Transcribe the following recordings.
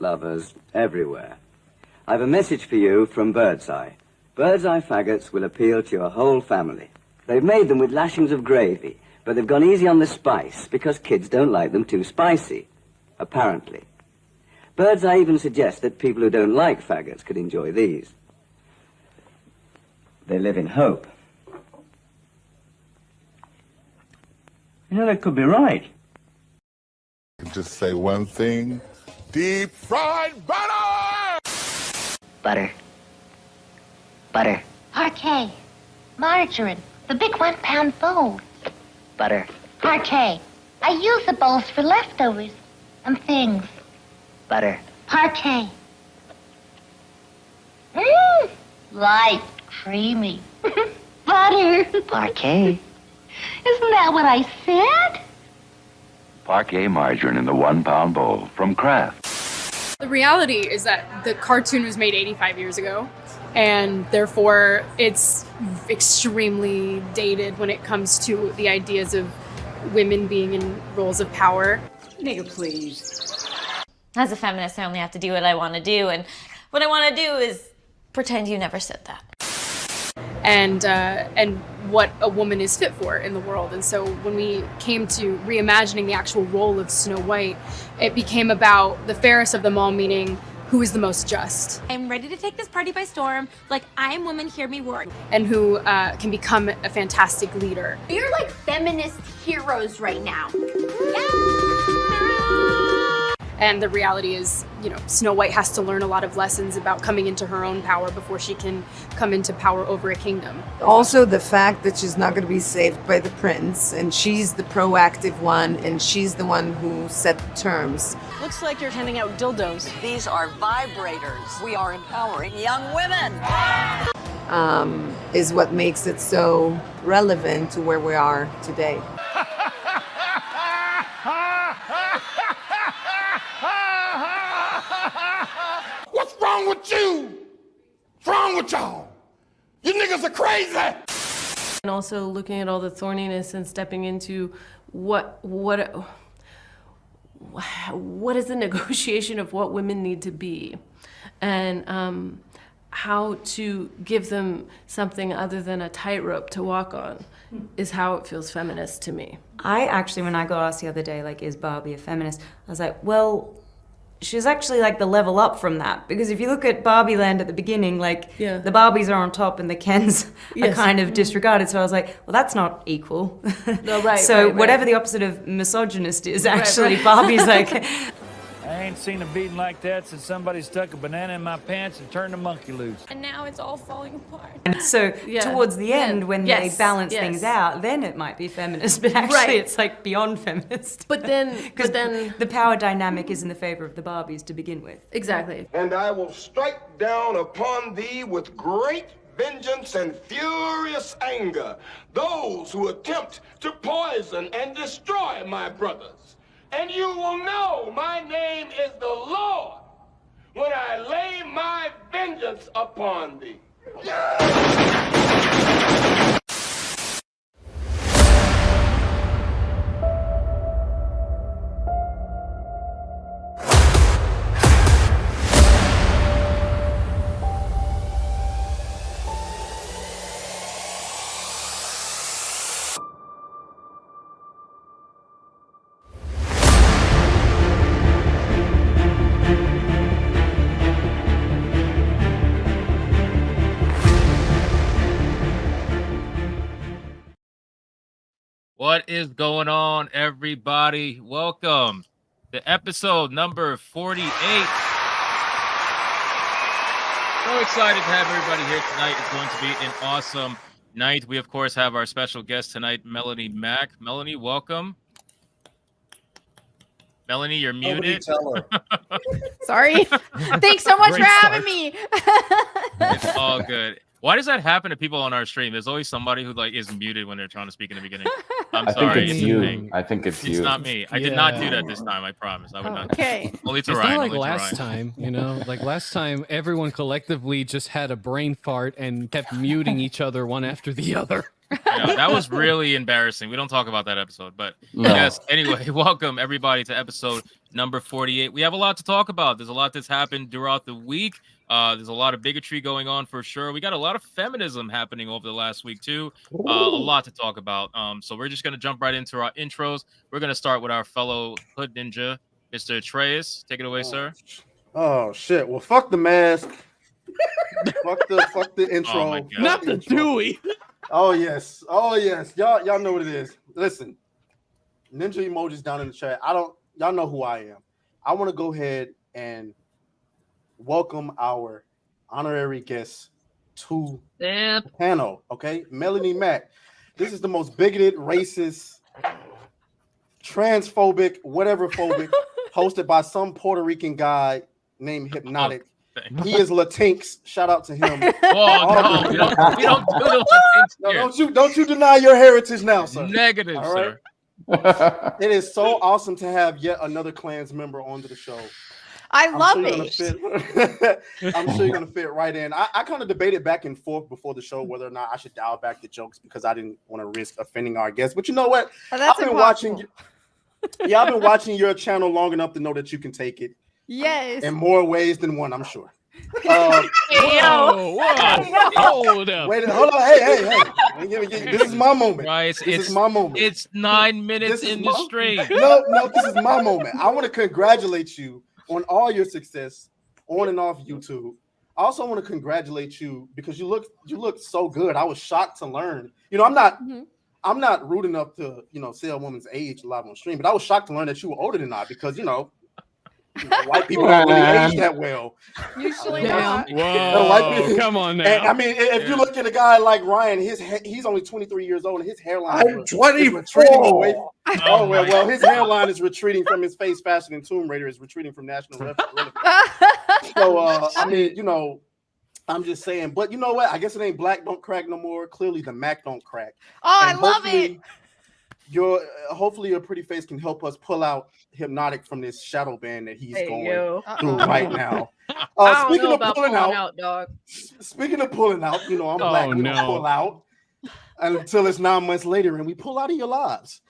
lovers everywhere. I've a message for you from Birdseye. Birdseye faggots will appeal to your whole family. They've made them with lashings of gravy, but they've gone easy on the spice because kids don't like them too spicy, apparently. Birdseye even suggests that people who don't like faggots could enjoy these. They live in hope. You know, they could be right. Just say one thing. Deep fried butter! Butter. Butter. Parquet. Margarine. The big 1 pound bowl. Butter. Parquet. I use the bowls for leftovers and things. Butter. Parquet. Mmm. Light. Creamy. Butter. Parquet. Isn't that what I said? Parquet margarine in the 1 pound bowl from Kraft. The reality is that the cartoon was made 85 years ago, and therefore it's extremely dated when it comes to the ideas of women being in roles of power. Nigga, please. As a feminist, I only have to do what I want to do, and what I want to do is pretend you never said that. And what a woman is fit for in the world. And so when we came to reimagining the actual role of Snow White, it became about the fairest of them all, meaning who is the most just. I'm ready to take this party by storm. Like, I'm woman, hear me roar. And who can become a fantastic leader. You're like feminist heroes right now. And the reality is, you know, Snow White has to learn a lot of lessons about coming into her own power before she can come into power over a kingdom. Also, the fact that she's not going to be saved by the prince, and she's the proactive one, and she's the one who set the terms. Looks like you're handing out dildos. These are vibrators. We are empowering young women. Is what makes it so relevant to where we are today. What's wrong with you? What's wrong with y'all? You niggas are crazy! And also looking at all the thorniness and stepping into what is the negotiation of what women need to be, and how to give them something other than a tightrope to walk on is how it feels feminist to me. I actually, when I got asked the other day, like, is Barbie a feminist? I was like, well, she's actually like the level up from that, because if you look at Barbie Land at the beginning, like the Barbies are on top and the Kens are kind of disregarded. So I was like, well, that's not equal. No, right. So right. whatever the opposite of misogynist is, actually Barbie's like. I ain't seen a beating like that since somebody stuck a banana in my pants and turned the monkey loose. And now it's all falling apart. And so towards the end, when they balance things out, then it might be feminist, but actually it's like beyond feminist. But then the power dynamic is in the favor of the Barbies to begin with. Exactly. And I will strike down upon thee with great vengeance and furious anger those who attempt to poison and destroy my brothers. And you will know my name is the Lord when I lay my vengeance upon thee. What is going on, everybody? Welcome to episode number 48. So excited to have everybody here tonight. It's going to be an awesome night. We, of course, have our special guest tonight, MelonieMac. Melonie, welcome. Melonie, you're muted. Sorry. Thanks so much for having me. It's all good. Why does that happen to people on our stream? There's always somebody who is muted when they're trying to speak in the beginning. I'm sorry. I think it's you. I think it's you. It's not me. I did not do that this time. I promise. I would not. Okay. Only to It's Ryan. not like only to last Ryan. time, you know? Like last time, everyone collectively just had a brain fart and kept muting each other one after the other. That was really embarrassing. We don't talk about that episode, but No. yes. Anyway, welcome everybody to episode number 48. We have a lot to talk about. There's a lot that's happened throughout the week. There's a lot of bigotry going on for sure. We got a lot of feminism happening over the last week too. A lot to talk about. So we're just gonna jump right into our intros. We're gonna start with our fellow hood ninja, Mr. Atreus. Take it away, sir. Oh shit! Well, fuck the mask. fuck the intro. Oh my God. Not the Dewey. Oh yes. Y'all know what it is. Listen, Ninja Emojis down in the chat. Y'all know who I am. I want to go ahead and welcome our honorary guest to the panel. Okay, MelonieMac. This is the most bigoted, racist, transphobic, whatever phobic, hosted by some Puerto Rican guy named Hypnotic. He is Latinx. Shout out to him. Oh, no, we don't do the Latinx here. Don't you deny your heritage now, sir. Negative, all right? sir. It is so awesome to have yet another Klans member onto the show. I love it. I'm sure you're gonna fit right in. I kind of debated back and forth before the show whether or not I should dial back the jokes because I didn't want to risk offending our guests. But you know what? That's I've been watching. Yeah, I've been watching your channel long enough to know that you can take it. Yes. In more ways than one, I'm sure. Hold up. Wait, hold on. Hey. This is my moment. Right, this is my moment. It's 9 minutes in the stream. No, this is my moment. I want to congratulate you on all your success on and off YouTube. I also want to congratulate you because you look so good. I was shocked to learn. You know, I'm not rude enough to, say a woman's age live on stream, but I was shocked to learn that you were older than I because, white people don't really age that well. Usually not. Whoa, Come on now. And, I mean, if you look at a guy like Ryan, he's only 23 years old, and his hairline I'm 24. retreating away. Well, his hairline is retreating from his face faster than Tomb Raider is retreating from national relevance. So, I mean, I'm just saying. But you know what? I guess it ain't black don't crack no more. Clearly, the Mac don't crack. Oh, and I love it. Hopefully your pretty face can help us pull out Hypnotic from this shadow band that he's going through right now. Speaking of pulling out, dog. Speaking of pulling out, I'm black. We don't pull out until it's 9 months later, and we pull out of your lives.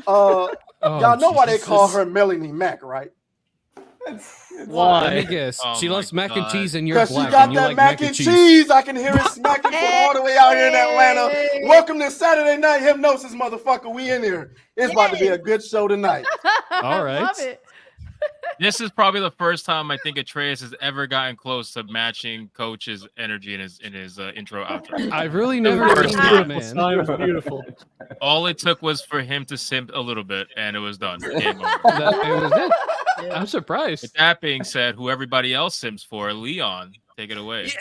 Y'all know why they call her MelonieMac, right? Why? Let me guess. She loves mac and cheese, and you're black. Because she got and you that like mac and cheese. I can hear it smacking from all the way out here in Atlanta. Welcome to Saturday Night Hypnosis, motherfucker. We in here. It's about to be a good show tonight. All right. Love it. This is probably the first time I think Atreus has ever gotten close to matching Coach's energy in his intro outro. I've really never seen that, man. It was beautiful. All it took was for him to simp a little bit, and it was done. Game over. It was it. I'm surprised. With that being said, who everybody else sims for, Leon, take it away.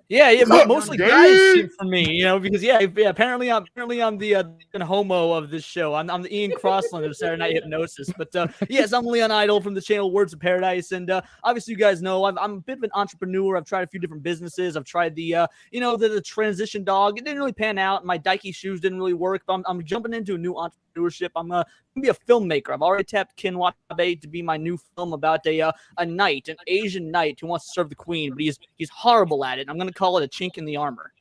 Yeah, mostly guys seem for me, because apparently I'm the homo of this show. I'm the Ian Crossland of Saturday Night Hypnosis. But yes, I'm Leon Idol from the channel Words of Paradise, and obviously you guys know I'm a bit of an entrepreneur. I've tried a few different businesses. I've tried the transition dog. It didn't really pan out. My Dikey shoes didn't really work. But I'm jumping into a new entrepreneurship. I'm gonna be a filmmaker. I've already tapped Ken Watanabe to be my new film about a knight, an Asian knight who wants to serve the queen, but he's horrible at it. I'm gonna call it a chink in the armor.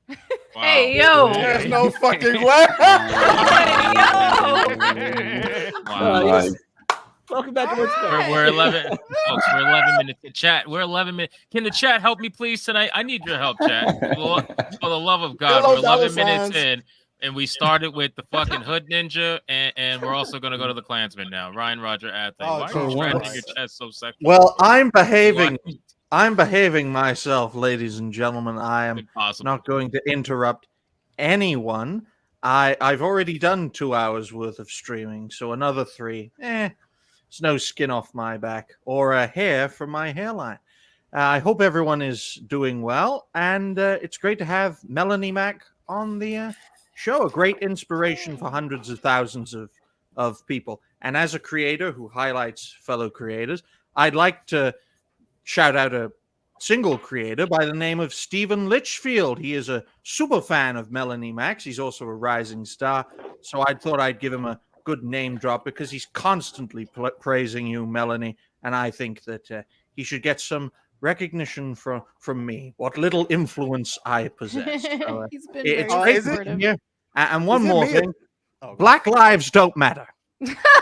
Wow. Hey, yo. There's no fucking way. Wow. Welcome back to Words of Paradise. We're 11. Folks, we're 11 minutes. Chat, we're 11 minutes. Can the chat help me, please, tonight? I need your help, chat. For the love of God, we're 11 minutes in. And we started with the fucking Hood Ninja, and we're also going to go to the Klansman now. Ryan Roger Athay. Why are you scratching your chest so sexually? Well, I'm behaving myself, ladies and gentlemen. I am not going to interrupt anyone. I've already done 2 hours worth of streaming, so another 3. It's no skin off my back or a hair from my hairline. I hope everyone is doing well, and it's great to have MelonieMac on the show, a great inspiration for hundreds of thousands of people. And as a creator who highlights fellow creators, I'd like to shout out a single creator by the name of Stephen Litchfield. He is a super fan of MelonieMac. He's also a rising star. So I thought I'd give him a good name drop because he's constantly praising you, Melanie. And I think that he should get some recognition from me, what little influence I possess. So, He's been it's very great to supportive. be here. And one Is it more me? thing. Black lives don't matter.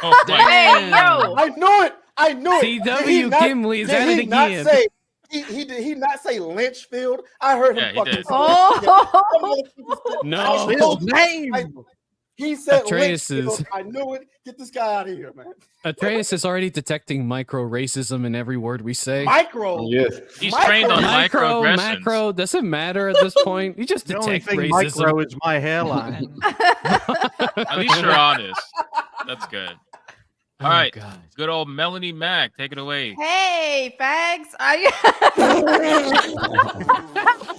Oh, my Hey, God. yo. I knew it. I knew it. TW Gimli's at it again. Did he not say Lynchfield? I heard him Yeah, he fucking did. say Oh. No. Lynchfield. Name. He said Atreus Lynchfield. is- I knew it. Get this guy out of here, man. Atreus is already detecting micro racism in every word we say. Micro. Yes. He's trained on microaggressions. Macro, doesn't matter at this point. You just The only detect thing racism. micro is my hairline. At least you're honest. That's good. All Oh, right. God. Good old MelonieMac. Take it away. Hey, fags. All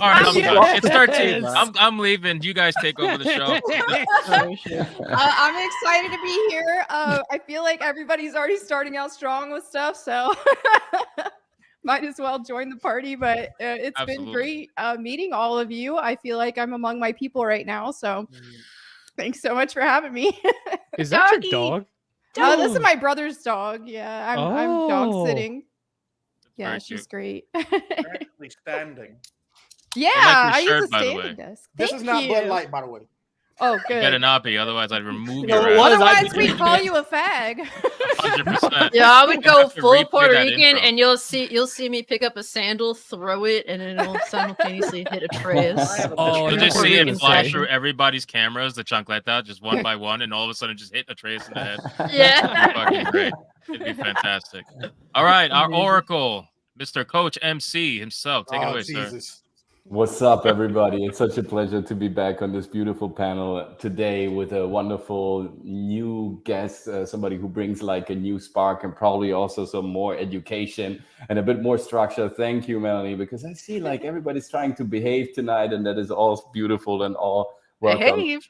right, I'm Yeah. done. It's 13. I'm leaving. You guys take over the show. I'm excited to be here. I feel like everybody's already starting out strong with stuff, so might as well join the party. But it's been Absolutely. great meeting all of you. I feel like I'm among my people right now, so thanks so much for having me. Is that Doggy. your dog? This is my brother's dog. Yeah, I'm dog sitting. Yeah, very she's cute. great. Actually standing. Yeah, I like I your use shirt, a by the standing way. desk. This Thank is not you. Bud Light, by the way. Oh, You good. better not be, otherwise I'd remove know your what? ass. Otherwise, we'd call you a fag. 100%. Yeah, I would go have to full replay Puerto that Rican, intro. and you'll see me pick up a sandal, throw it, and then it'll simultaneously hit Atreus. Oh, You'll yeah. just see it Puerto flash Rican through everybody's cameras, the chancleta, just one by one, and all of a sudden just hit Atreus in the head. Yeah. It'd be fucking great. It'd be fantastic. All right, our Oracle, Mr. Coach MC himself. Take it away, sir. What's up, everybody? It's such a pleasure to be back on this beautiful panel today with a wonderful new guest, somebody who brings like a new spark and probably also some more education and a bit more structure. Thank you, Melanie, because I see like everybody's trying to behave tonight, and that is all beautiful and all welcome. Behave.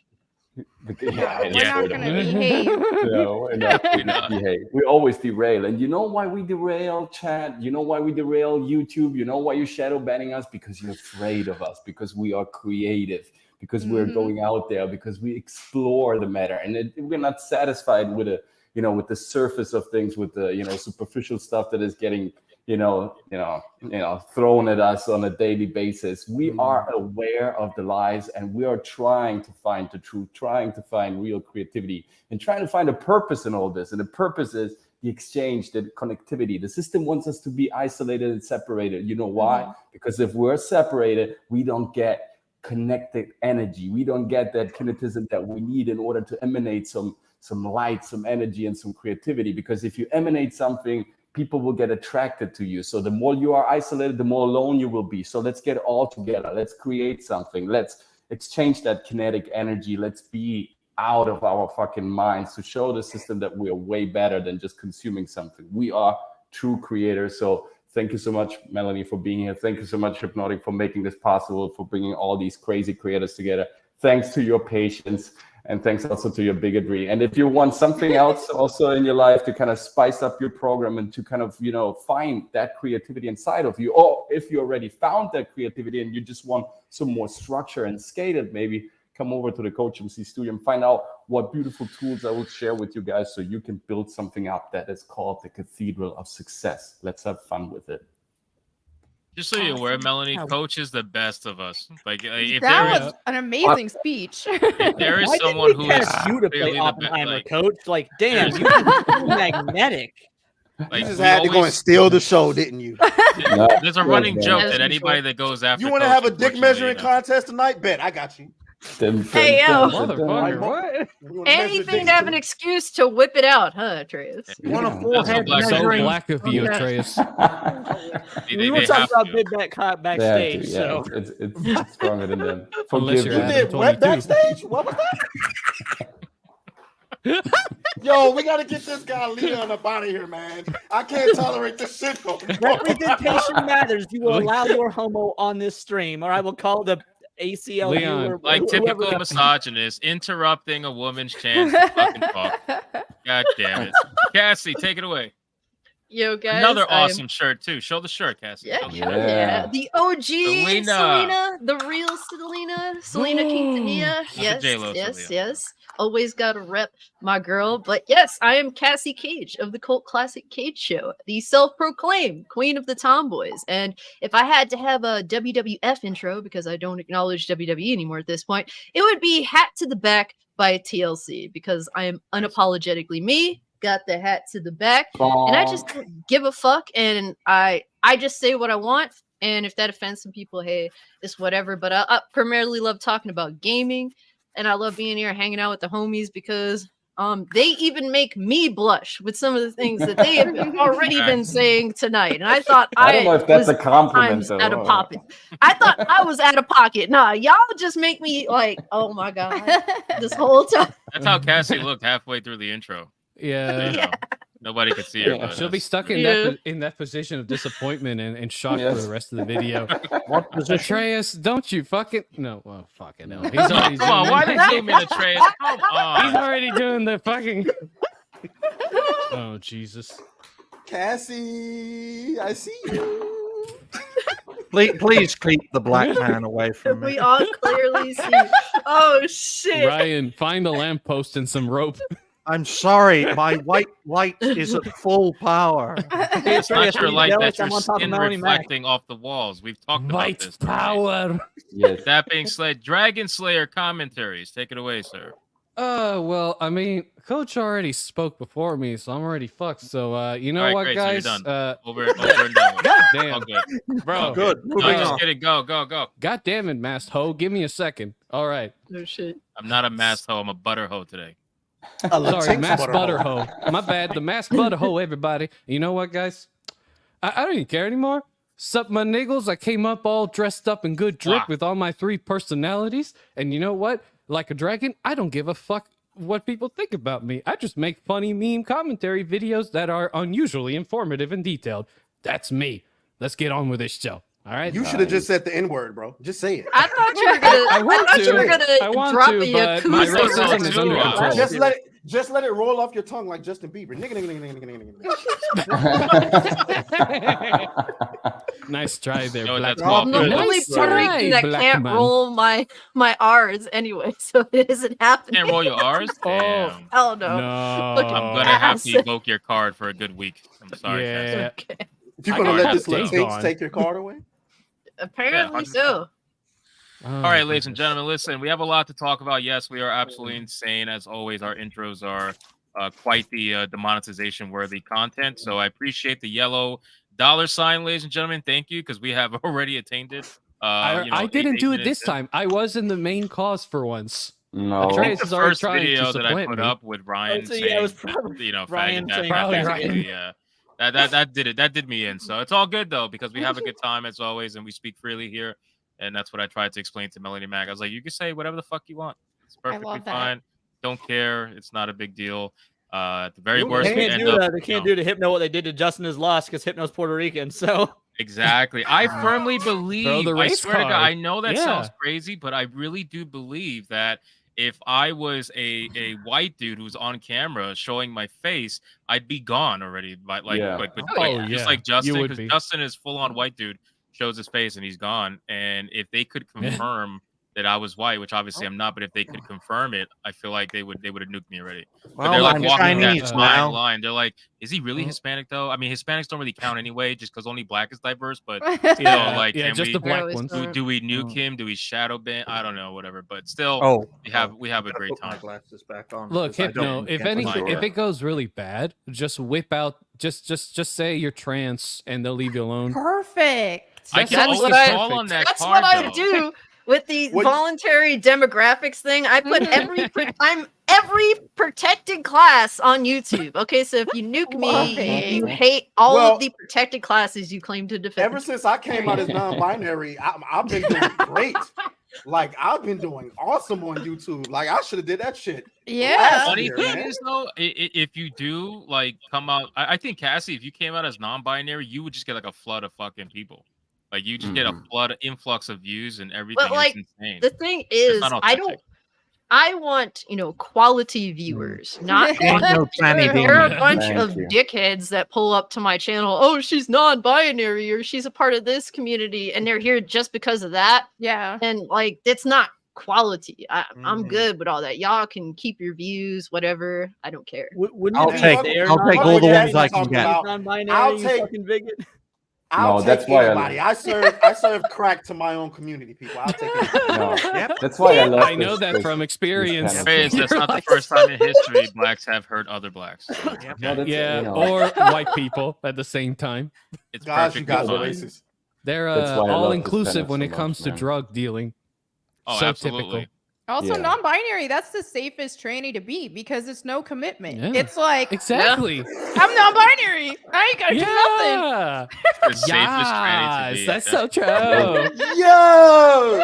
Yeah, We're not gonna behave. No, we're not. We behave. We always derail. And you know why we derail, chat? You know why we derail YouTube? You know why you're shadow banning us? Because you're afraid of us, because we are creative, because we're going out there, because we explore the matter. And we're not satisfied with with the surface of things, with the, superficial stuff that is getting, thrown at us on a daily basis. We are aware of the lies, and we are trying to find the truth, trying to find real creativity, and trying to find a purpose in all this. And the purpose is the exchange, the connectivity. The system wants us to be isolated and separated. You know why? Because if we're separated, we don't get connected energy. We don't get that kinetism that we need in order to emanate some light, some energy, and some creativity. Because if you emanate something, people will get attracted to you. So the more you are isolated, the more alone you will be. So let's get all together. Let's create something. Let's exchange that kinetic energy. Let's be out of our fucking minds to show the system that we are way better than just consuming something. We are true creators. So thank you so much, Melanie, for being here. Thank you so much, Hypnotic, for making this possible, for bringing all these crazy creators together. Thanks to your patience. And thanks also to your bigotry. And if you want something else also in your life to kind of spice up your program and to kind of, find that creativity inside of you, or if you already found that creativity and you just want some more structure and scale it, maybe come over to the Coach MC studio and find out what beautiful tools I will share with you guys so you can build something up that is called the Cathedral of Success. Let's have fun with it. Just so you're aware, Melanie, Coach is the best of us. Like, if That there is was an amazing speech. if there is Why didn't someone we who is cast you to play clearly the best, Oppenheimer, Coach? Like, damn, you are magnetic. like, You just we had to go and always- steal the show, didn't you? There's a running joke that anybody that goes after. You want to Coach, have a dick unfortunately, measuring contest tonight? Bet I got you. Hey, yo. Motherfucker, what? Anything to have an excuse to whip it out, huh, Atreus? Want a That's forehead black So measuring? black of you, Atreus. We were talking about Big Back Cop They have backstage, to, so. it's stronger than them. Unless Forgive you're them. Adam Did wet 22. backstage? What was that? Yo, we gotta get this guy Leon up out of here, man. I can't tolerate this shit no more. Representation matters. You will allow your homo on this stream, or I will call the ACLU. Leon. Or Like whoever typical the- misogynist, interrupting a woman's chance to fucking talk. God damn it. Cassie, take it away. Yo, guys. Another awesome shirt too. Show the shirt, Cassie. Yeah, Show the hell shirt. yeah. The OG Selena. Selena, the real Selena Quintanilla. Yes, J-Lo yes, Selena. yes. Always gotta rep my girl. But yes, I am Cassie Cage of the cult classic Cage Show, the self-proclaimed queen of the tomboys. And if I had to have a WWF intro, because I don't acknowledge WWE anymore at this point, it would be Hat to the Back by TLC, because I am unapologetically me. Got the hat to the back, and I just don't give a fuck, and I just say what I want, and if that offends some people, hey, it's whatever. But I primarily love talking about gaming, and I love being here hanging out with the homies, because they even make me blush with some of the things that they have already been saying tonight, and I thought I don't know if that's was a compliment, times though. out of pocket. I thought I was out of pocket. Nah, y'all just make me like, oh my god, this whole time. That's how Cassie looked halfway through the intro. Yeah. You know, nobody could see her. But She'll be stuck in that position of disappointment and shock for the rest of the video. What position? Atreus, don't you fucking no? Well, fucking no. He's already Come on, why did you zoom in, Atreus? Come on. He's already doing the fucking. Oh Jesus. Cassie, I see you. Please keep the black man away from me. We all clearly see. Oh shit. Ryan, find a lamppost and some rope. I'm sorry, my white light is at full power. It's not your light that I'm your on top of skin MelonieMac. reflecting off the walls. We've talked about White this. power. Yes. That being said, Dragon Slayer commentaries. Take it away, sir. Well, I mean, Coach already spoke before me, so I'm already fucked. So, you know All right, what, great, guys? So you're done. Over and done. With. God All damn, good. bro. All Good. No, Moving just on. kidding. Go. God damn it, masked hoe. Give me a second. All right. No shit. I'm not a masked hoe. I'm a butter hoe today. Sorry, masked butter hoe. My bad. The masked butter hoe, everybody. You know what, guys? I don't even care anymore. Sup, my niggles. I came up all dressed up in good drip with all my 3 personalities. And you know what? Like a dragon, I don't give a fuck what people think about me. I just make funny meme commentary videos that are unusually informative and detailed. That's me. Let's get on with this show. All right. You should have just said the N-word, bro. Just say it. I thought you were gonna. I want thought to. you were gonna I want drop to, the but my Yakuza. racism is under control. Just let it roll off your tongue like Justin Bieber. Nigga. Nice try there, Yo, black that's man. all I'm the good. only Puerto Rican that Black can't man. roll my R's anyway, so it isn't happening. Can't roll your R's? Damn. Hell no. No. Fucking I'm gonna have ass. to evoke your card for a good week. I'm sorry, Yeah. Cassie. Okay. You're I gonna got let this days Latinx gone. take your card away? Apparently Yeah, so. All right, ladies and gentlemen, listen, we have a lot to talk about. Yes, we are absolutely insane. As always, our intros are quite the demonetization worthy content. So I appreciate the yellow $sign, ladies and gentlemen. Thank you, because we have already attained it. I didn't do it this time. I was in the main cause for once. No. Atreus The is already first trying video to that I supplant put me. up with Ryan So, saying, yeah, it was probably Ryan faggot, saying Probably that, Ryan. yeah. That did it. That did me in. So it's all good though, because we have a good time as always, and we speak freely here. And that's what I tried to explain to MelonieMac. I was like, you can say whatever the fuck you want. It's perfectly love that. fine. Don't care. It's not a big deal. At the very They worst, we can't end do up. that. They can't do to Hypno what they did to Justin is lost because Hypno's Puerto Rican. So Exactly. I firmly believe. the I race swear to God, card. I know that Yeah. sounds crazy, but I really do believe that if I was a white dude who was on camera showing my face, I'd be gone already. But Yeah. just like Justin, would because be. Justin is full on white dude, shows his face and he's gone. And if they could confirm that I was white, which obviously I'm not, but if they could confirm it, I feel like they would have nuked me already. But Well, they're like I'm walking that Chinese fine now. line. They're like, is he really Hispanic though? I mean, Hispanics don't really count anyway, just because only black is diverse. But still, like, yeah, can just we, the black always ones. do we nuke him? Do we shadow ban? I don't know, whatever. But still, Oh, we have a great Put my time. glasses back on. Look, because I Hypno, don't if get any, my Sure. if it goes really bad, just whip out, just say you're trans, and they'll leave you alone. Perfect. I That's can always always what call on that That's card, what I though. do with the What- voluntary demographics thing. I put I'm every protected class on YouTube. Okay, so if you nuke me, you hate all Well- of the protected classes you claim to defend. Ever since I came out as non-binary, I've been doing great. Like I've been doing awesome on YouTube. Like I should have did that shit. Yeah. last Funny year, thing man. is though, if you do like come out, I think Cassie, if you came out as non-binary, you would just get like a flood of fucking people. Like you just get a flood, influx of views and everything. But like it's insane. the thing It's is, not I authentic. I want, quality viewers, not Ain't no tranny there are a beanie. bunch Thank of you. dickheads that pull up to my channel. Oh, she's non-binary or she's a part of this community, and they're here just because of that. Yeah. And like, it's not quality. I'm good with all that. Y'all can keep your views, whatever. I don't care. Wouldn't I'll it be take fair all not the to ones I be can get. non-binary, I'll you take- fucking bigot? I'll No, that's take why I anybody. I serve crack to my own community, people. I'll take it. No, that's why I love I know that from experience. Face, that's You're not like- the first time in history blacks have hurt other blacks. So it's No, okay. that's, Yeah, you know. or white people at the same time. It's Gosh, you perfectly guys are fine. racist. They're That's why I love all this inclusive planet when so it comes much, to man. drug dealing. Oh, So absolutely. typical. Also, Yeah. non-binary, that's the safest tranny to be because it's no commitment. Yeah. It's like, Exactly. I'm non-binary. I ain't gotta do nothing. Yeah. The safest tranny to be. That's so true. Yo!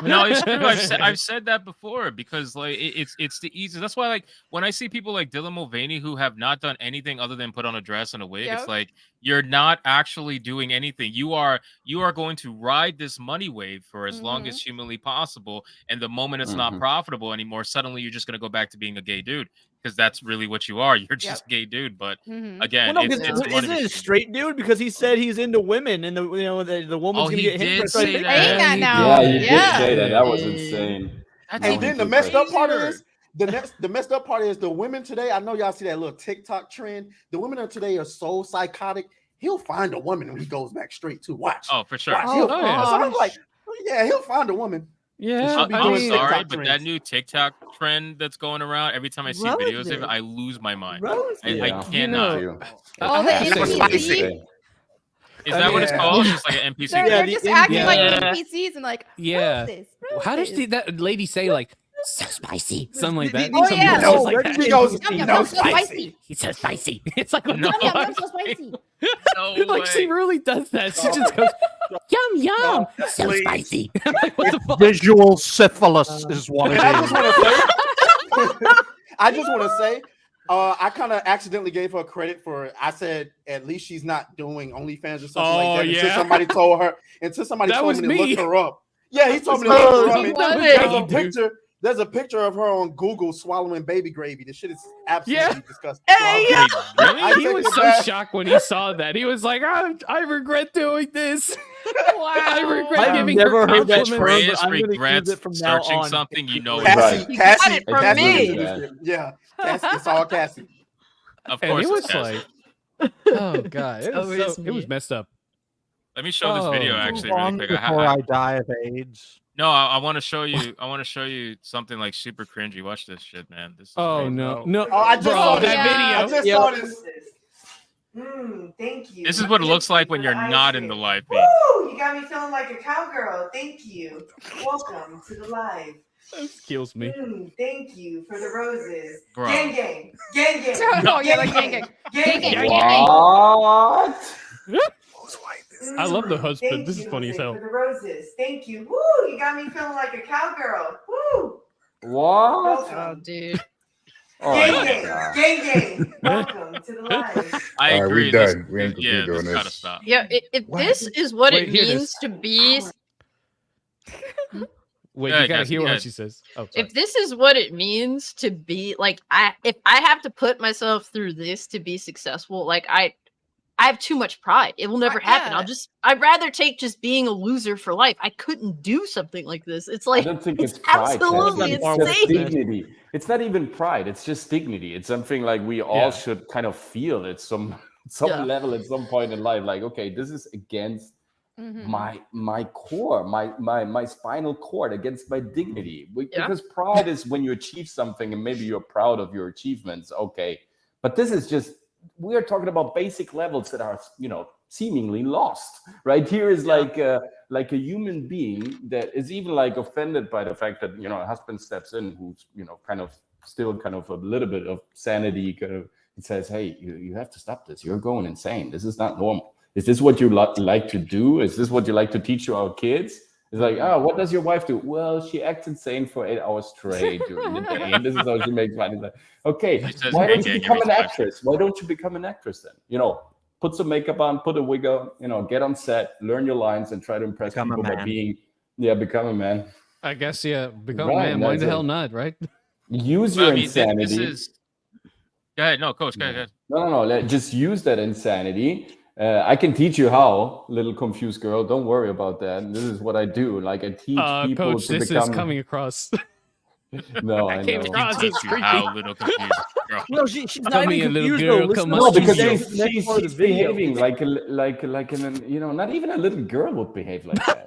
No, it's true. I've said that before because like it's the easiest. That's why like when I see people like Dylan Mulvaney who have not done anything other than put on a dress and a wig, Yep. it's like you're not actually doing anything. You are going to ride this money wave for as long as humanly possible, and the moment it's not profitable anymore, suddenly you're just gonna go back to being a gay dude because that's really what you are. You're just a gay dude. But again, Well, no, it's a money isn't it a machine. straight dude? Because he said he's into women, and the woman's Oh, gonna he get him. did So I say think- that. Saying that now. Yeah, you did Yeah. say that. That was insane. That's And even then the messed up part crazier. is the messed up part is the women today. I know y'all see that little TikTok trend. The women of today are so psychotic. He'll find a woman when he goes back straight to watch. Oh, for sure. Watch. He'll- Oh, yeah. So I'm like, yeah, he'll find a woman. Yeah. should be I'm doing sorry, TikTok but trends. that new TikTok trend that's going around, every time I see videos of it, I lose my mind. I Yeah. cannot. You. All the That's NPCs, Is that what it's Yeah. called? Just like an NPC? they're the just acting like Yeah. NPCs and like, Yeah. roses, How does roses. that lady say like so spicy? Something like that. Oh, Some yeah. bullshit No, like that that. he goes, Yum, yum, no yum, so spicy. spicy. He says spicy. It's like what No. the Yum, fuck? yum, so spicy. No Like she way. really does that. She just goes yum yum, so please. spicy. I'm like, what the fuck? Visual syphilis is what it I just is. want to say, I just want to say, I kind of accidentally gave her credit for. I said at least she's not doing OnlyFans or something Oh, like that. yeah. Until somebody told her. Until somebody That told was me to me. look her up. Yeah, he told me to Oh, look her up. he and was There's it. a picture. There's a picture of her on Google swallowing baby gravy. This shit is absolutely disgusting. Hey, So, yeah. Really? I He take was it so back. shocked when he saw that. He was like, I regret doing this. I regret I've giving her never heard that compliments. term, Phrase but I'm gonna use regrets it from now searching on. something you know. Cassie, Right. You got Cassie, it from Cassie me. introduced it. Yeah, Cassie, it's all Cassie. Of And course, it it's was Cassie. like, oh god, it So was, is it was me. messed up. Let me show this video Oh. actually Move really on quick. before I die of AIDS. No, I want to show you. I want to show you something like super cringy. Watch this shit, man. This is Oh crazy. no, no, Oh, I just bro, saw that I video. just saw this. Thank you. This is what it looks like when you're not in the live feed. Woo! You got me feeling like a cowgirl. Thank you. Welcome to the live. That kills me. Thank you for the roses. Bro. Gang gang. Gang gang. Oh, yeah, like gang gang. Gang gang. What? I love the husband. Thank This is you, funny as Jose, hell. for the roses. Thank you. Woo! You got me feeling like a cowgirl. Woo! What? Oh, dude. Oh Gang my gang. God. Gang gang. Welcome to the live. I All right, agree. we This- done. We ain't gonna yeah, keep doing this gotta this. stop. Yeah, if this is what Wait, it here it means is. to be, Wait, Yeah, you gotta guys, hear yeah. what she says. Oh, sorry. if this is what it means to be like, if I have to put myself through this to be successful, like I have too much pride. It will never happen. Yeah. I'd rather take just being a loser for life. I couldn't do something like this. It's I like, don't think it's pride. absolutely It's just insane. dignity. It's not even pride. It's just dignity. It's something like we all Yeah. should kind of feel at some Yeah. level at some point in life. Like, okay, this is against my core, my spinal cord, against my dignity. Yeah. Because pride is when you achieve something and maybe you're proud of your achievements. Okay, but this is just, we are talking about basic levels that are, seemingly lost. Right here is like a human being that is even like offended by the fact that a husband steps in, who's kind of still kind of a little bit of sanity, kind of, it says, hey, you have to stop this. You're going insane. This is not normal. Is this what you like to do? Is this what you like to teach to our kids? It's like, oh, what does your wife do? Well, she acts insane for 8 hours straight during the day, and this is how she makes money. It's like, okay, She says why don't gang you gang become an every time. actress? Why don't you become an actress then? Put some makeup on, put a wig on, get on set, learn your lines, and try to impress Become a people by man. become a man. I guess, yeah, become a Right, man. Why that's the hell it. not, right? Use Well, your I mean, this insanity. is. Go ahead. No, coach, go ahead. No. Just use that insanity. I can teach you how, little confused girl. Don't worry about that. This is what I do. Like I teach people Coach, to this become. is coming across. No, I came know. across as Teach you creepy. how, little confused girl. No, she's not Come even here, little confused girl, though. come Listen on, to No, what she because says in the next she's part of the video. behaving like not even a little girl would behave like that.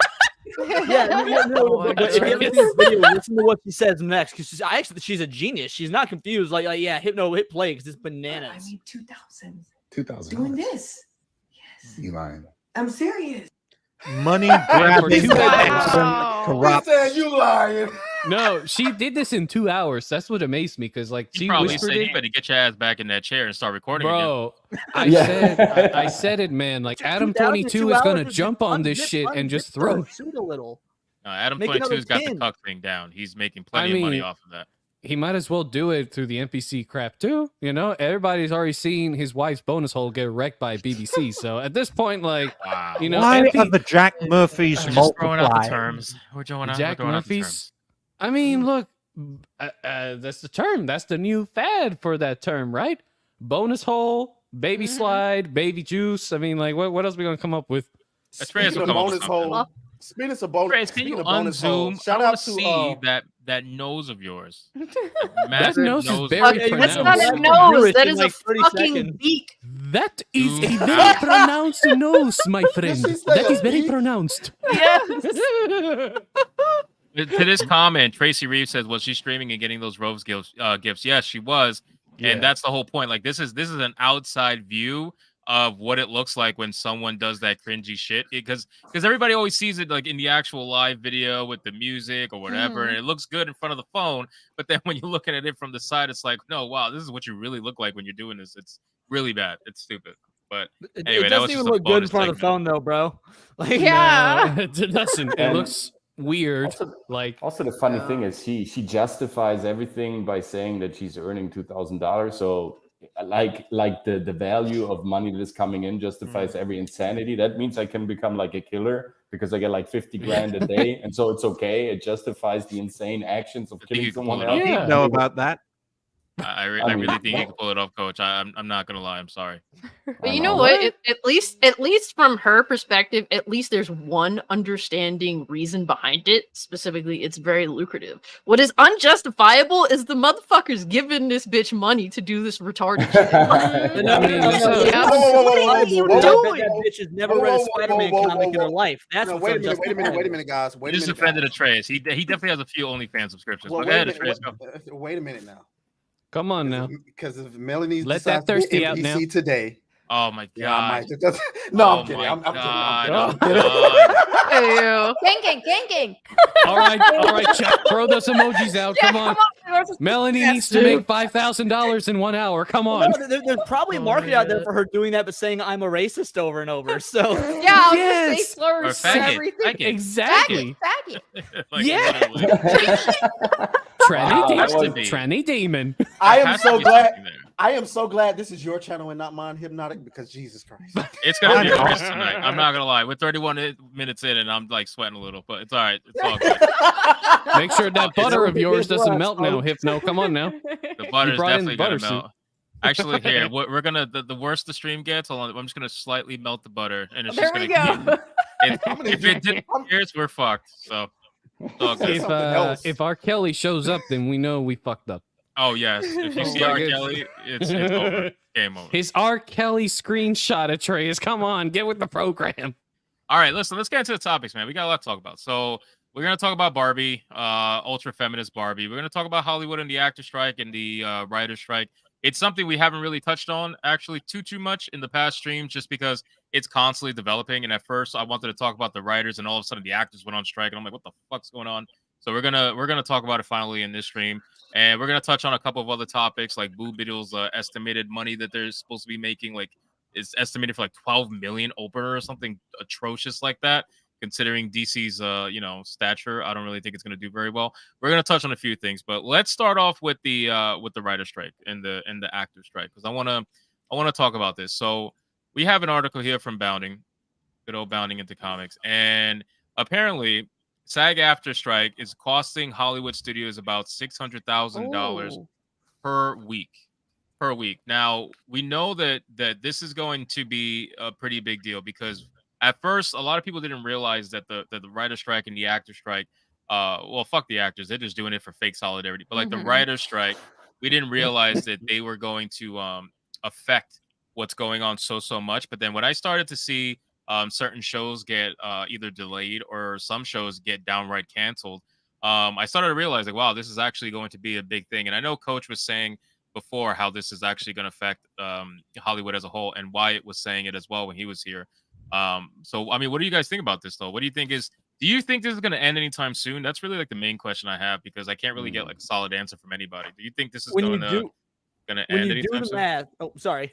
But if you ever see this video, listen to what she says next, because she's a genius. She's not confused. Like yeah, hit play because it's bananas. I need 2,000. 2,000. Doing this. You lying? I'm serious. Money grabbing, Wow. corrupt. He said you lying. No, she did this in 2 hours. That's what amazed me, because like She she probably whispered said, it. "You better get your ass back in that chair and start recording Bro, again." I said it, man. Like Adam 2,000 in 22 2 is gonna hours is jump on this shit and just throw. Shoot a little. Adam Make 22's got the another cuck thing down. He's making plenty of money off of that. He might as well do it through the NPC crap too. You know, everybody's already seen his wife's bonus hole get wrecked by BBC. So at this point, like, you know, Why are the Jack Murphys We're just throwing out the multiply? terms. We're throwing out Jack we're throwing out the terms. Murphy's. I mean, look, that's the term. That's the new fad for that term, right? Bonus hole, baby slide, baby juice. I mean, like, what else are we gonna come up with? Atreus will come up with something. Speaking of bonus, Chris, can you unzoom? Shout I out want to to see that nose of yours. That nose is very That's pronounced. not a nose. That is a fucking beak. That is a very pronounced nose, my friend. That is very pronounced. To this comment, Tracy Reeves says, "Was she streaming and getting those Rose gifts? Yes, she was, and that's the whole point. Like this is an outside view of what it looks like when someone does that cringy shit, because everybody always sees it like in the actual live video with the music or whatever, and it looks good in front of the phone. But then when you're looking at it from the side, it's like, no, wow, this is what you really look like when you're doing this. It's really bad. It's stupid." But anyway, It that was doesn't just even a look good in bonus front of the segment. phone though, bro. Like No, it doesn't. It And- looks weird. Also, the funny thing is she justifies everything by saying that she's earning $2,000. So like the value of money that is coming in justifies every insanity. That means I can become like a killer because I get like 50 grand a day, and so it's okay. It justifies the insane actions of killing someone else. You know about that. I really think you can pull it off, Coach. I'm not gonna lie. I'm sorry. But you know what? At least from her perspective, at least there's one understanding reason behind it. Specifically, it's very lucrative. What is unjustifiable is the motherfuckers giving this bitch money to do this retarded shit. What are you doing? Whoa, That bitch has never read a Spider-Man comic in her life. That's No, what's wait a minute, unjustifiable. guys. Wait a You just minute. offended Atreus. He definitely has a few OnlyFans subscriptions. Well, But go ahead, Atreus. Go. wait a minute now. Come on now. Because if Melanie Let decides that to be thirsty out now. NPC today. Oh my god. Yeah, I might just, no, Oh I'm kidding. my I'm kidding. God. I'm kidding. Ganking. All right, Chuck, throw those emojis out. Come on. Melanie needs to make $5,000 in 1 hour. Come on. No, there's probably a market out there for her doing that, but saying I'm a racist over and over. So Yeah, I'll Yes. just say slurs Or and faggot, everything. faggot. Exactly. Faggot. Like, Yeah. literally. Tranny demon. I am has to so be glad. something there. I am so glad this is your channel and not mine, Hypnotic, because Jesus Christ. It's gonna be a race tonight. I'm not gonna lie. We're 31 minutes in, and I'm like sweating a little, but it's all right. It's all good. Make sure that butter of yours doesn't melt now, Hypno. Come on now. The butter is brought in definitely gonna butter melt. Actually, here we're gonna the worse the stream gets. Hold on, I'm just gonna slightly melt the butter, and it's There just we gonna go. if it didn't pierce, we're fucked. So, it's all good. If R. Kelly shows up, then we know we fucked up. Oh yes, if you see R. Kelly, it's over. Game over. His R. Kelly screenshot, Atreus. Come on, get with the program. All right, listen, let's get into the topics, man. We got a lot to talk about. So we're gonna talk about Barbie, ultra feminist Barbie. We're gonna talk about Hollywood and the actor strike and the writer strike. It's something we haven't really touched on actually too much in the past streams, just because it's constantly developing. And at first, I wanted to talk about the writers, and all of a sudden, the actors went on strike, and I'm like, what the fuck's going on? So we're gonna talk about it finally in this stream, and we're gonna touch on a couple of other topics like Boo Beetle's estimated money that they're supposed to be making, like it's estimated for like 12 million opener or something atrocious like that. Considering DC's stature, I don't really think it's gonna do very well. We're gonna touch on a few things, but let's start off with the writer strike and the actor strike, because I wanna talk about this. So we have an article here from Bounding, good old Bounding into Comics, and apparently SAG-AFTRA strike is costing Hollywood studios about $600,000 per week. Per week. Now we know that this is going to be a pretty big deal because at first a lot of people didn't realize that the writer strike and the actor strike, well, fuck the actors, they're just doing it for fake solidarity. But like the writer strike, we didn't realize that they were going to affect what's going on so much. But then when I started to see certain shows get either delayed or some shows get downright canceled, I started to realize like, wow, this is actually going to be a big thing. And I know Coach was saying before how this is actually going to affect Hollywood as a whole, and Wyatt was saying it as well when he was here. So, I mean, what do you guys think about this, though? What do you think this is going to end anytime soon? That's really like the main question I have because I can't really get like a solid answer from anybody. Do you think this is going to end anytime soon? Math, oh, sorry.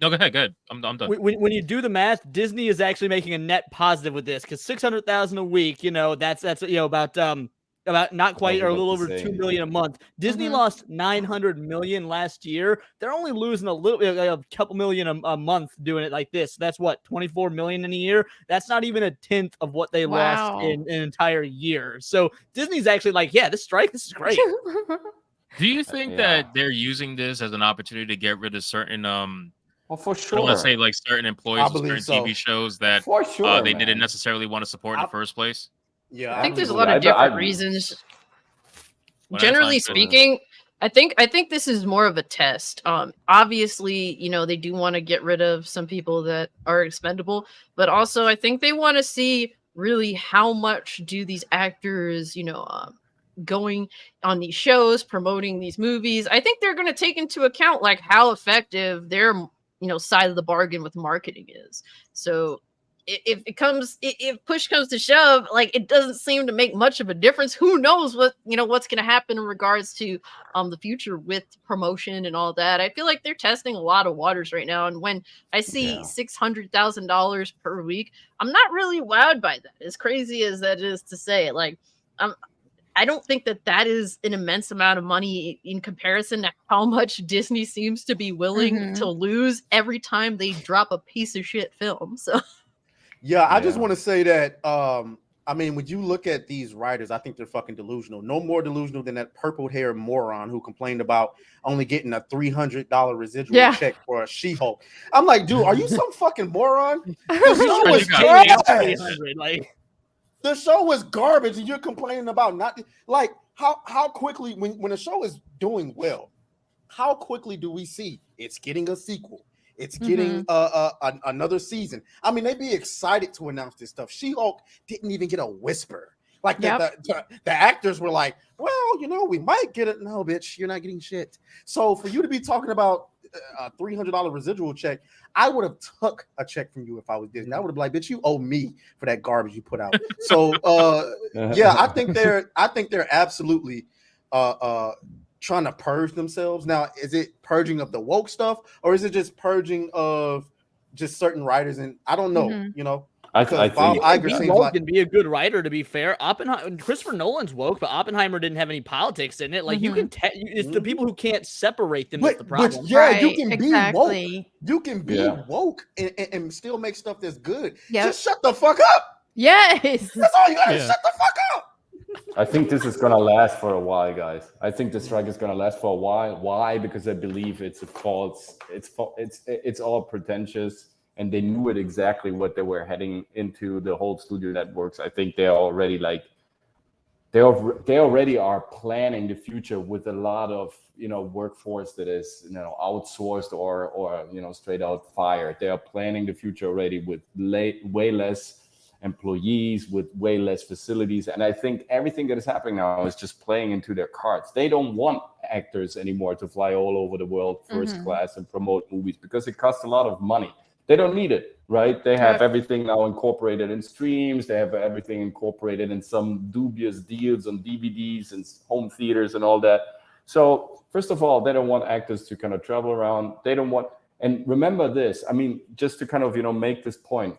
No, go ahead. I'm done. When you do the math, Disney is actually making a net positive with this because $600,000 a week, that's about not quite or a little over $2 million a month. Disney lost $900 million last year. They're only losing a couple million a month doing it like this. That's what, $24 million in a year. That's not even a tenth of what they lost in an entire year. So Disney's actually like, yeah, this is great. Do you think that they're using this as an opportunity to get rid of certain well, for sure. I don't want to say like certain employees of certain TV shows that they didn't necessarily want to support in the first place? Yeah, I think there's a lot of different reasons. Generally speaking, I think this is more of a test. Obviously, they do want to get rid of some people that are expendable, but also I think they want to see really how much do these actors, going on these shows, promoting these movies. I think they're going to take into account like how effective their, side of the bargain with marketing is. So if push comes to shove, like it doesn't seem to make much of a difference. Who knows what's going to happen in regards to the future with promotion and all that. I feel like they're testing a lot of waters right now. And when I see $600,000 per week, I'm not really wowed by that. As crazy as that is to say, like I don't think that is an immense amount of money in comparison to how much Disney seems to be willing to lose every time they drop a piece of shit film. So. Yeah, I just want to say that, I mean, when you look at these writers, I think they're fucking delusional. No more delusional than that purple-haired moron who complained about only getting a $300 residual check for a She-Hulk. I'm like, dude, are you some fucking moron? The show was trash. The show was garbage, and you're complaining about not like how quickly when a show is doing well, how quickly do we see it's getting a sequel? It's getting another season. I mean, they'd be excited to announce this stuff. She-Hulk didn't even get a whisper. Like the actors were like, well, we might get it. No, bitch, you're not getting shit. So for you to be talking about a $300 residual check, I would have took a check from you if I was Disney. I would have been like, bitch, you owe me for that garbage you put out. So I think they're absolutely trying to purge themselves. Now, is it purging of the woke stuff, or is it just purging of just certain writers? And I don't know, I think Bob Iger seems like can be a good writer, to be fair. Christopher Nolan's woke, but Oppenheimer didn't have any politics in it. Like you can, it's the people who can't separate them that's the problem. You can be woke. You can be woke and still make stuff that's good. Just shut the fuck up. Yes, that's all you gotta shut the fuck up. I think this is gonna last for a while, guys. I think the strike is gonna last for a while. Why? Because I believe it's all pretentious. And they knew it exactly what they were heading into, the whole studio networks. I think they're already they already are planning the future with a lot of workforce that is outsourced or straight out fired. They are planning the future already with way less employees, with way less facilities. And I think everything that is happening now is just playing into their cards. They don't want actors anymore to fly all over the world first class and promote movies because it costs a lot of money. They don't need it, right? They have everything now incorporated in streams. They have everything incorporated in some dubious deals on DVDs and home theaters and all that. So first of all, they don't want actors to kind of travel around. They don't want, and remember this, I mean, just to kind of, make this point,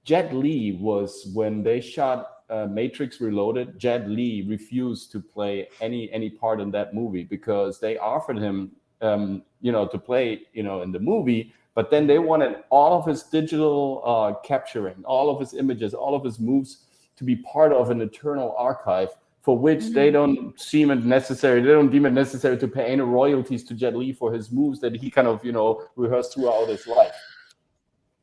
Jet Li was, when they shot Matrix Reloaded, Jet Li refused to play any part in that movie because they offered him, to play, in the movie. But then they wanted all of his digital capturing, all of his images, all of his moves to be part of an eternal archive for which they don't deem it necessary to pay any royalties to Jet Li for his moves that he kind of, rehearsed throughout his life.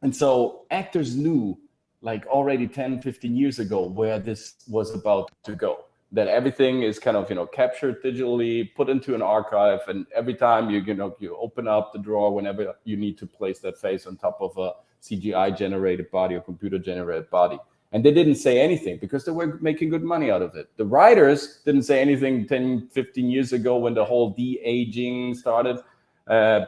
And so actors knew, like already 10, 15 years ago, where this was about to go. That everything is kind of, captured digitally, put into an archive, and every time you open up the drawer whenever you need to place that face on top of a CGI-generated body or computer-generated body. And they didn't say anything because they were making good money out of it. The writers didn't say anything 10, 15 years ago when the whole de-aging started.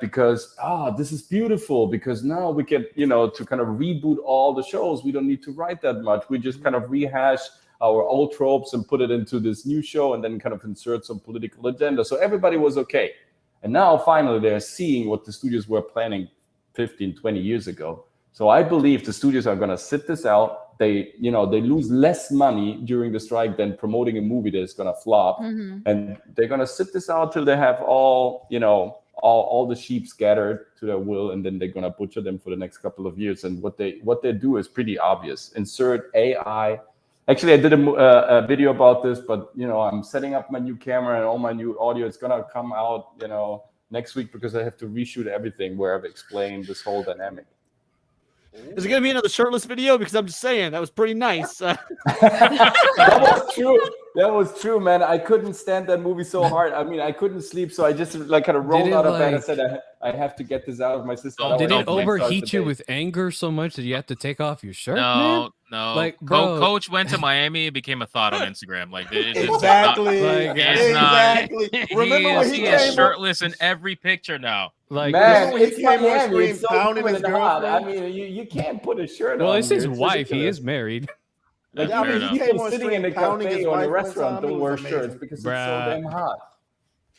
Because this is beautiful, because now we get to kind of reboot all the shows. We don't need to write that much. We just kind of rehash our old tropes and put it into this new show and then kind of insert some political agenda. So everybody was okay. And now finally they're seeing what the studios were planning 15, 20 years ago. So I believe the studios are going to sit this out. They lose less money during the strike than promoting a movie that's going to flop. And they're going to sit this out till they have all the sheep scattered to their will, and then they're going to butcher them for the next couple of years. And what they do is pretty obvious. Insert AI. Actually, I did a video about this, but I'm setting up my new camera and all my new audio. It's going to come out next week because I have to reshoot everything where I've explained this whole dynamic. Is it going to be another shirtless video? Because I'm just saying, that was pretty nice. That was true. That was true, man. I couldn't stand that movie so hard. I mean, I couldn't sleep, so I just kind of rolled out of bed and said, I have to get this out of my system. Did it overheat you with anger so much that you have to take off your shirt? No. Like, bro. Coach went to Miami. It became a thought on Instagram. Like, exactly. Remember when he is shirtless in every picture now. Like, man, it's Miami. It's so pounding his girlfriend. I mean, you can't put a shirt on. Well, it's his wife. He is married. Like, people sitting in the cafe or in a restaurant don't wear shirts because it's so damn hot.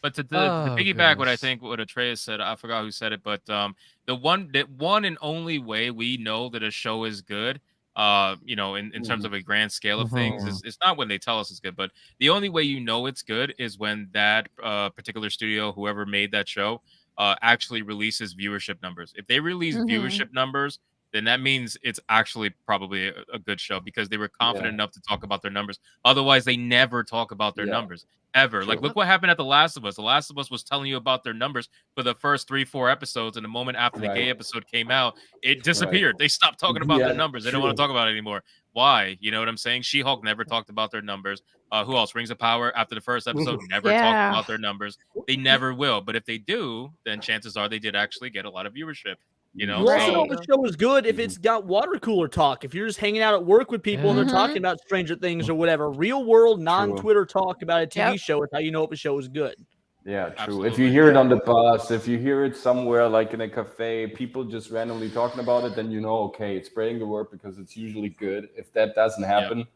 But to piggyback what I think what Atreus said, I forgot who said it, but the one and only way we know that a show is good, in terms of a grand scale of things, is it's not when they tell us it's good, but the only way you know it's good is when that particular studio, whoever made that show, actually releases viewership numbers. If they release viewership numbers, then that means it's actually probably a good show because they were confident enough to talk about their numbers. Otherwise, they never talk about their numbers ever. True. Like, look what happened at The Last of Us. The Last of Us was telling you about their numbers for the first 3-4 episodes, and the moment after the gay episode came out, it disappeared. They stopped talking about their numbers. They don't want to talk about it anymore. Why? You know what I'm saying? She-Hulk never talked about their numbers. Who else? Rings of Power after the first episode never talked about their numbers. They never will. But if they do, then chances are they did actually get a lot of viewership. You also know the show is good if it's got water cooler talk. If you're just hanging out at work with people and they're talking about Stranger Things or whatever, real world, non-Twitter talk about a TV show is how you know if a show is good. Yeah, true. Absolutely. If you hear it on the bus, if you hear it somewhere like in a cafe, people just randomly talking about it, then okay, it's spreading the word because it's usually good. If that doesn't happen,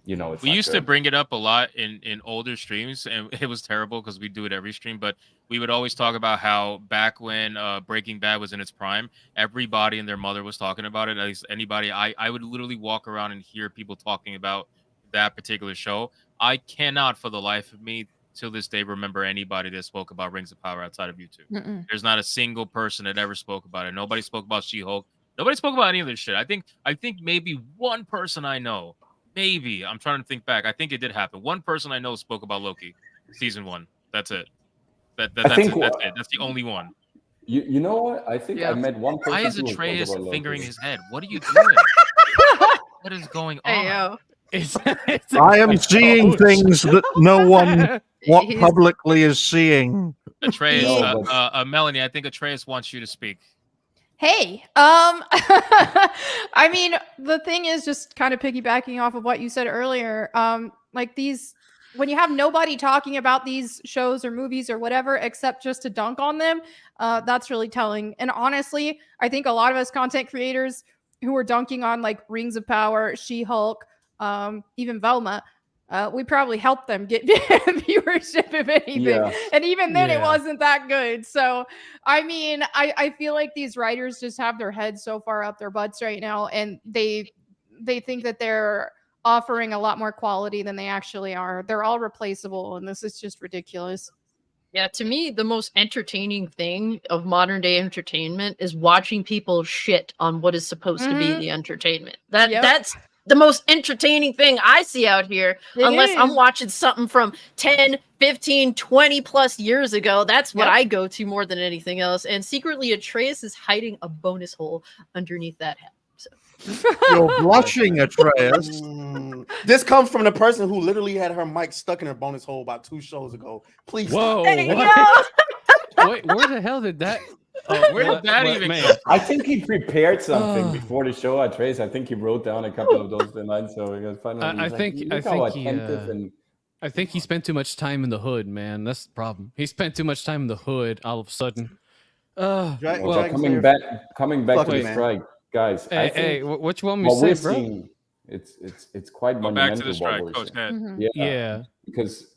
it's we used to bring it up a lot in older streams, and it was terrible because we do it every stream, but we would always talk about how back when Breaking Bad was in its prime, everybody and their mother was talking about it. At least anybody, I would literally walk around and hear people talking about that particular show. I cannot for the life of me till this day remember anybody that spoke about Rings of Power outside of YouTube. There's not a single person that ever spoke about it. Nobody spoke about She-Hulk. Nobody spoke about any of this shit. I think maybe one person I know, maybe, I'm trying to think back. I think it did happen. One person I know spoke about Loki, season 1. That's it. That's it. That's the only one. You know what? I think I met one person. Why is Atreus fingering his head? What are you doing? What is going on? Hey, yo. I am seeing things that no one publicly is seeing. Atreus, Melonie, I think Atreus wants you to speak. Hey, I mean, the thing is, just kind of piggybacking off of what you said earlier, like when you have nobody talking about these shows or movies or whatever, except just to dunk on them, that's really telling. And honestly, I think a lot of us content creators who are dunking on like Rings of Power, She-Hulk, even Velma, we probably helped them get viewership, if anything. And even then it wasn't that good. So, I mean, I feel like these writers just have their heads so far up their butts right now, and they think that they're offering a lot more quality than they actually are. They're all replaceable, and this is just ridiculous. Yeah, to me, the most entertaining thing of modern day entertainment is watching people shit on what is supposed to be the entertainment. That's the most entertaining thing I see out here, unless I'm watching something from 10, 15, 20 plus years ago. That's what I go to more than anything else. And secretly, Atreus is hiding a bonus hole underneath that hat. So. You're blushing, Atreus. This comes from the person who literally had her mic stuck in her bonus hole about 2 shows ago. Please. Whoa! Wait, where the hell did that? Where did that even man. come? I think he prepared something before the show. Trace, I think he wrote down a couple of those lines. So we got finally. I think he spent too much time in the hood, man. That's the problem. He spent too much time in the hood. All of a sudden, coming back to the strike, guys. Hey, what you want me what to we're say, bro? seeing, it's quite Go monumental. back to the strike, what we're Coach. seeing. Go ahead. Yeah, because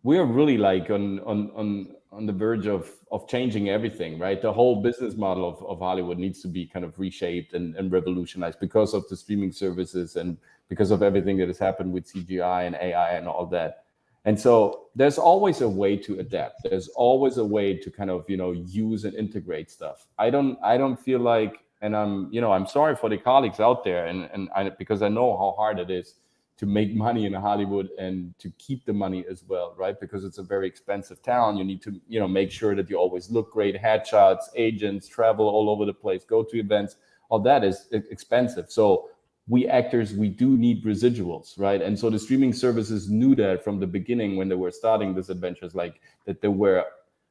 we're really like on the verge of changing everything, right? The whole business model of Hollywood needs to be kind of reshaped and revolutionized because of the streaming services and because of everything that has happened with CGI and AI and all that. And so there's always a way to adapt. There's always a way to kind of, use and integrate stuff. I don't feel like, and I'm sorry for the colleagues out there because I know how hard it is to make money in Hollywood and to keep the money as well, right? Because it's a very expensive town. You need to, make sure that you always look great, headshots, agents, travel all over the place, go to events. All that is expensive. So we actors, we do need residuals, right? And so the streaming services knew that from the beginning when they were starting these adventures, like that they were,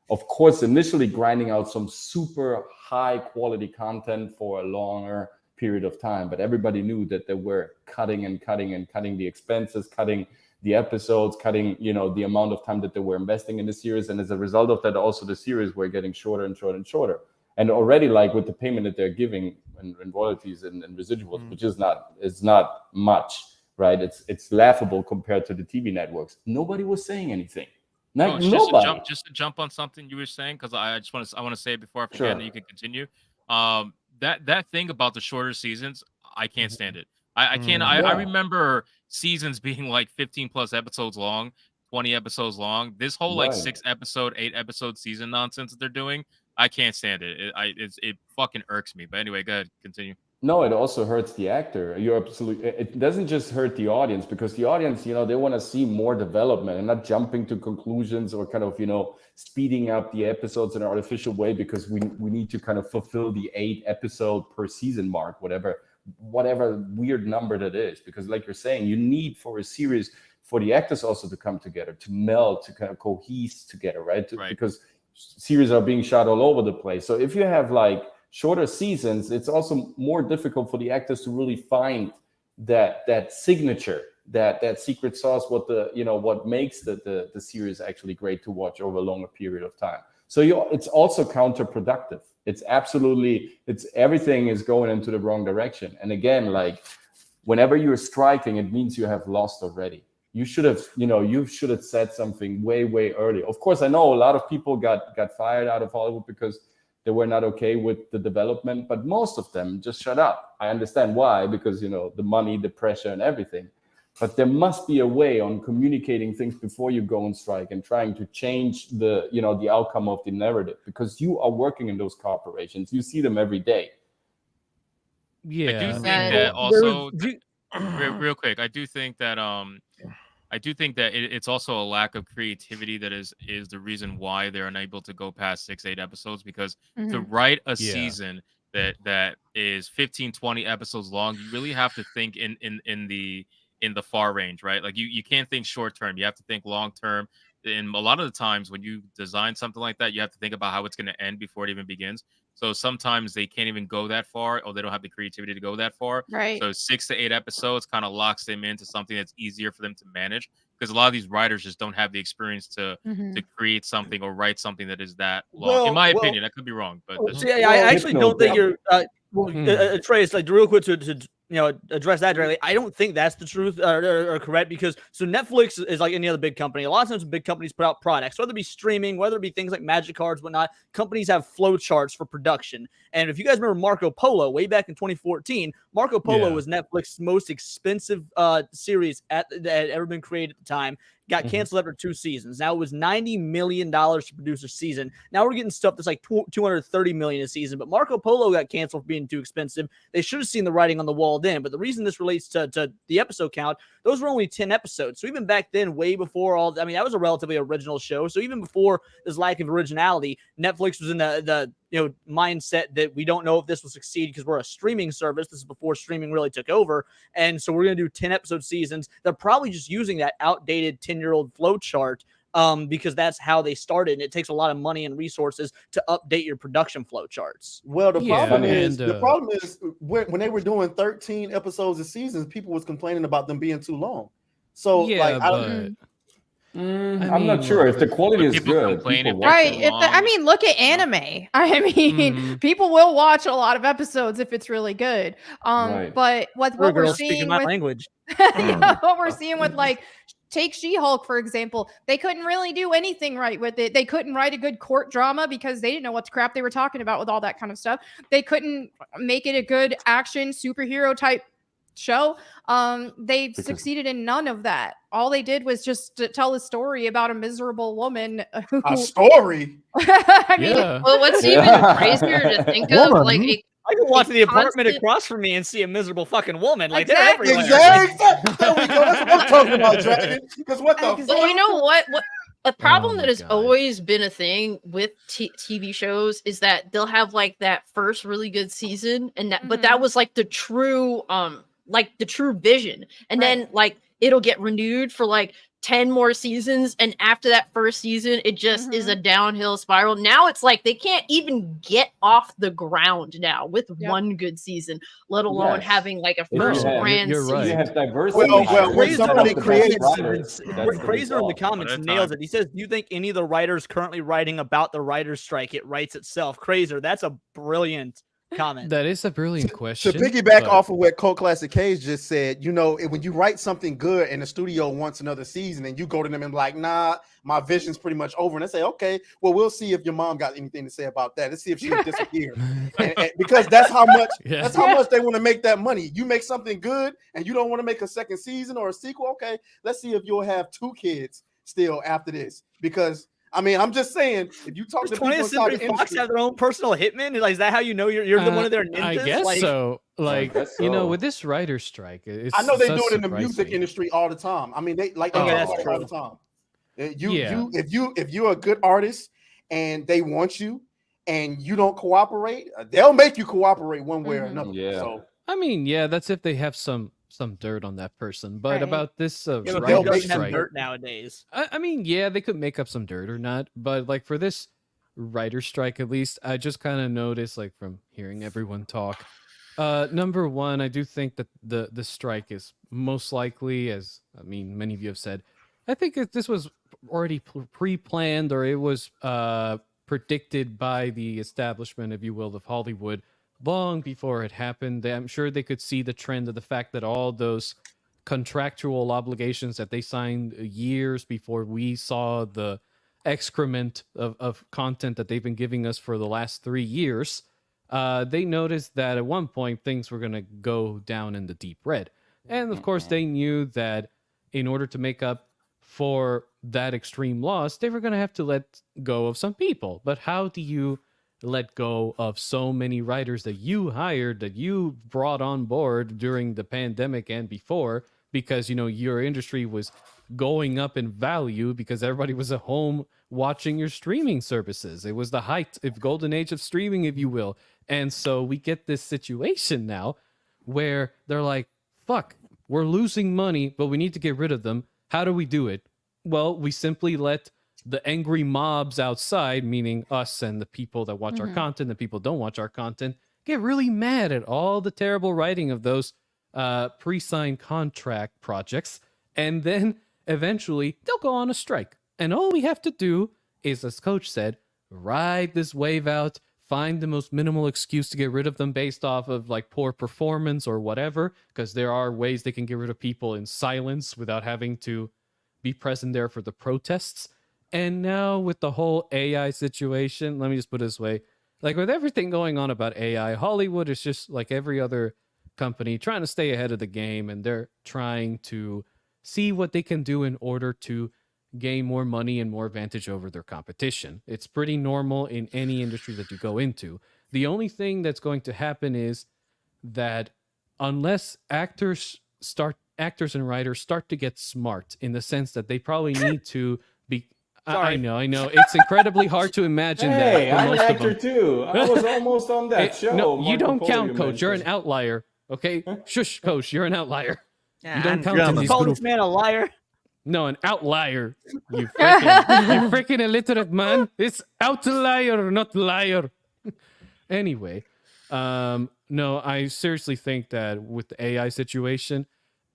of course, initially grinding out some super high quality content for a longer period of time, but everybody knew that they were cutting the expenses, cutting the episodes, cutting the amount of time that they were investing in the series, and as a result of that, also the series were getting shorter and shorter and shorter. And already, like with the payment that they're giving and royalties and residuals, which is not much, right? It's laughable compared to the TV networks. Nobody was saying anything. Nobody. Just to jump on something you were saying, because I want to say it before I forget, and you can continue. That thing about the shorter seasons, I can't stand it. I can't. I remember seasons being like 15 plus episodes long, 20 episodes long. This whole like 6 episode, 8 episode season nonsense that they're doing, I can't stand it. It fucking irks me. But anyway, go ahead, continue. No, it also hurts the actor. You're absolutely. It doesn't just hurt the audience, because the audience, they want to see more development and not jumping to conclusions or kind of, speeding up the episodes in an artificial way because we need to kind of fulfill the 8 episode per season mark, whatever weird number that is. Because like you're saying, you need for a series for the actors also to come together, to meld, to kind of cohese together, right? Because series are being shot all over the place. So if you have like shorter seasons, it's also more difficult for the actors to really find that signature, that secret sauce, what makes the series actually great to watch over a longer period of time. So it's also counterproductive. It's everything is going into the wrong direction. And again, like whenever you're striking, it means you have lost already. You should have said something way, way earlier. Of course, I know a lot of people got fired out of Hollywood because they were not okay with the development, but most of them just shut up. I understand why, because, the money, the pressure and everything. But there must be a way on communicating things before you go on strike and trying to change the outcome of the narrative, because you are working in those corporations. You see them every day. Yeah. I do think that also, real quick, I do think that it's also a lack of creativity that is the reason why they're unable to go past 6-8 episodes, because to write a season that is 15, 20 episodes long, you really have to think in the far range, right? Like you can't think short term, you have to think long term. And a lot of the times when you design something like that, you have to think about how it's going to end before it even begins. So sometimes they can't even go that far, or they don't have the creativity to go that far. Right. So 6 to 8 episodes kind of locks them into something that's easier for them to manage, because a lot of these writers just don't have the experience to create something or write something that is that long. In my opinion, I could be wrong, but I actually don't think you're. Trace, like real quick to address that directly. I don't think that's the truth or correct, because Netflix is like any other big company. A lot of times big companies put out products, whether it be streaming, whether it be things like Magic Cards, whatnot. Companies have flow charts for production. And if you guys remember Marco Polo, way back in 2014, Marco Polo was Netflix's most expensive series that had ever been created at the time. got canceled after 2 seasons. Now it was $90 million to produce a season. Now we're getting stuff that's like $230 million a season. But Marco Polo got canceled for being too expensive. They should have seen the writing on the wall then. But the reason this relates to the episode count, those were only 10 episodes. So even back then, way before I mean, that was a relatively original show. So even before this lack of originality, Netflix was in the mindset that we don't know if this will succeed because we're a streaming service. This is before streaming really took over. And so we're going to do 10 episode seasons. They're probably just using that outdated 10-year-old flow chart because that's how they started. And it takes a lot of money and resources to update your production flow charts. Well, the problem is when they were doing 13 episodes a season, people was complaining about them being too long. So I'm not sure if the quality is good. Right. I mean, look at anime. I mean, people will watch a lot of episodes if it's really good. But what we're seeing with language. what we're seeing with take She-Hulk, for example, they couldn't really do anything right with it. They couldn't write a good court drama because they didn't know what the crap they were talking about with all that kind of stuff. They couldn't make it a good action superhero type show. They succeeded in none of that. All they did was just tell a story about a miserable woman. A story? I mean, well, what's even crazier to think of, I can walk to the apartment across from me and see a miserable fucking woman. Like, they're everywhere. Exactly. There we go. That's what I'm talking about, Dragon. Because what the But you know what? A problem that has always been a thing with TV shows is that they'll have that first really good season, and but that was the true the true vision, and then it'll get renewed for 10 more seasons, and after that first season it just is a downhill spiral. Now it's they can't even get off the ground now with one good season, let alone having a first brand season. You have diversity. When somebody creates Fraser in the comments nails it. He says, do you think any of the writers currently writing about the writer's strike, it writes itself? Fraser, that's a brilliant comment. That is a brilliant question. To piggyback off of what Cult Classic Cage just said, when you write something good and the studio wants another season and you go to them and be like, nah, my vision's pretty much over. And they say, okay, well, we'll see if your mom got anything to say about that. Let's see if she would disappear. and because that's how much they want to make that money. You make something good and you don't want to make a second season or a sequel. Okay, let's see if you'll have 2 kids still after this. Because I mean, I'm just saying, if you talk to people inside the industry, Fox have their own personal hitman. Is that how you know you're the one of their ninjas? I guess so. With this writer's strike, I know they do it in the music industry all the time. I mean, they all the time. If you're a good artist and they want you and you don't cooperate, they'll make you cooperate one way or another. Yeah. So I mean, that's if they have some dirt on that person. But about this writer's strike, dirt nowadays. I mean, they could make up some dirt or not. But for this writer's strike, at least, I just kind of noticed, from hearing everyone talk. Number one, I do think that the strike is most likely, as many of you have said, I think if this was already pre-planned or it was predicted by the establishment, if you will, of Hollywood long before it happened. I'm sure they could see the trend of the fact that all those contractual obligations that they signed years before we saw the excrement of content that they've been giving us for the last 3 years, they noticed that at one point things were going to go down in the deep red. And of course, they knew that in order to make up for that extreme loss, they were going to have to let go of some people. But how do you let go of so many writers that you hired, that you brought on board during the pandemic and before, because your industry was going up in value because everybody was at home watching your streaming services? It was the height of golden age of streaming, if you will. And so we get this situation now where they're like, fuck, we're losing money, but we need to get rid of them. How do we do it? Well, we simply let the angry mobs outside, meaning us and the people that watch our content, the people who don't watch our content, get really mad at all the terrible writing of those pre-signed contract projects. And then eventually they'll go on a strike. And all we have to do is, as Coach said, ride this wave out, find the most minimal excuse to get rid of them based off of poor performance or whatever, because there are ways they can get rid of people in silence without having to be present there for the protests. And now with the whole AI situation, let me just put it this way. With everything going on about AI, Hollywood is just like every other company trying to stay ahead of the game, and they're trying to see what they can do in order to gain more money and more advantage over their competition. It's pretty normal in any industry that you go into. The only thing that's going to happen is that unless actors and writers start to get smart, in the sense that they probably need to be. I know. It's incredibly hard to imagine that. Hey, I'm an actor too. I was almost on that show. No, you don't Marco count, Polo Coach. You're an mentioned. outlier. Okay, shush, Coach. You're an outlier. Yeah, you don't I'm count in German. these Call group. this man a liar. No, an outlier. You freaking illiterate man. It's outlier, not liar. Anyway, no, I seriously think that with the AI situation,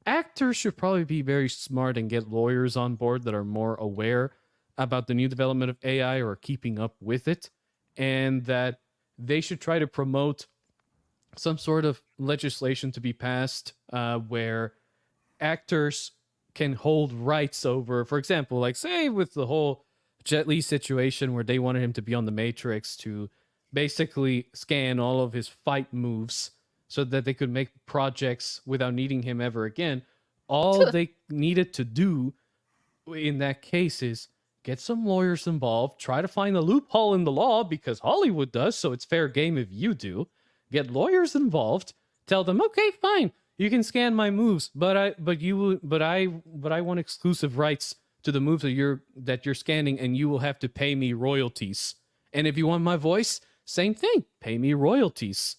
actors should probably be very smart and get lawyers on board that are more aware about the new development of AI or keeping up with it, and that they should try to promote some sort of legislation to be passed where actors can hold rights over, for example, like say with the whole Jet Li situation where they wanted him to be on the Matrix to basically scan all of his fight moves so that they could make projects without needing him ever again. All they needed to do in that case is get some lawyers involved, try to find a loophole in the law because Hollywood does, so it's fair game if you do. Get lawyers involved, tell them, okay, fine, you can scan my moves, but I want exclusive rights to the moves that you're scanning, and you will have to pay me royalties. And if you want my voice, same thing, pay me royalties.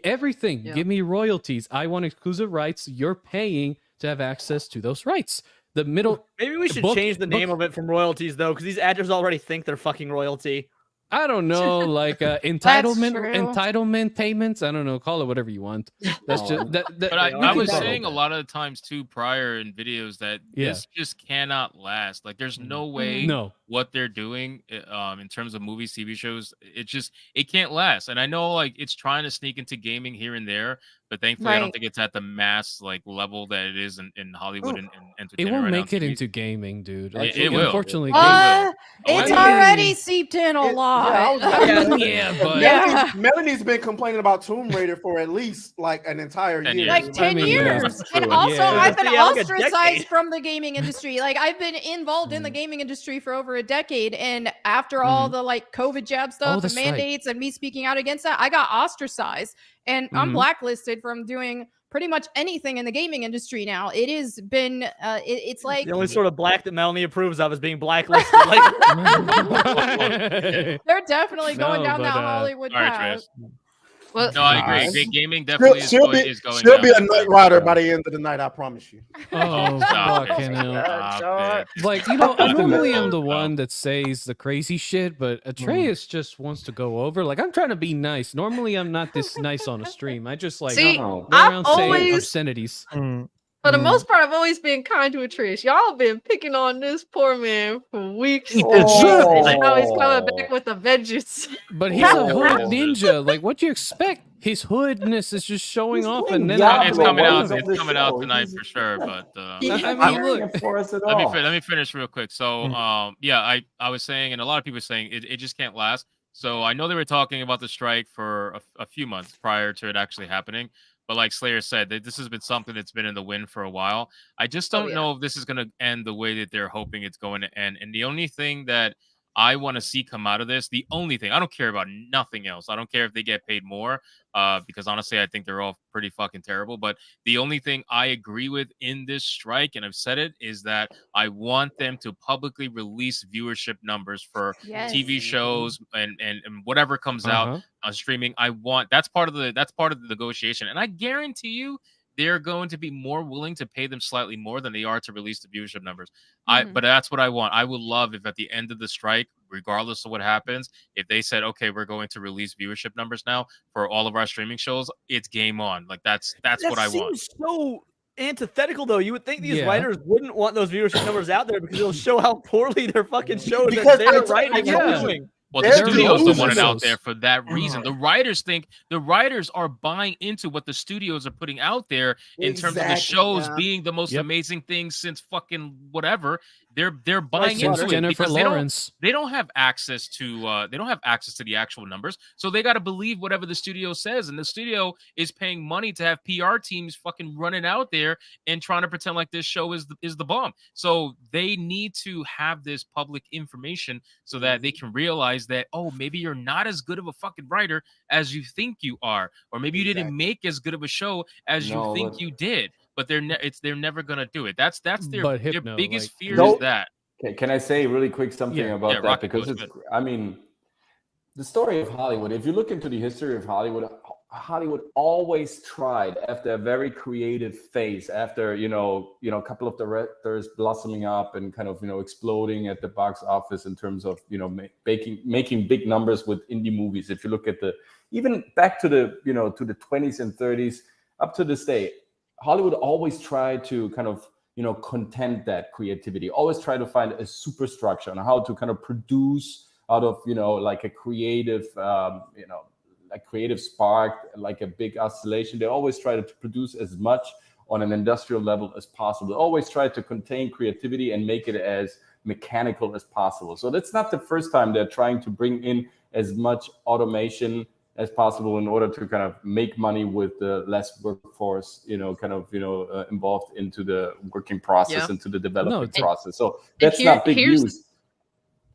Everything, give me royalties. I want exclusive rights. You're paying to have access to those rights. Maybe we should change the name of it from royalties though, because these actors already think they're fucking royalty. I don't know, like entitlement payments. I don't know, call it whatever you want. That's just that. But I was saying a lot of the times too prior in videos that Yeah. this just cannot last. Like there's no way what they're doing in terms of movies, TV shows, it can't last. And I know like it's trying to sneak into gaming here and there, but thankfully I don't Right. think it's at the mass like level that it is in Hollywood and It entertainment. won't right now make on it TV. into gaming, dude. It will. Unfortunately, It's already seeped in a lot. Melanie's been complaining about Tomb Raider for at least like an entire year. Like 10 years. And also, I've been ostracized from the gaming industry. Like, I've been involved in the gaming industry for over a decade. And after all the like COVID jab stuff and that's right. mandates and me speaking out against that, I got ostracized. And I'm Mhm. blacklisted from doing pretty much anything in the gaming industry now. It has been, it's like. The only sort of black that Melanie approves of is being blacklisted. Like, They're definitely going down that all Hollywood right, path. Travis. No, I agree. Gaming definitely is going She'll be down. a Knight Rider by the end of the night, I promise you. Oh, fucking hell. Like, you know, normally I'm the one that says the crazy shit, but Atreus just wants to go over. Like, I'm trying to be nice. Normally, I'm not this nice on a stream. I just like See, go I've around saying always- obscenities. For the most part, I've always been kind to Trish. Y'all been picking on this poor man for weeks. Oh. And now he's coming back with a vengeance. But he's a hood ninja. Like, what do you expect? His hoodness is just showing off, and then It's coming out. It's coming out tonight for sure. But I mean, look. let me finish real quick. So, I was saying, and a lot of people are saying it just can't last. So I know they were talking about the strike for a few months prior to it actually happening. But like Slayer said, this has been something that's been in the wind for a while. I just don't know if this is going to end the way that they're hoping it's going to end. And the only thing that I want to see come out of this, the only thing, I don't care about nothing else. I don't care if they get paid more, because honestly, I think they're all pretty fucking terrible. But the only thing I agree with in this strike, and I've said it, is that I want them to publicly release viewership numbers for TV shows and whatever comes out on streaming. That's part of the negotiation, and I guarantee you they're going to be more willing to pay them slightly more than they are to release the viewership numbers. But that's what I want. I would love if at the end of the strike, regardless of what happens, if they said, okay, we're going to release viewership numbers now for all of our streaming shows, it's game on. Like that's what I want. Seems so antithetical, though. You would think these writers wouldn't want those viewership numbers out there because it'll show how poorly their fucking shows that they're writing and doing. Well, the studios don't want it out there for that reason. The writers think the writers are buying into what the studios are putting out there in terms of the shows being the most amazing things since fucking whatever. They're buying into it because they don't have access to the actual numbers, so they got to believe whatever the studio says, and the studio is paying money to have PR teams fucking running out there and trying to pretend like this show is the bomb. So they need to have this public information so that they can realize that, oh, maybe you're not as good of a fucking writer as you think you are, or maybe you didn't make as good of a show as you think you did. But they're never gonna do it. That's their biggest fear is that. Can I say really quick something about that? Because it's, I mean, the story of Hollywood. If you look into the history of Hollywood, Hollywood always tried after a very creative phase, after a couple of directors blossoming up and kind of exploding at the box office in terms of making big numbers with indie movies. If you look at even back to the to the 20s and 30s up to this day, Hollywood always tried to kind of content that creativity, always try to find a superstructure on how to kind of produce out of like a creative a creative spark, like a big oscillation. They always try to produce as much on an industrial level as possible. They always try to contain creativity and make it as mechanical as possible. So that's not the first time they're trying to bring in as much automation as possible in order to kind of make money with the less workforce, involved into the working process, into the development process. So that's not big news.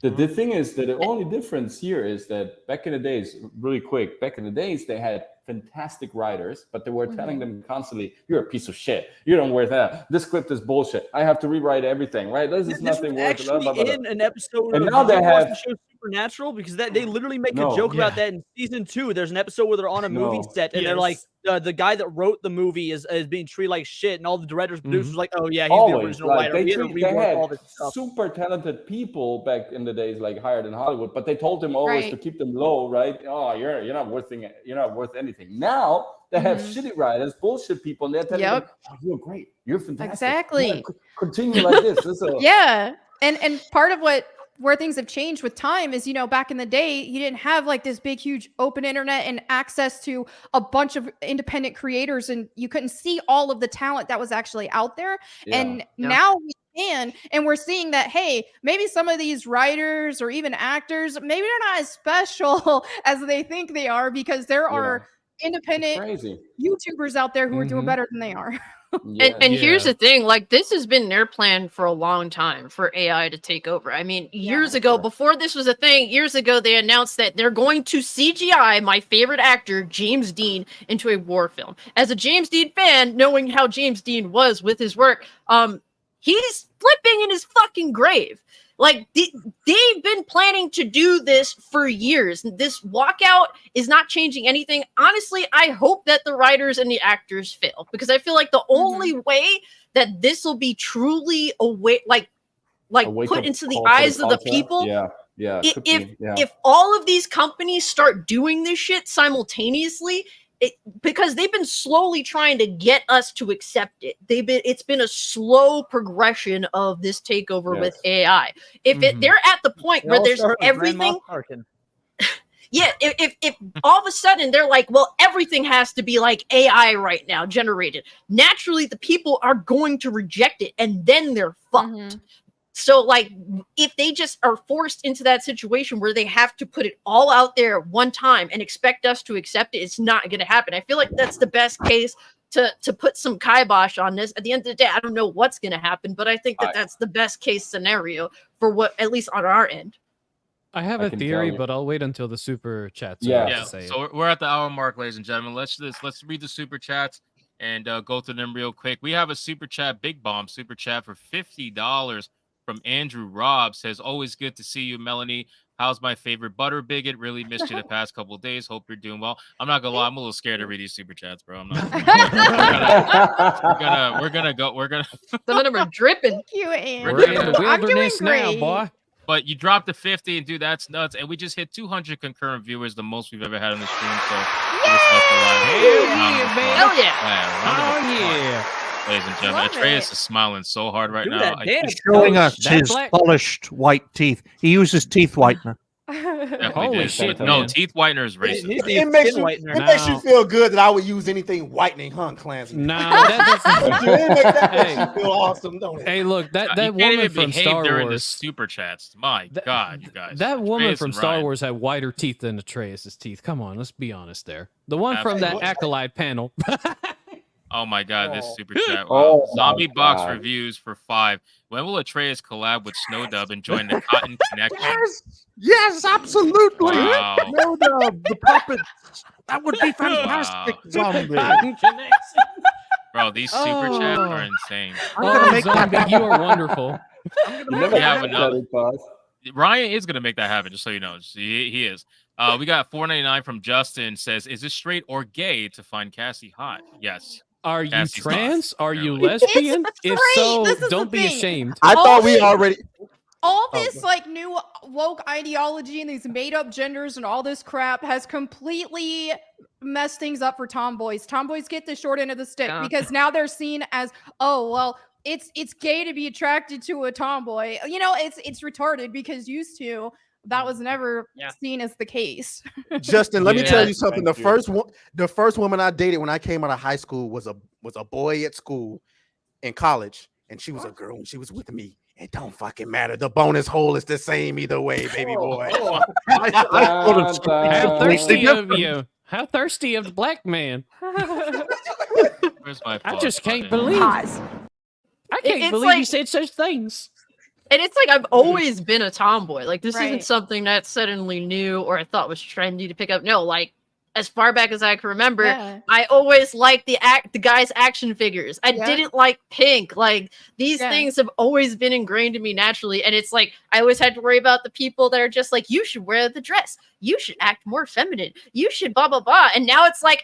The thing is that the only difference here is that back in the days, really quick, they had fantastic writers, but they were telling them constantly, you're a piece of shit. You don't worth that. This script is bullshit. I have to rewrite everything, right? This is nothing worth. Actually, in an episode and of now they have the show Supernatural, because they literally make a joke about that in season 2. There's an episode where they're on a movie set and they're like, the guy that wrote the movie is being treated like shit, and all the directors, producers like, oh yeah, he's the original writer. They had super talented people back in the days, like hired in Hollywood, but they told them always to keep them low, right? Oh, you're not worth anything. Now they have shitty writers, bullshit people, and they're telling them, oh, you're great, you're fantastic. Exactly. Yeah, continue like this. And part of where things have changed with time is, back in the day, you didn't have like this big, huge open internet and access to a bunch of independent creators, and you couldn't see all of the talent that was actually out there. Now we can, and we're seeing that, hey, maybe some of these writers or even actors, maybe they're not as special as they think they are, because there are independent YouTubers out there who are doing better than they are. Here's the thing, like, this has been their plan for a long time, for AI to take over. I mean, years ago, before this was a thing, they announced that they're going to CGI my favorite actor, James Dean, into a war film. As a James Dean fan, knowing how James Dean was with his work, he's flipping in his fucking grave. Like, they've been planning to do this for years. This walkout is not changing anything. Honestly, I hope that the writers and the actors fail, because I feel like the only way that this will be truly put into the eyes of the people. If all of these companies start doing this shit simultaneously, because they've been slowly trying to get us to accept it. It's been a slow progression of this takeover with AI. If they're at the point where there's everything, if all of a sudden they're like, well, everything has to be like AI right now, generated, naturally the people are going to reject it, and then they're fucked. So, like, if they just are forced into that situation where they have to put it all out there at one time and expect us to accept it, it's not going to happen. I feel like that's the best case to put some kibosh on this. At the end of the day, I don't know what's going to happen, but I think that's the best case scenario for what, at least on our end. I have a theory, but I'll wait until the super chats. So we're at the hour mark, ladies and gentlemen. Let's read the super chats and go through them real quick. We have a super chat, Big Bomb super chat for $50. From Andrew Robb. Says, always good to see you, Melanie. How's my favorite butter bigot? Really missed you the past couple of days. Hope you're doing well. I'm not gonna lie, I'm a little scared to read these super chats, bro. I'm not. We're gonna go. Some of them are dripping. Thank you, Andrew. We're in the wilderness now, boy. But you dropped the 50, and dude, that's nuts. And we just hit 200 concurrent viewers, the most we've ever had on the stream. So hell yeah! Oh yeah! Ladies and gentlemen, Atreus is smiling so hard now. He's showing us his polished white teeth. He uses teeth whitener. Definitely Holy did. shit, No, man. teeth whitener is racist. It makes you feel good that I would use anything whitening, huh, Klansman? No, that doesn't. It makes Hey. you feel awesome, don't it? Hey, look, You that can't woman even from behave Star during the Wars. super chats. My God, you guys. That woman Atreus from and Star Ryan. Wars had whiter teeth than Atreus' teeth. Come on, let's be honest there. The one from that Absolutely. Acolyte panel. Oh my God, this super chat. Oh Wow. my Zombie Box God. reviews for 5. When will Atreus collab with Snowdub and join the Cotton Connection? Yes, absolutely. Wow. No, the puppet. That would be fantastic, zombie. Bro, these super chats are insane. I'm gonna make that Zombie, you are wonderful. We have another. Ryan is gonna make that happen, just so you know. He is. We got $4.99 from Justin. Says, "Is this straight or gay to find Cassie hot?" Yes. Are you Cassie's trans? hot, Are you apparently. lesbian? If so, This is don't the be thing. ashamed. I thought we already. All this like new woke ideology and these made up genders and all this crap has completely messed things up for tomboys. Tomboys get the short end of the stick because now they're seen as, oh well, it's gay to be attracted to a tomboy. You know, it's retarded because used to that was never seen as the case. Justin, let me tell you something. Thank you. The first woman I dated when I came out of high school was a boy at school in college, and she was a girl when she was with me. It don't fucking matter. The bonus hole is the same either way, baby boy. How thirsty of you? How thirsty of the black man? Where's my I pause just can't button? believe. I can't It's believe you like- said such things. And it's like I've always been a tomboy. Like this Right. isn't something that's suddenly new or I thought was trendy to pick up. No, like as far back as I can remember, Yeah. I always liked the guys' action figures. I Yeah. didn't like pink. Like these Yeah. things have always been ingrained in me naturally. And it's like I always had to worry about the people that are just like, you should wear the dress. You should act more feminine. You should blah blah blah. And now it's like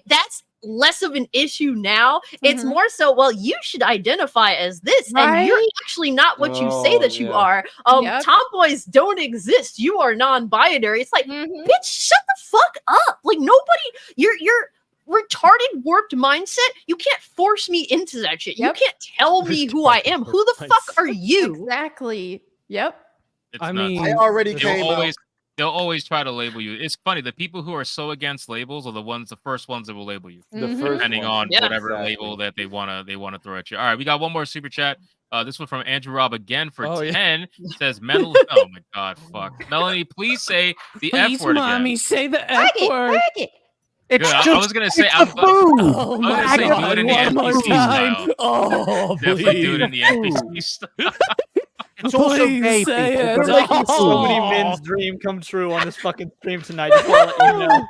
that's less of an issue now. It's more so, well, you should identify as this, and you're Right? actually not what you say that you are. Yep. Tomboys don't exist. You are non-binary. It's like, Mhm. bitch, shut the fuck up. Like nobody, you're retarded, warped mindset. You can't force me into that shit. Yep. You can't tell me who I am. Who the fuck are you? Exactly. Yep. It's I nuts. mean, I already came out. They'll always try to label you. It's funny. The people who are so against labels are the first ones that will label you. The Mhm. first Depending one. on Yeah. whatever Exactly. label that they wanna throw at you. All right, we got one more super chat. This one from Andrew Robb again for Oh, yeah. 10. Says mental. Oh my God, fuck. Melanie, please say the Please, F word mommy, again. say the F word. Good. I was gonna say. it's I'm a food. Oh I my was gonna say do God, it in the one more NPC time. style. Oh, Definitely do it in please. the NPC style. It's also Please gay say people. it. We're making So many Oh. men's dream come true on this fucking stream tonight. Just wanna let you know.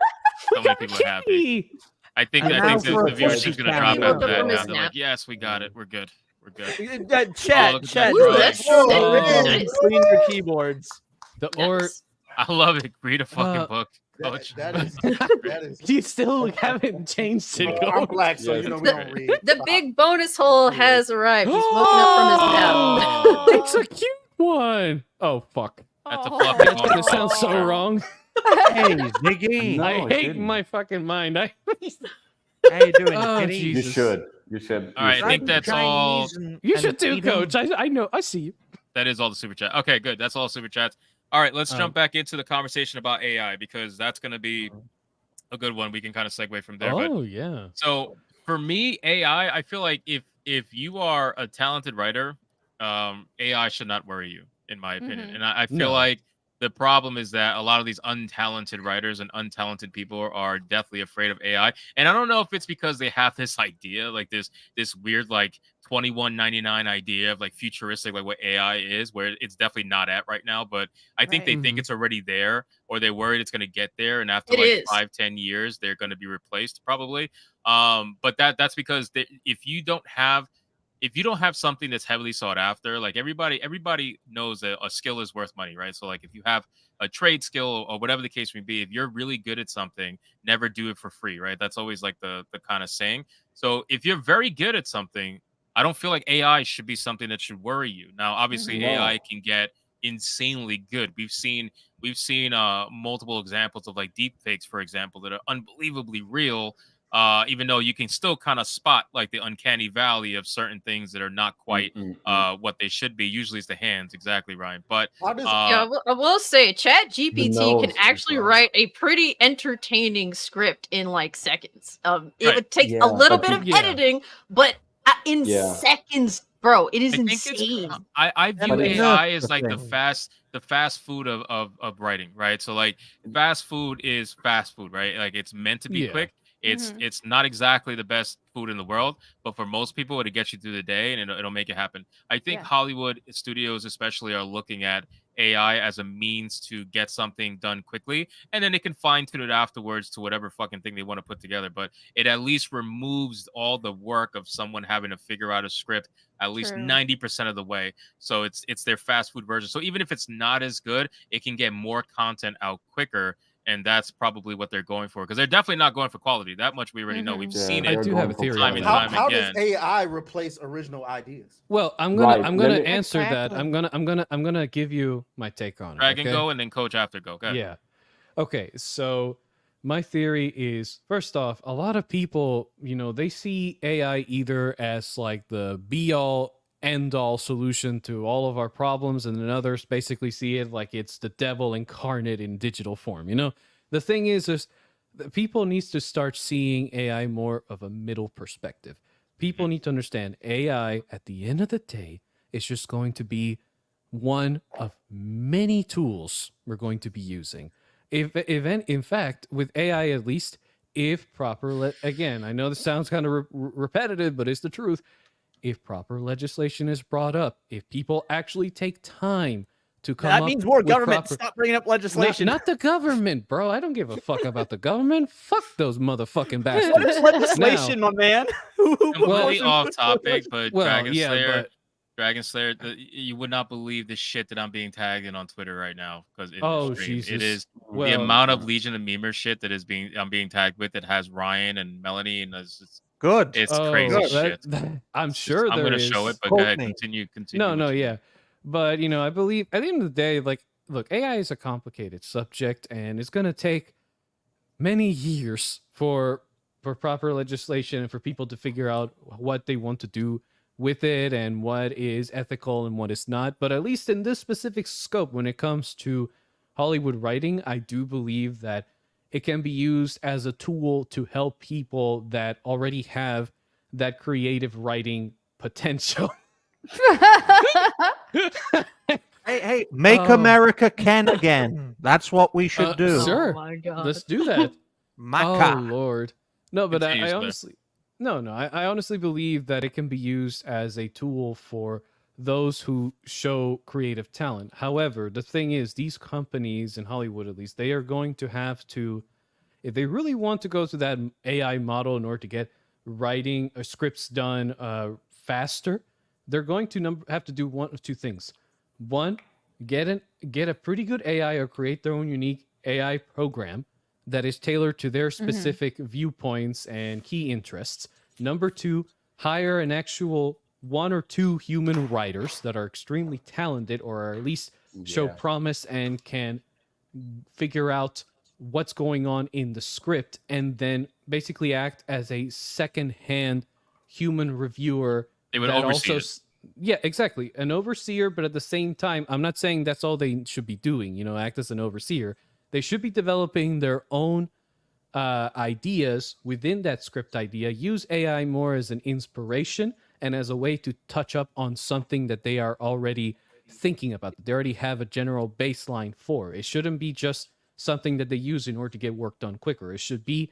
So many people are happy. I think And the now for a viewership's gonna drop cameo. after that. From his Now they're like, nap. yes, we got it. We're good. We're good. Chat, look at chat. that Ooh, drawing. that's Oh. nice. Clean your keyboards. The or Nice. I love it. Read a fucking Uh, book, coach. That is. you still haven't changed it. I'm Go. black, so Yes, you know it's we don't read. The big bonus hole has arrived. He's woken up from his nap. Oh, It's a cute one. Oh fuck. that's a Oh. fluffy That's bonus. gonna sound so Terrible. wrong. Hey, Ziggy. No, I it hate didn't. my fucking mind. How you doing, Oh, kitty? You Jesus. should. You should. All right, you I think should. that's all. Chinese and- You and should too, eat 'em. coach. I know. I see you. That is all the super chat. Okay, good. That's all super chats. All right, let's Um, jump back into the conversation about AI because that's going to be a good one. We can kind of segue from there. But Oh yeah. so for me, AI, I feel like if you are a talented writer, AI should not worry you, in my opinion. Mhm. And I feel No. like the problem is that a lot of these untalented writers and untalented people are deathly afraid of AI. And I don't know if it's because they have this idea, like this weird like 2199 idea of like futuristic, like what AI is, where it's definitely not at right now. But I think Right. they think it's already there, or they're worried it's going to get there, and after It like is. 5-10 years, they're going to be replaced probably. But that's because if you don't have something that's heavily sought after, like everybody knows that a skill is worth money, right? So like if you have a trade skill or whatever the case may be, if you're really good at something, never do it for free, right? That's always like the kind of saying. So if you're very good at something, I don't feel like AI should be something that should worry you. Now, obviously, No. AI can get insanely good. We've seen multiple examples of like deep fakes, for example, that are unbelievably real. even though you can still kind of spot like the uncanny valley of certain things that are not quite what they should be. Usually it's the hands, exactly, Ryan. But I will say, Chat GPT can nose actually as well. write a pretty entertaining script in like seconds. It Right. would take Yeah, a little but bit of you- editing, but in Yeah. seconds, bro, it is I think it's insane. I view But it's- AI as like the the fast food of writing, right? So like fast food is fast food, right? Like it's meant to be Yeah. quick. It's not exactly the best food in the world, but for most people, it'll get you through the day and it'll make it happen. I think Yeah. Hollywood studios especially are looking at AI as a means to get something done quickly, and then they can fine tune it afterwards to whatever fucking thing they want to put together. But it at least removes all the work of someone having to figure out a script at least True. 90% of the way. So it's their fast food version. So even if it's not as good, it can get more content out quicker. And that's probably what they're going for, because they're definitely not going for quality. That much we already know. We've Yeah, seen I it do have a theory time on and that. time How again. does AI replace original ideas? Well, I'm Right, gonna let me- answer that. Exactly. I'm gonna give you my take on it. Dragon okay? go and then coach after go. Okay. Yeah. Okay, so my theory is, first off, a lot of people, they see AI either as like the be all end all solution to all of our problems, and then others basically see it like it's the devil incarnate in digital form. The thing is that people needs to start seeing AI more of a middle perspective. People need to understand AI at the end of the day is just going to be one of many tools we're going to be using. In fact, with AI at least, if proper, again, I know this sounds kind of repetitive, but it's the truth. If proper legislation is brought up, if people actually take time to come That up means more with government. proper- Stop bringing up legislation. Not the government, bro. I don't give a fuck about the government. Fuck those motherfucking What bastards. is legislation, my man? Completely off topic, but Well, Dragon yeah, Slayer, but- Dragon Slayer, you would not believe the shit that I'm being tagged in on Twitter right now, because Oh, it Jesus. is the Well, amount of Legion of Memer shit that I'm being tagged with that has Ryan and Melanie, and it's Good. It's Oh, crazy shit. I'm sure I'm there gonna is. show it, but go ahead, Courtney. continue. No, yeah. But, I believe at the end of the day, like, look, AI is a complicated subject, and it's going to take many years for proper legislation and for people to figure out what they want to do with it and what is ethical and what is not. But at least in this specific scope, when it comes to Hollywood writing, I do believe that it can be used as a tool to help people that already have that creative writing potential. Hey, make America can again. That's what we should do. Sure. Oh my God. Let's do that. Maca. Oh Lord. No, but Continue, I sir. honestly I honestly believe that it can be used as a tool for those who show creative talent. However, the thing is, these companies in Hollywood, at least, they are going to have to, if they really want to go to that AI model in order to get writing scripts done faster, they're going to have to do one of two things. One, get a pretty good AI or create their own unique AI program that is tailored to their specific viewpoints and key interests. Number two, hire an actual one or two human writers that are extremely talented or at least show promise and can figure out what's going on in the script, and then basically act as a second-hand human reviewer. They would that oversee also, yeah, exactly. An overseer, but at the same time, I'm not saying that's all they should be doing, act as an overseer. They should be developing their own ideas within that script idea, use AI more as an inspiration and as a way to touch up on something that they are already thinking about, that they already have a general baseline for. It shouldn't be just something that they use in order to get work done quicker. It should be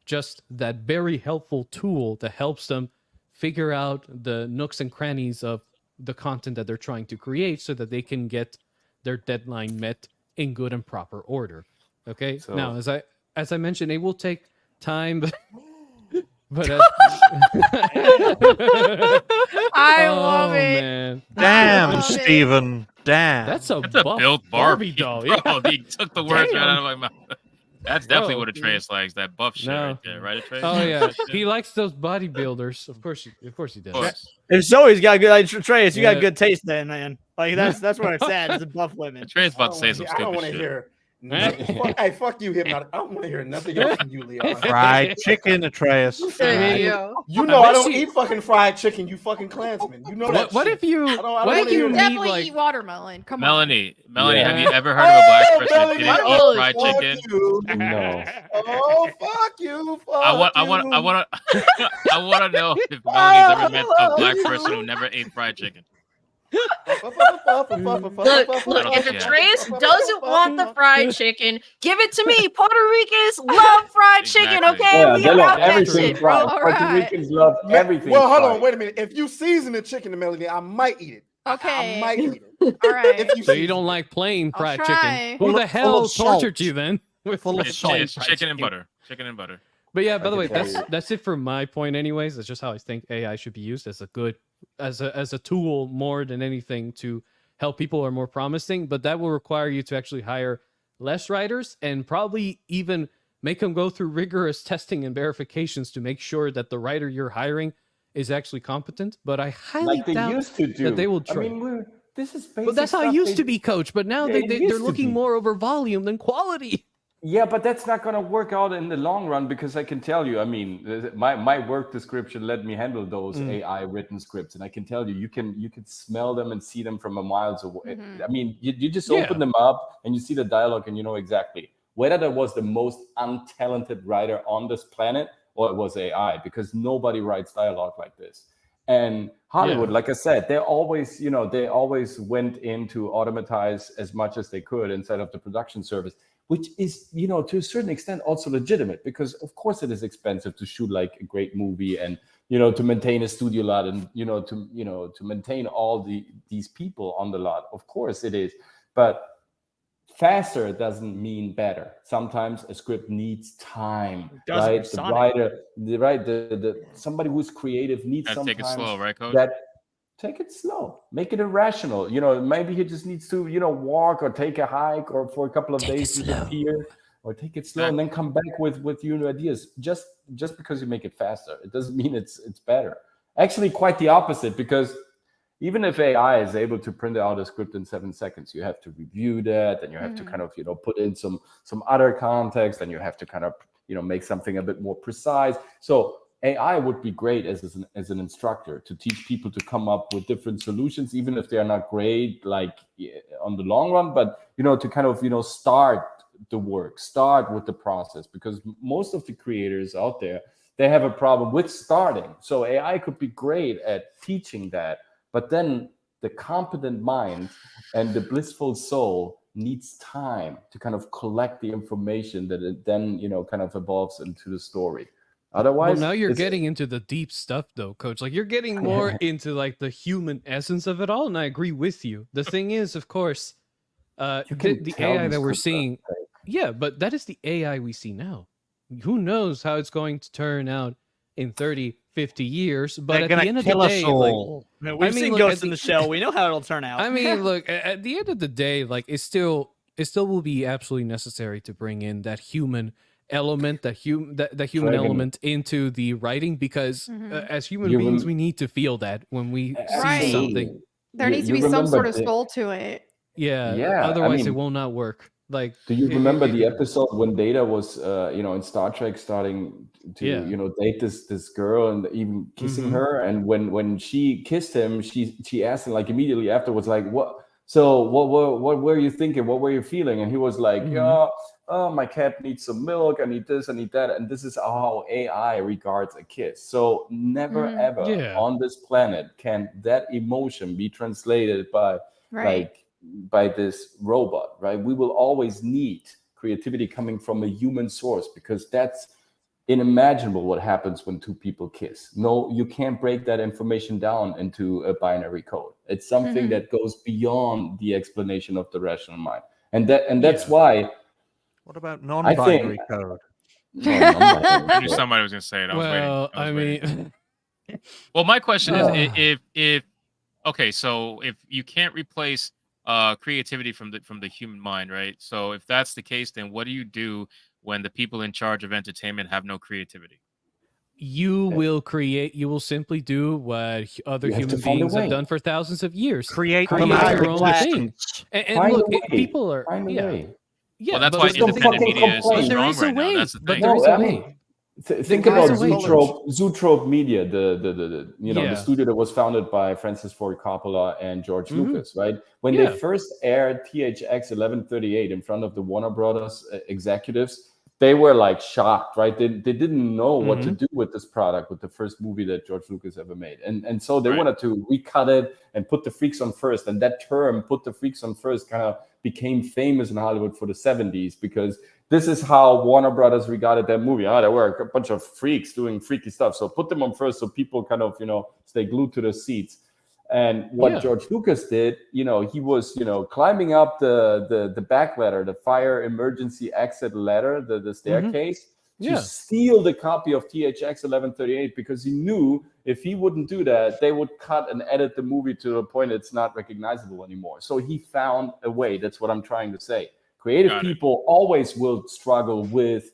just that very helpful tool that helps them figure out the nooks and crannies of the content that they're trying to create so that they can get their deadline met in good and proper order. Okay. So- Now, as I mentioned, it will take time, but I love it. Man. Damn, love it. Stephen. Damn. That's a built buff Barbie doll. bro. Yeah. He took the words right Damn. out of my mouth. That's definitely Bro. what Atreus likes. That buff shit No. right there, right, Atreus? Oh yeah, he likes those bodybuilders. Of course he does. Of course. If so, he's got good. Like, Trace, you Yeah. got good taste, then, man. Like that's where it's at. It's the buff women. Atreus about to say some I don't stupid want to shit. hear Hey, fuck you, Hypnotic. I don't want to hear nothing else from you, Leon. Fried chicken, Atreus. You know I don't eat fucking fried chicken, you fucking Klansman. You know that. What shit. if you? What if you definitely eat watermelon? Come Melanie, on. have you ever heard of a black person that didn't eat fried fuck chicken? You. No. Oh, fuck you. Fuck I want to know if Melanie's ever met a black person who never ate fried chicken. Look, if Atreus doesn't want the fried chicken, give it to me. Puerto Ricans love fried chicken, okay? Yeah, We they love about that everything shit, bro. fried. Puerto Ricans love everything. Well, hold fried. on, wait a minute. If you season the chicken to Melody, I might eat it. Okay. I might eat it. All right. So you don't like plain fried chicken? try. Who the Full hell of salt. tortured you then? Full of salt. It's chicken and butter. Chicken and butter. But yeah, by the way, can tell that's it for my point. Anyways, that's just how I think AI should be used as a tool more than anything to help people who are more promising. But that will require you to actually hire less writers and probably even make them go through rigorous testing and verifications to make sure that the writer you're hiring is actually competent. But I highly Like they doubt used to do. that they will I try. mean, this is basic But that's how it stuff used they to be, Coach. But now Yeah, it they're used to looking be. more over volume than quality. Yeah, but that's not going to work out in the long run because I can tell you, I mean, my work description let me handle those AI written scripts, and I can tell you, you can smell them and see them from a miles away. I mean, you just open them up and you see the dialogue, and you know exactly whether that was the most untalented writer on this planet or it was AI, because nobody writes dialogue like this. And Hollywood, like I said, they always went in to automatize as much as they could inside of the production service, which is, to a certain extent also legitimate, because of course it is expensive to shoot like a great movie and, to maintain a studio lot and, to maintain all these people on the lot. Of course it is. But faster doesn't mean better. Sometimes a script needs time, right? The writer, the somebody who's creative needs sometimes take it slow, right, Coach? Take it slow, make it irrational. Maybe he just needs to, walk or take a hike or for a couple of days disappear, or take it slow and then come back with new ideas. Just because you make it faster, it doesn't mean it's better. Actually, quite the opposite, because even if AI is able to print out a script in 7 seconds, you have to review that, and you have to kind of, put in some other context, and you have to kind of, make something a bit more precise. So AI would be great as an instructor to teach people to come up with different solutions, even if they are not great, like on the long run, but, to kind of, start the work, start with the process, because most of the creators out there, they have a problem with starting. So AI could be great at teaching that. But then the competent mind and the blissful soul needs time to kind of collect the information that it then, kind of evolves into the story. Otherwise, well, now you're getting into the deep stuff, though, Coach. Like, you're getting more into like the human essence of it all, and I agree with you. The thing is, of course, the AI that we're seeing, but that is the AI we see now. Who knows how it's going to turn out in 30, 50 years? But at the end of the day, we've seen Ghost in the Shell. We know how it'll turn out. I mean, look, at the end of the day, like it still will be absolutely necessary to bring in that human element, that human element into the writing, because as human beings, we need to feel that when we see something. There needs to be some sort of soul to it. Yeah. Otherwise, it will not work. Like, do you remember the episode when Data was, in Star Trek, starting to, date this girl and even kissing her, and when she kissed him, she asked him like immediately afterwards, like, what were you thinking? What were you feeling? And he was like, oh, my cat needs some milk. I need this, I need that. And this is how AI regards a kiss. So never ever on this planet can that emotion be translated by this robot, right? We will always need creativity coming from a human source, because that's unimaginable what happens when two people kiss. No, you can't break that information down into a binary code. It's something that goes beyond the explanation of the rational mind. And that's why. What about non-binary code? I knew somebody was going to say it. I was waiting. Well, my question is, if you can't replace creativity from the human mind, right? So if that's the case, then what do you do when the people in charge of entertainment have no creativity? You will simply do what other human beings have done for thousands of years. Create your own thing. And look, people are Yeah, well, that's but why just don't independent fucking media is so complain. There strong is a right now. way, That's the but thing. there is No, a I way. mean, think There about is a way, Zootrope Media, the Yeah. studio that was founded by Francis Ford Coppola and George Mhm. Lucas, right? When Yeah. they first aired THX 1138 in front of the Warner Brothers executives, they were like shocked, right? They didn't know what to Mhm. do with this product, with the first movie that George Lucas ever made, and so they Right. wanted to recut it and put the freaks on first, and that term, "put the freaks on first," kind of became famous in Hollywood for the 70s because this is how Warner Brothers regarded that movie. There were a bunch of freaks doing freaky stuff, so put them on first so people kind of, stay glued to their seats. And what Yeah. George Lucas did, he was, climbing up the back ladder, the fire emergency exit ladder, the staircase, to Mm-hmm. Yeah. steal the copy of THX 1138 because he knew if he wouldn't do that, they would cut and edit the movie to the point it's not recognizable anymore. So he found a way. That's what I'm trying to say. Creative Got it. people always will struggle with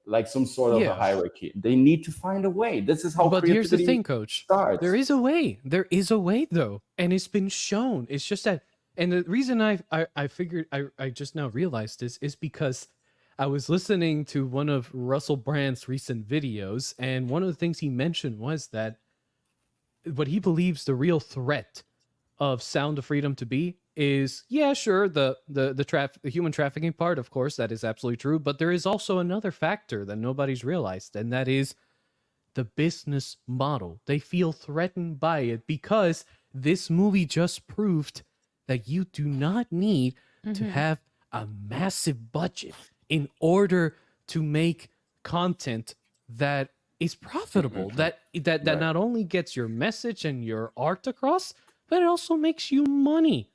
like some sort of Yeah. a hierarchy. They need to find a way. This is how But here's the creativity thing, Coach. starts. There is a way. There is a way, though, and it's been shown. It's just that, and the reason I figured I just now realized this is because I was listening to one of Russell Brand's recent videos, and one of the things he mentioned was that what he believes the real threat of Sound of Freedom to be is, yeah, sure, the human trafficking part, of course, that is absolutely true, but there is also another factor that nobody's realized, and that is the business model. They feel threatened by it because this movie just proved that you do not need to have a massive budget in order to make content that is profitable, that not only gets your message and your art across, but it also makes you money.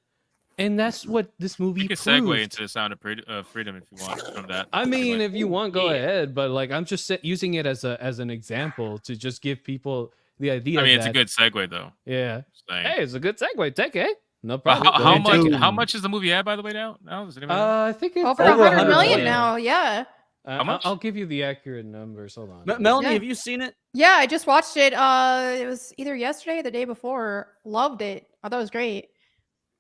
And that's what this movie You can proved. segue into the Sound of Freedom if you want from that. I mean, Anyway. if you want, go ahead. But like, I'm just using it as an example to just give people the idea. I mean, it's a that- good segue though. Yeah. Just saying. Hey, it's a good segue. Take it. No But problem. Go how ahead, take much? it. How much is the movie at, by the way? Now, does anybody know? I think it's Over over 100 million million. now. Yeah. How much? I'll give you the accurate numbers. Hold on. Melanie, Yeah. have you seen it? Yeah, I just watched it. It was either yesterday or the day before. Loved it. I thought it was great.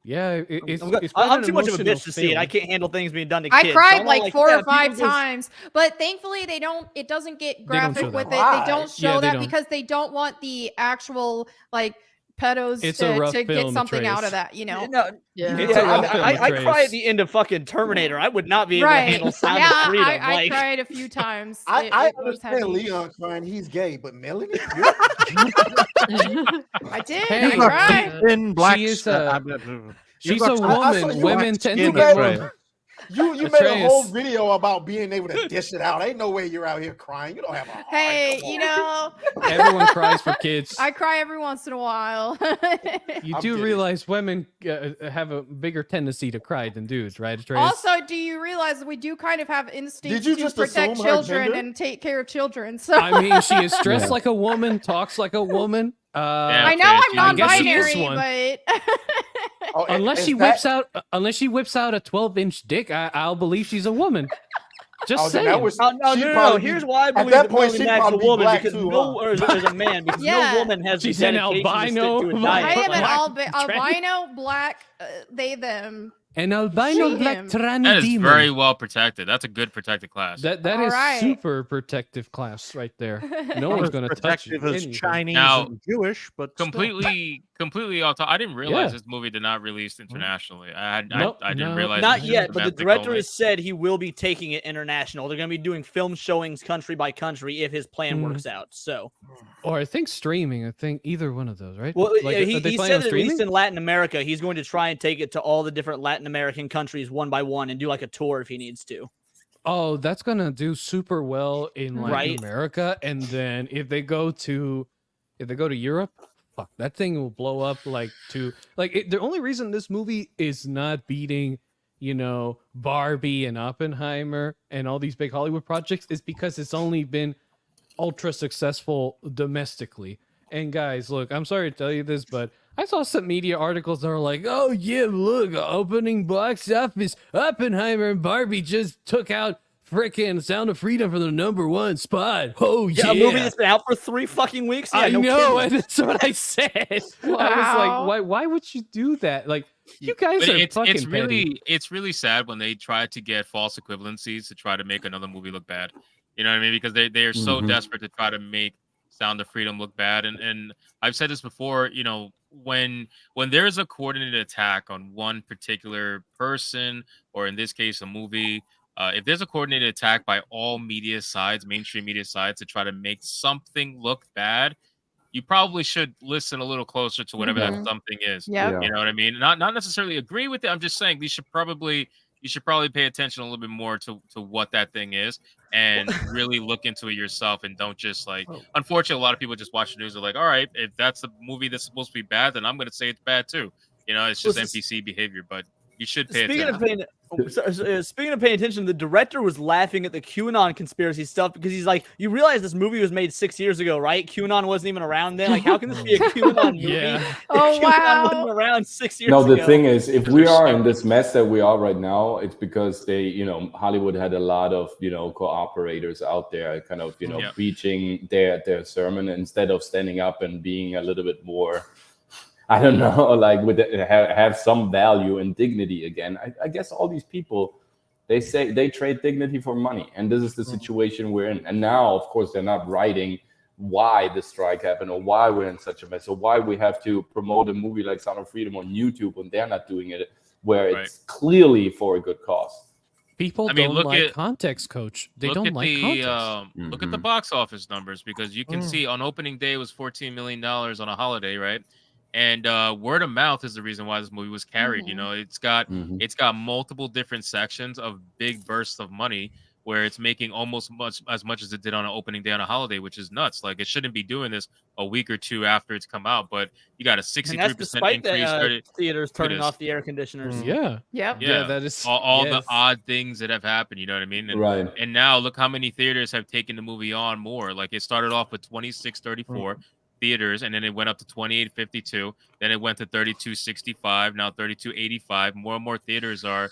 Yeah, it's I'm quite an too much of a emotional bitch to see it. film. I can't handle things being done to I kids. cried I'm like all 4 yeah, or 5 people just- times, but thankfully it doesn't get don't graphic show with that. it. They don't show Yeah, they that don't. because they don't want the actual like pedos It's a rough to get film, something out Atreus. of that, you know. No, Yeah. It's a rough film, I cry Atreus. at the end of fucking Terminator. I would not be able to Right. handle Sound Yeah, of Freedom. I like, cried a few times. I It was understand heavy. Leon crying. He's gay, but Melanie, I did. Hey, I cried. thin black. She is You've she's a got- I saw woman. you Women watch tend to skin get Atreus. more. you made a whole Atreus. video about being able to dish it out. Ain't no way you're out here crying. You don't have a heart. Hey, Come you on. know, Everyone cries for kids. I cry every once in a while. You I'm do kidding. realize women have a bigger tendency to cry than dudes, right, Atreus? Also, do you realize that we do kind of have instincts you to just protect assume her children gender? and take care of children? So I mean, she is dressed Yeah. like a woman, talks like a woman. I know okay, I'm I guess she is non-binary, one. but Oh, Unless is she that- whips out a 12-inch dick, I'll believe she's a woman. Just Oh, then saying. that was- no. she'd probably be- Here's why I at believe that point, she'd MelonieMac's a probably be woman black because too, no, huh? or is a man because Yeah. no woman has She's the an dedication albino. to stick to a Black- diet. I am an Black albino, black, they, them. An albino She, black him. tranny That is demon. very well protected. That's a good protected class. That All is right. super protective class right there. No Not one's as gonna touch protective as anything. Chinese Now, and Jewish, but still. completely off top. I didn't realize Yeah. this movie did not release internationally. I Nope, didn't no. realize. it Not was yet, but the domestic director only. has said he will be taking it international. They're going to be doing film showings country by country if his plan works out. So, Or I think streaming. I think either one of those, right? well, Like, yeah, are he they said planning on that at least streaming? in Latin America, he's going to try and take it to all the different Latin American countries one by one and do like a tour if he needs to. Oh, that's gonna do super well in Latin Right. America, and then if they go to Europe, fuck, that thing will blow up the only reason this movie is not beating, Barbie and Oppenheimer and all these big Hollywood projects is because it's only been ultra successful domestically. And guys, look, I'm sorry to tell you this, but I saw some media articles that were like, oh yeah, look, opening box office, Oppenheimer and Barbie just took out freaking Sound of Freedom for the #1 spot. Oh yeah, a movie that's been out for 3 fucking weeks. Yeah, I no know, kidding. and that's what I said. I was like, why would you do that? Like, you guys But are fucking it's really sad when they try to get false equivalencies to try to make another movie look bad. You know what I mean? Because they are so desperate to try to make Sound of Freedom look bad. And I've said this before, you know, when there's a coordinated attack on one particular person, or in this case a movie, if there's a coordinated attack by all media sides, mainstream media sides, to try to make something look bad, you probably should listen a little closer to whatever that something is. Yep. You know what I mean? Not necessarily agree with it. I'm just saying you should probably pay attention a little bit more to what that thing is and really look into it yourself, and don't just like, unfortunately, a lot of people just watch the news. They're like, all right, if that's the movie that's supposed to be bad, then I'm going to say it's bad too. You know, it's just NPC behavior, but you should pay attention. Speaking of paying attention, the director was laughing at the QAnon conspiracy stuff because he's like, you realize this movie was made 6 years ago, right? QAnon wasn't even around then. Like, how can this be a QAnon movie? If QAnon wasn't around 6 years ago. No, the thing is, if we are in this mess that we are right now, it's because they, you know, Hollywood had a lot of, you know, cooperators out there kind of, you know, preaching their sermon instead of standing up and being a little bit more, I don't know, like have some value and dignity again. I guess all these people, they say they trade dignity for money, and this is the situation we're in. And now, of course, they're not writing why the strike happened or why we're in such a mess or why we have to promote a movie like Sound of Freedom on YouTube when they're not doing it, where it's clearly for a good cause. People don't like context, Coach. They don't like context. Look at the box office numbers, because you can see on opening day it was $14 million on a holiday, right? And word of mouth is the reason why this movie was carried. You know, it's got multiple different sections of big bursts of money where it's making almost as much as it did on an opening day on a holiday, which is nuts. Like, it shouldn't be doing this a week or two after it's come out, but you got a 63% increase. Theaters turning off the air conditioners. Yeah, that is all the odd things that have happened. You know what I mean? And, and now look how many theaters have taken the movie on more. Like, it started off with 2634. Theaters, and then it went up to 2852, then it went to 3265, now 3285. More and more theaters are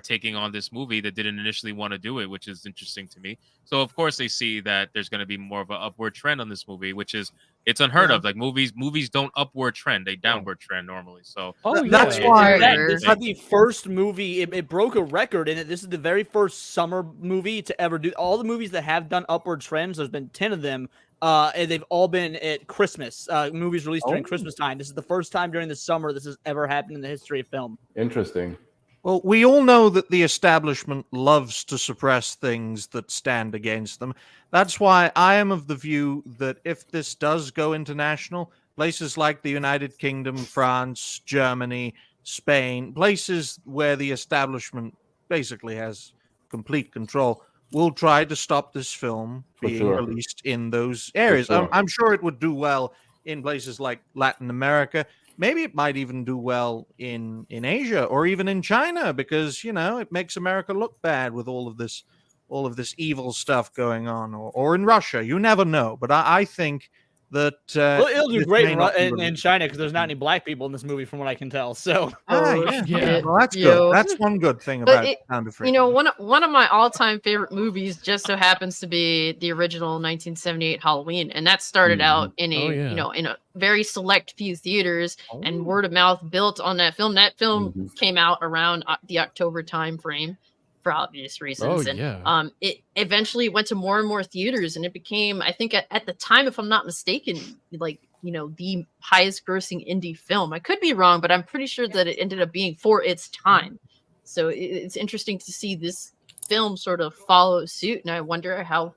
taking on this movie that didn't initially want to do it, which is interesting to me. So of course they see that there's going to be more of an upward trend on this movie, which is, it's unheard of. Like, movies don't upward trend, they downward trend normally. So that's why this is the first movie. It broke a record in it. This is the very first summer movie to ever do. All the movies that have done upward trends, there's been 10 of them. And they've all been at Christmas, movies released during Christmas time. This is the first time during the summer this has ever happened in the history of film. Interesting. Well, we all know that the establishment loves to suppress things that stand against them. That's why I am of the view that if this does go international, places like the United Kingdom, France, Germany, Spain, places where the establishment basically has complete control, will try to stop this film being released in those areas. I'm sure it would do well in places like Latin America. Maybe it might even do well in Asia or even in China, because, you know, it makes America look bad with all of this evil stuff going on, or in Russia. You never know. But I think that it'll do great in China, because there's not any black people in this movie from what I can tell. So well, that's good. That's one good thing about Sound of Freedom. You know, one of my all-time favorite movies just so happens to be the original 1978 Halloween, and that started out in in a very select few theaters, and word of mouth built on that film. That film came out around the October time frame, for obvious reasons. It eventually went to more and more theaters, and it became, I think at the time, if I'm not mistaken, like, you know, the highest grossing indie film. I could be wrong, but I'm pretty sure that it ended up being for its time. So it's interesting to see this film sort of follow suit, and I wonder how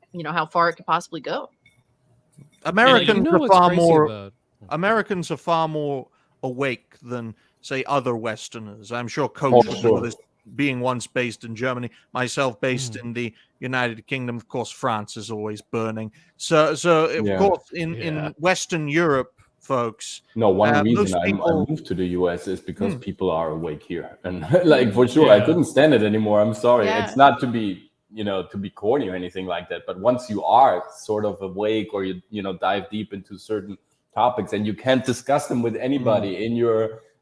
far it could possibly go. Americans are far more awake than, say, other Westerners. I'm sure Coach knows this, being once based in Germany, myself based in the United Kingdom. Of course, France is always burning. So of course, in Western Europe, folks. No, one reason I moved to the US is because people are awake here, and like, for sure, I couldn't stand it anymore. I'm sorry. It's not to be, to be corny or anything like that, but once you are sort of awake, or you dive deep into certain topics, and you can't discuss them with anybody in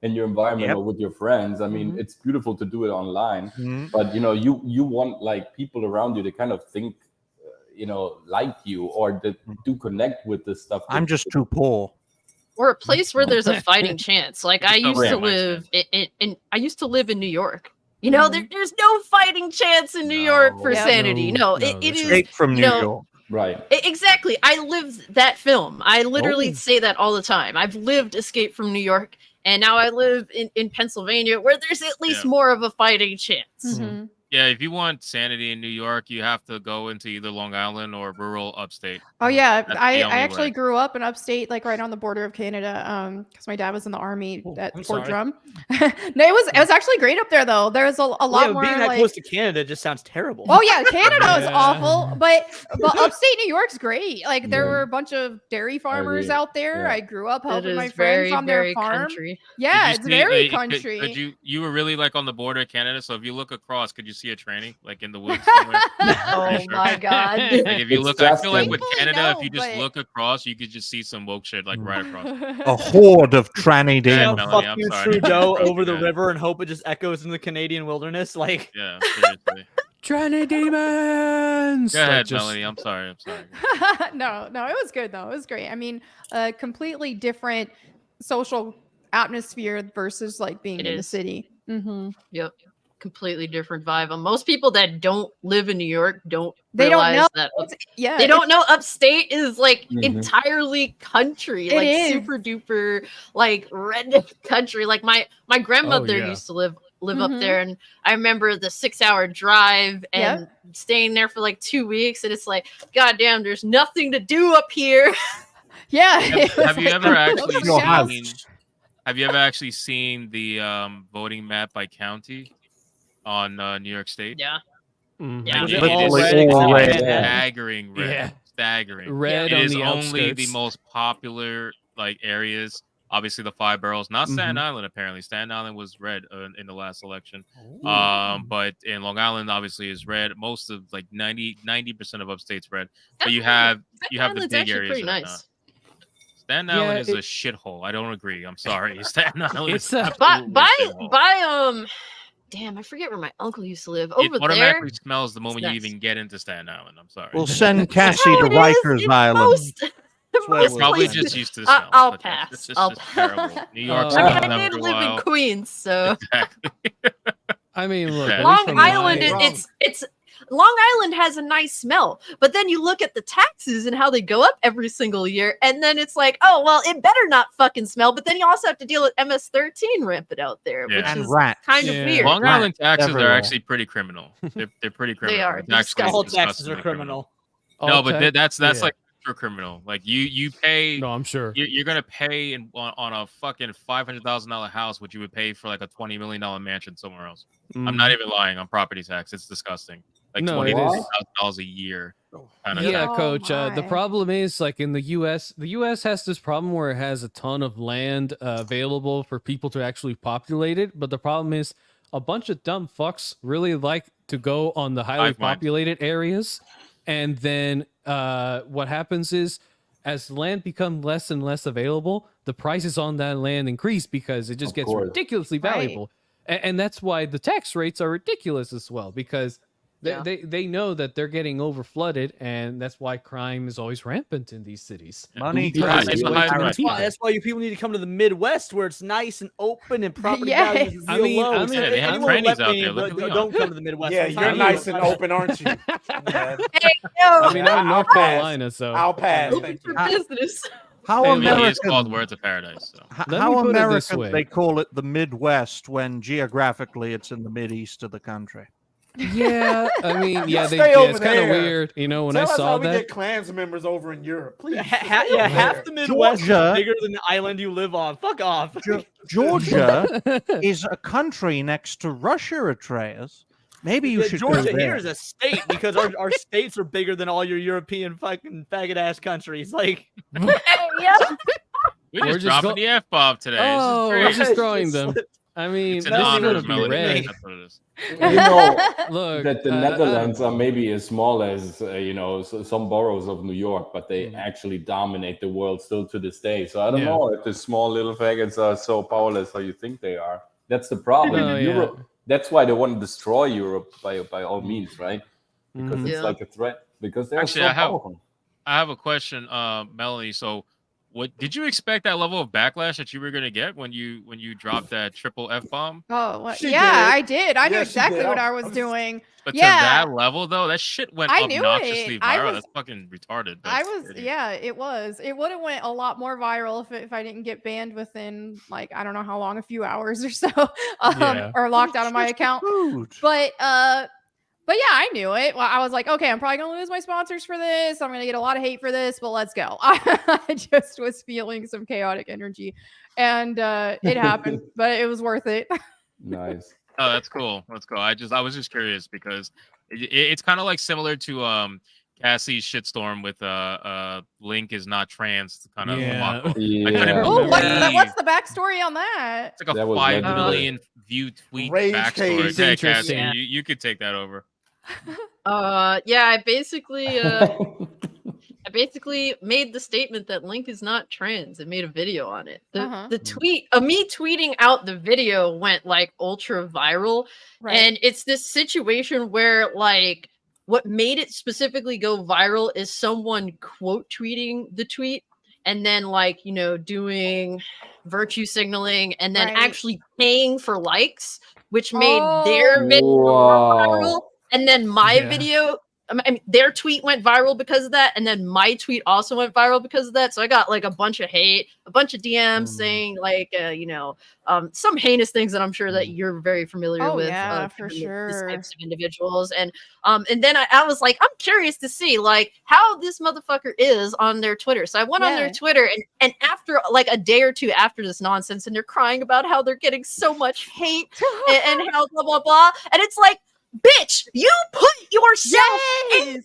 in your environment or with your friends. I mean, it's beautiful to do it online, but you want like people around you to kind of think, like you, or that do connect with this stuff. I'm just too poor. Or a place where there's a fighting chance. Like I used to live in New York. There's no fighting chance in New York for sanity. It is Escape from New York. Right. Exactly. I lived that film. I literally say that all the time. I've lived Escape from New York, and now I live in Pennsylvania, where there's at least more of a fighting chance. Yeah, if you want sanity in New York, you have to go into either Long Island or rural upstate. Oh yeah, That's I the only actually way. grew up in upstate, like right on the border of Canada, because my dad was in the army at Fort sorry. Drum. No, it was actually great up there though. There's a lot more. Being that like... close to Canada just sounds terrible. Oh yeah, Canada is awful, but upstate New York's great. Like there were a bunch of dairy farmers out there. I grew up helping my friends on their farm. Country. Yeah, Did it's you see- very could- country. you were really like on the border of Canada, so if you look across, could you see a tranny like in the woods somewhere? Oh my god. Like if you look, I feel like with Thankfully, Canada, no, if you just but- look across, you could just see some woke shit like right across. A horde of tranny Yeah, demons. Melanie, Fuck I'm you, sorry. Trudeau, over the river and hope it just echoes in the Canadian wilderness. Like, Yeah, seriously. Tranny demons. Go ahead, Like, just- Melanie. I'm sorry. No, it was good though. It was great. I mean, a completely different social atmosphere versus like being It in the is. city. Yep. Completely different vibe. And most people that don't live in New York don't They don't realize know. that Yeah, they don't know upstate is like Mhm. entirely country, It like is. super duper like redneck country. Like my grandmother yeah. used to live up there, and I remember the 6-hour drive and Yep. staying there for like 2 weeks, and it's like, God damn, there's nothing to do up here. Yeah. Have you ever actually Your house. seen? Have you ever actually seen the voting map by county on New York State? Yeah. Mhm. Yeah. was It it all is red except all red. Manhattan? staggering red. Yeah. Staggering. Red It on is the only the outskirts. most popular like areas. Obviously, the 5 boroughs, not Staten Island. Apparently, Staten Island was red in the last election. But in Long Island, obviously, is red. Most of like 90% of upstate's red. But you have the Island's big actually areas. pretty that are nice. not. Staten Island is it- a shithole. I don't agree. I'm sorry. Staten Island It's is a- absolutely By a shithole. damn, I forget where my uncle used to live. It Over there. automatically smells the moment you nice. even get into Staten Island. I'm sorry. We'll send That's Cassie how to it is Rikers in Island. most- where most we're Probably places. just used to the smell. I'll but pass. It's just, I'll just terrible. New York's I I mean, mean, been I there did for a live in while. Queens, so Exactly. I mean, look. Yeah. at least Long from Island. my- It's Long Island has a nice smell, but then you look at the taxes and how they go up every single year, and then it's like, oh well, it better not fucking smell. But then you also have to deal with MS-13 rampant out there, Yeah. which And is rats. kind of Yeah. weird. Long Island taxes everywhere. are actually pretty criminal. They're pretty criminal. are. It's They're actually all taxes are disgustingly criminal. No, All but tax- that's yeah. like extra criminal. Like you pay. No, I'm sure. You're gonna pay on a fucking $500,000 house, what you would pay for like a $20 million mansion somewhere else. I'm not even lying on property tax. It's disgusting. Like No, $20 it is. $30,000 a year. Kind of Yeah, Oh coach. The my. problem is like in the U.S. has this problem where it has a ton of land available for people to actually populate it. But the problem is a bunch of dumb fucks really like to go on the highly Hive mind. populated areas, and then what happens is as land becomes less and less available, the prices on that land increase because it just Of gets course. ridiculously Right. valuable. And that's why the tax rates are ridiculous as well, because they know that they're getting over flooded, and that's why crime is always rampant in these cities. Money Because ties. there's way too many That's people. That's why you people need to come to the Midwest where it's nice and open and property Yes. values are I real mean- low. I mean, So yeah, they have anyone trannies left out me, there. Look at don't Leon. come to the Midwest. Yeah, I'm you're sorry. nice and open, aren't you? Yeah. Hey, yo, I mean, I'm in I'll North pass. Carolina, so I'll pass. open Thank for you. business. How Hey, It is American? called Words of Paradise. So. Let me How put it this American way. they call it the Midwest when geographically it's in the mid east of the country. Yeah, I mean, yeah, Stay yeah, over it's kind of there. weird, you know. When Tell I us saw how we that, get clans members over in Europe, please. Half the Midwest Georgia- is bigger than the island you live on. Fuck off. Georgia is a country next to Russia, Atreus. Maybe you should Georgia go here there. is a state because our states are bigger than all your European fucking faggot ass countries. Like, Yeah. We're We're just just dropping the F-bomb today. oh, This we're is just great. throwing them. I mean, It's an this is honor gonna of be Melanie. red. That's what it is. You know Look, that the Netherlands are maybe as small as some boroughs of New York, but they actually dominate the world still to this day. So I don't know if the small little faggots are so powerless how you think they are. That's the problem. No, Europe. That's why they want to destroy Europe by all means, right? Because Mhm. it's Yeah. like a threat. Because they're Actually, so I powerful. have a question, Melanie. So, what did you expect that level of backlash that you were gonna get when you dropped that triple F bomb? Oh, what? She Yeah, did. I did. I knew Yeah, she exactly did. what I I was was- doing. But Yeah. to that level, though, that shit went I knew obnoxiously it. I viral. was- That's fucking retarded. But I was, yeah, it was. It would have went a lot more viral if I didn't get banned within like I don't know how long, a few hours or so, Yeah. or locked out of my account. But yeah, I knew it. Well, I was like, okay, I'm probably gonna lose my sponsors for this. I'm gonna get a lot of hate for this, but let's go. I just was feeling some chaotic energy, and it happened, but it was worth it. Nice. Oh, that's cool. That's cool. I was just curious because it's kind of like similar to Cassie's shitstorm with Link is not trans kind of Yeah. debacle. I Yeah. couldn't Oh, believe what's the backstory on that? it's like a That was 5 legendary. million view tweet Rage backstory. cage. Yeah, It's Cassie, interesting. you could take that over. Yeah, I basically made the statement that Link is not trans and made a video on it. The tweet of me tweeting out the video went like ultra viral. Right. And it's this situation where like what made it specifically go viral is someone quote tweeting the tweet and then like, doing virtue signaling and then Right. actually paying for likes, which made their video more Wow. viral. And then my Yeah. video, I mean, their tweet went viral because of that. And then my tweet also went viral because of that. So I got like a bunch of hate, a bunch of DMs saying like, some heinous things that I'm sure that you're very familiar Oh, with. yeah, for these sure. types of individuals. And then I was like, I'm curious to see like how this motherfucker is on their Twitter. So I went on Yeah. their Twitter and after like a day or two after this nonsense, and they're crying about how they're getting so much hate and how blah, blah, blah. And it's like, bitch, you put yourself in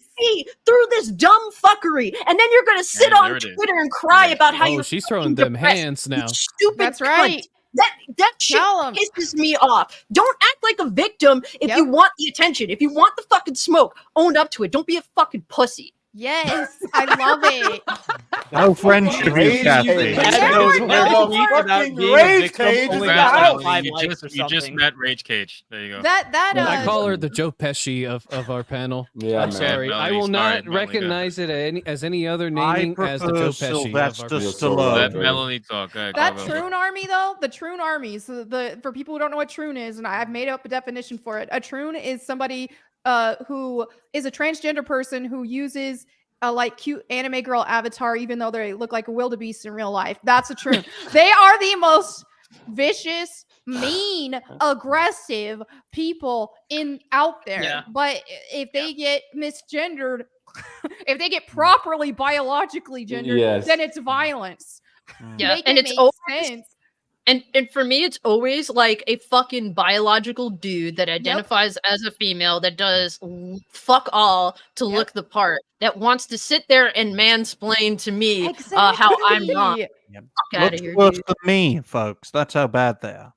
through this dumb fuckery, and then you're gonna sit Yeah, on there it is. Twitter and cry about how Oh, you're she's fucking throwing them depressed. hands You now. stupid That's cunt. right. That shit Tell 'em. pisses me off. Don't act like a victim if you want the attention. If you want the fucking smoke, own up to it. Don't be a fucking pussy. Yes, I love it. No friendship, you Rage Kathy. cage. Had those There's rare a tweets about fucking being a rage victim cage only in got the like house. 5 You likes just, or you just something. met Rage Cage. There you go. I call her the Joe Pesci of our panel. Yeah, I'm man. sorry. I Melanie, will sorry, not Melanie, recognize it as any other I naming as the prefer Joe Pesci. Sylvester Of our You're so Stallone. Let right. Melanie talk. Go ahead, That go, go. Troon army, though, the Troon army. So for people who don't know what Troon is, and I've made up a definition for it. A Troon is somebody who is a transgender person who uses a like cute anime girl avatar, even though they look like a wildebeest in real life. That's a Troon. They are the most vicious, mean, aggressive people out there. Yeah. But if they get misgendered, if they get properly biologically gendered, Yes. then it's violence. Yeah, Make and it it's make always sense. and for me, it's always like a fucking biological dude that identifies as a female that does fuck all to look the part, that wants to sit there and mansplain to me how I'm not. Exactly. Fuck out Looks of here, worse dude. than me, folks. That's how bad they are.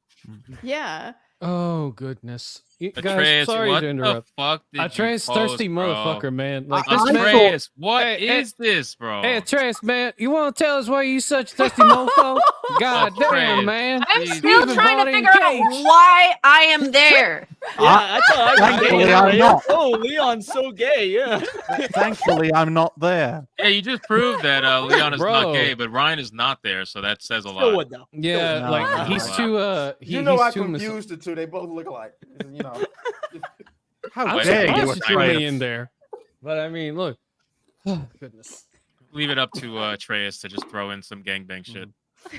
Yeah. Oh goodness. Guys, Atreus, sorry what to the interrupt. fuck did you Atreus, post, thirsty bro? motherfucker, man. Like this man. Atreus, what Hey, is this, bro? Hey, Atreus, man, you want to tell us why you such a thirsty mofo? God damn, Atreus. man. I'm You still even trying bought to in figure out cage. why I am there. Yeah, that's all I Thankfully, got. I'm not. Oh, Leon's so gay. Yeah. Thankfully, I'm not there. Yeah, you just proved that Leon is Bro. not gay, but Ryan is not there, so that says a Still lot. would though. Yeah, No. like he's Wow. too You know, I he's too confused the two. They both look alike. You know. How I'm dare surprised you, you threw Atreus. me in there. But I mean, look. Oh, goodness. Leave it up to Atreus to just throw in some gangbang shit.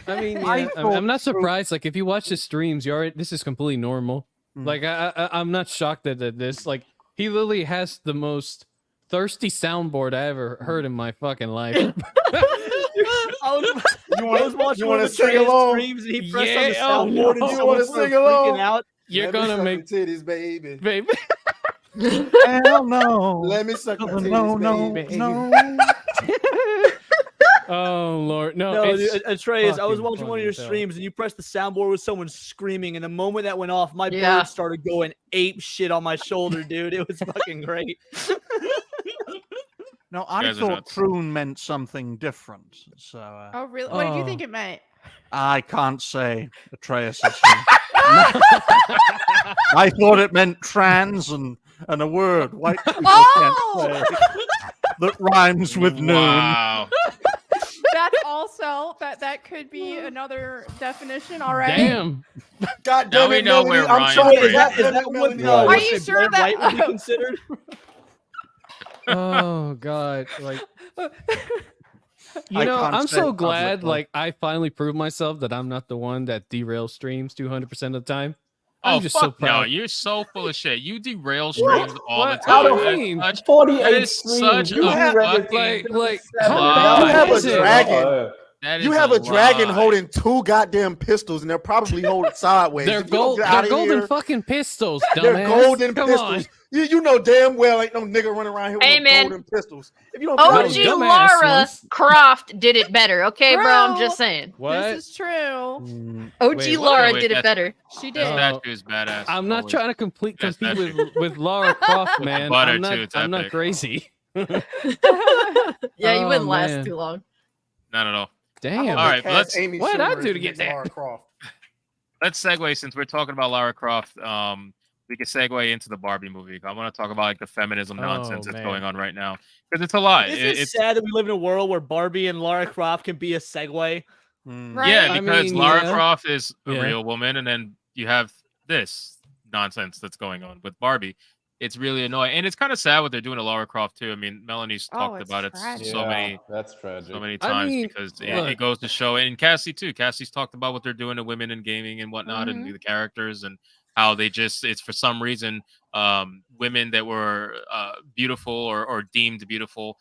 I mean, yeah, I I'm not thought- surprised. Like, if you watch his streams, you already this is completely normal. Like, I'm not shocked at this. Like, he literally has the most thirsty soundboard I ever heard in my fucking life. I was watching one of the sing Atreus along? streams and he pressed Yeah, on the oh, soundboard no. and You someone wanna started sing along? freaking out. You're Let me gonna suck make the titties, baby. baby. Hell no. Let me suck the titties, No, no, baby. no. Oh Lord, no, No, it's dude, Atreus, I was fucking watching one funny of your as hell. streams and you pressed the soundboard with someone screaming, and the moment that went off, my Yeah. bird started going ape shit on my shoulder, dude. It was fucking great. No, I guys are thought nuts. prune meant something different. So Oh, really? What did you think it meant? I can't say, Atreus. I thought it meant trans and a word white people can't say that rhymes with noon. Wow. That's also that could be another definition. All right. Damn. God Now damn we it, know Melanie. where I'm Ryan trying to Brady- get Is that what Right. Are you sure that- white would be considered? Oh God, like I know, can't I'm say so it glad publicly. like I finally proved myself that I'm not the one that derails streams 200% of the time. Oh, I'm just fuck so no. proud. You're so full of shit. You derail streams all the What? time. What do you mean? That's such- 48 that is streams. such You a have fucking like Seven. how lie. bad You have a is it? dragon. That is You have a dragon lie. holding 2 goddamn pistols, and they're probably holding sideways. They're If you don't gold. get They're outta golden here, fucking pistols. they're Dumbass. golden Come pistols. on. You know damn well ain't no nigga running around here with Hey, no man. golden pistols. If you don't get outta OG here- dumbass Laura ones. Croft did it better. Okay, bro. I'm True. just saying. What? This is true. OG Wait, what? Laura Wait, did it that's- better. She That did. Oh. statue is badass. I'm not always. trying to compete Yes, with that's with Lara Croft, man. butter, I'm not. too, it's I'm not epic. crazy. Yeah, you Oh, wouldn't last man. too long. Not at all. Damn. All right, Cast let's Amy what did I Schumer do to as get that? Lara Croft. let's segue since we're talking about Lara Croft. We can segue into the Barbie movie. I want to talk about like the feminism nonsense that's man. going on right now because it's a lot. Isn't it sad that we live in a world where Barbie and Lara Croft can be a segue? Right? Yeah, I because mean, Lara yeah. Croft is a Yeah. real woman, and then you have this nonsense that's going on with Barbie. It's really annoying, and it's kind of sad what they're doing to Lara Croft too. I mean, Melanie's talked it's about it tragic. so many That's tragic. times mean, because look. it goes to show, and Cassie too. Cassie's talked about what they're doing to women in gaming and whatnot, and the characters, and how they just it's for some reason women that were beautiful or deemed beautiful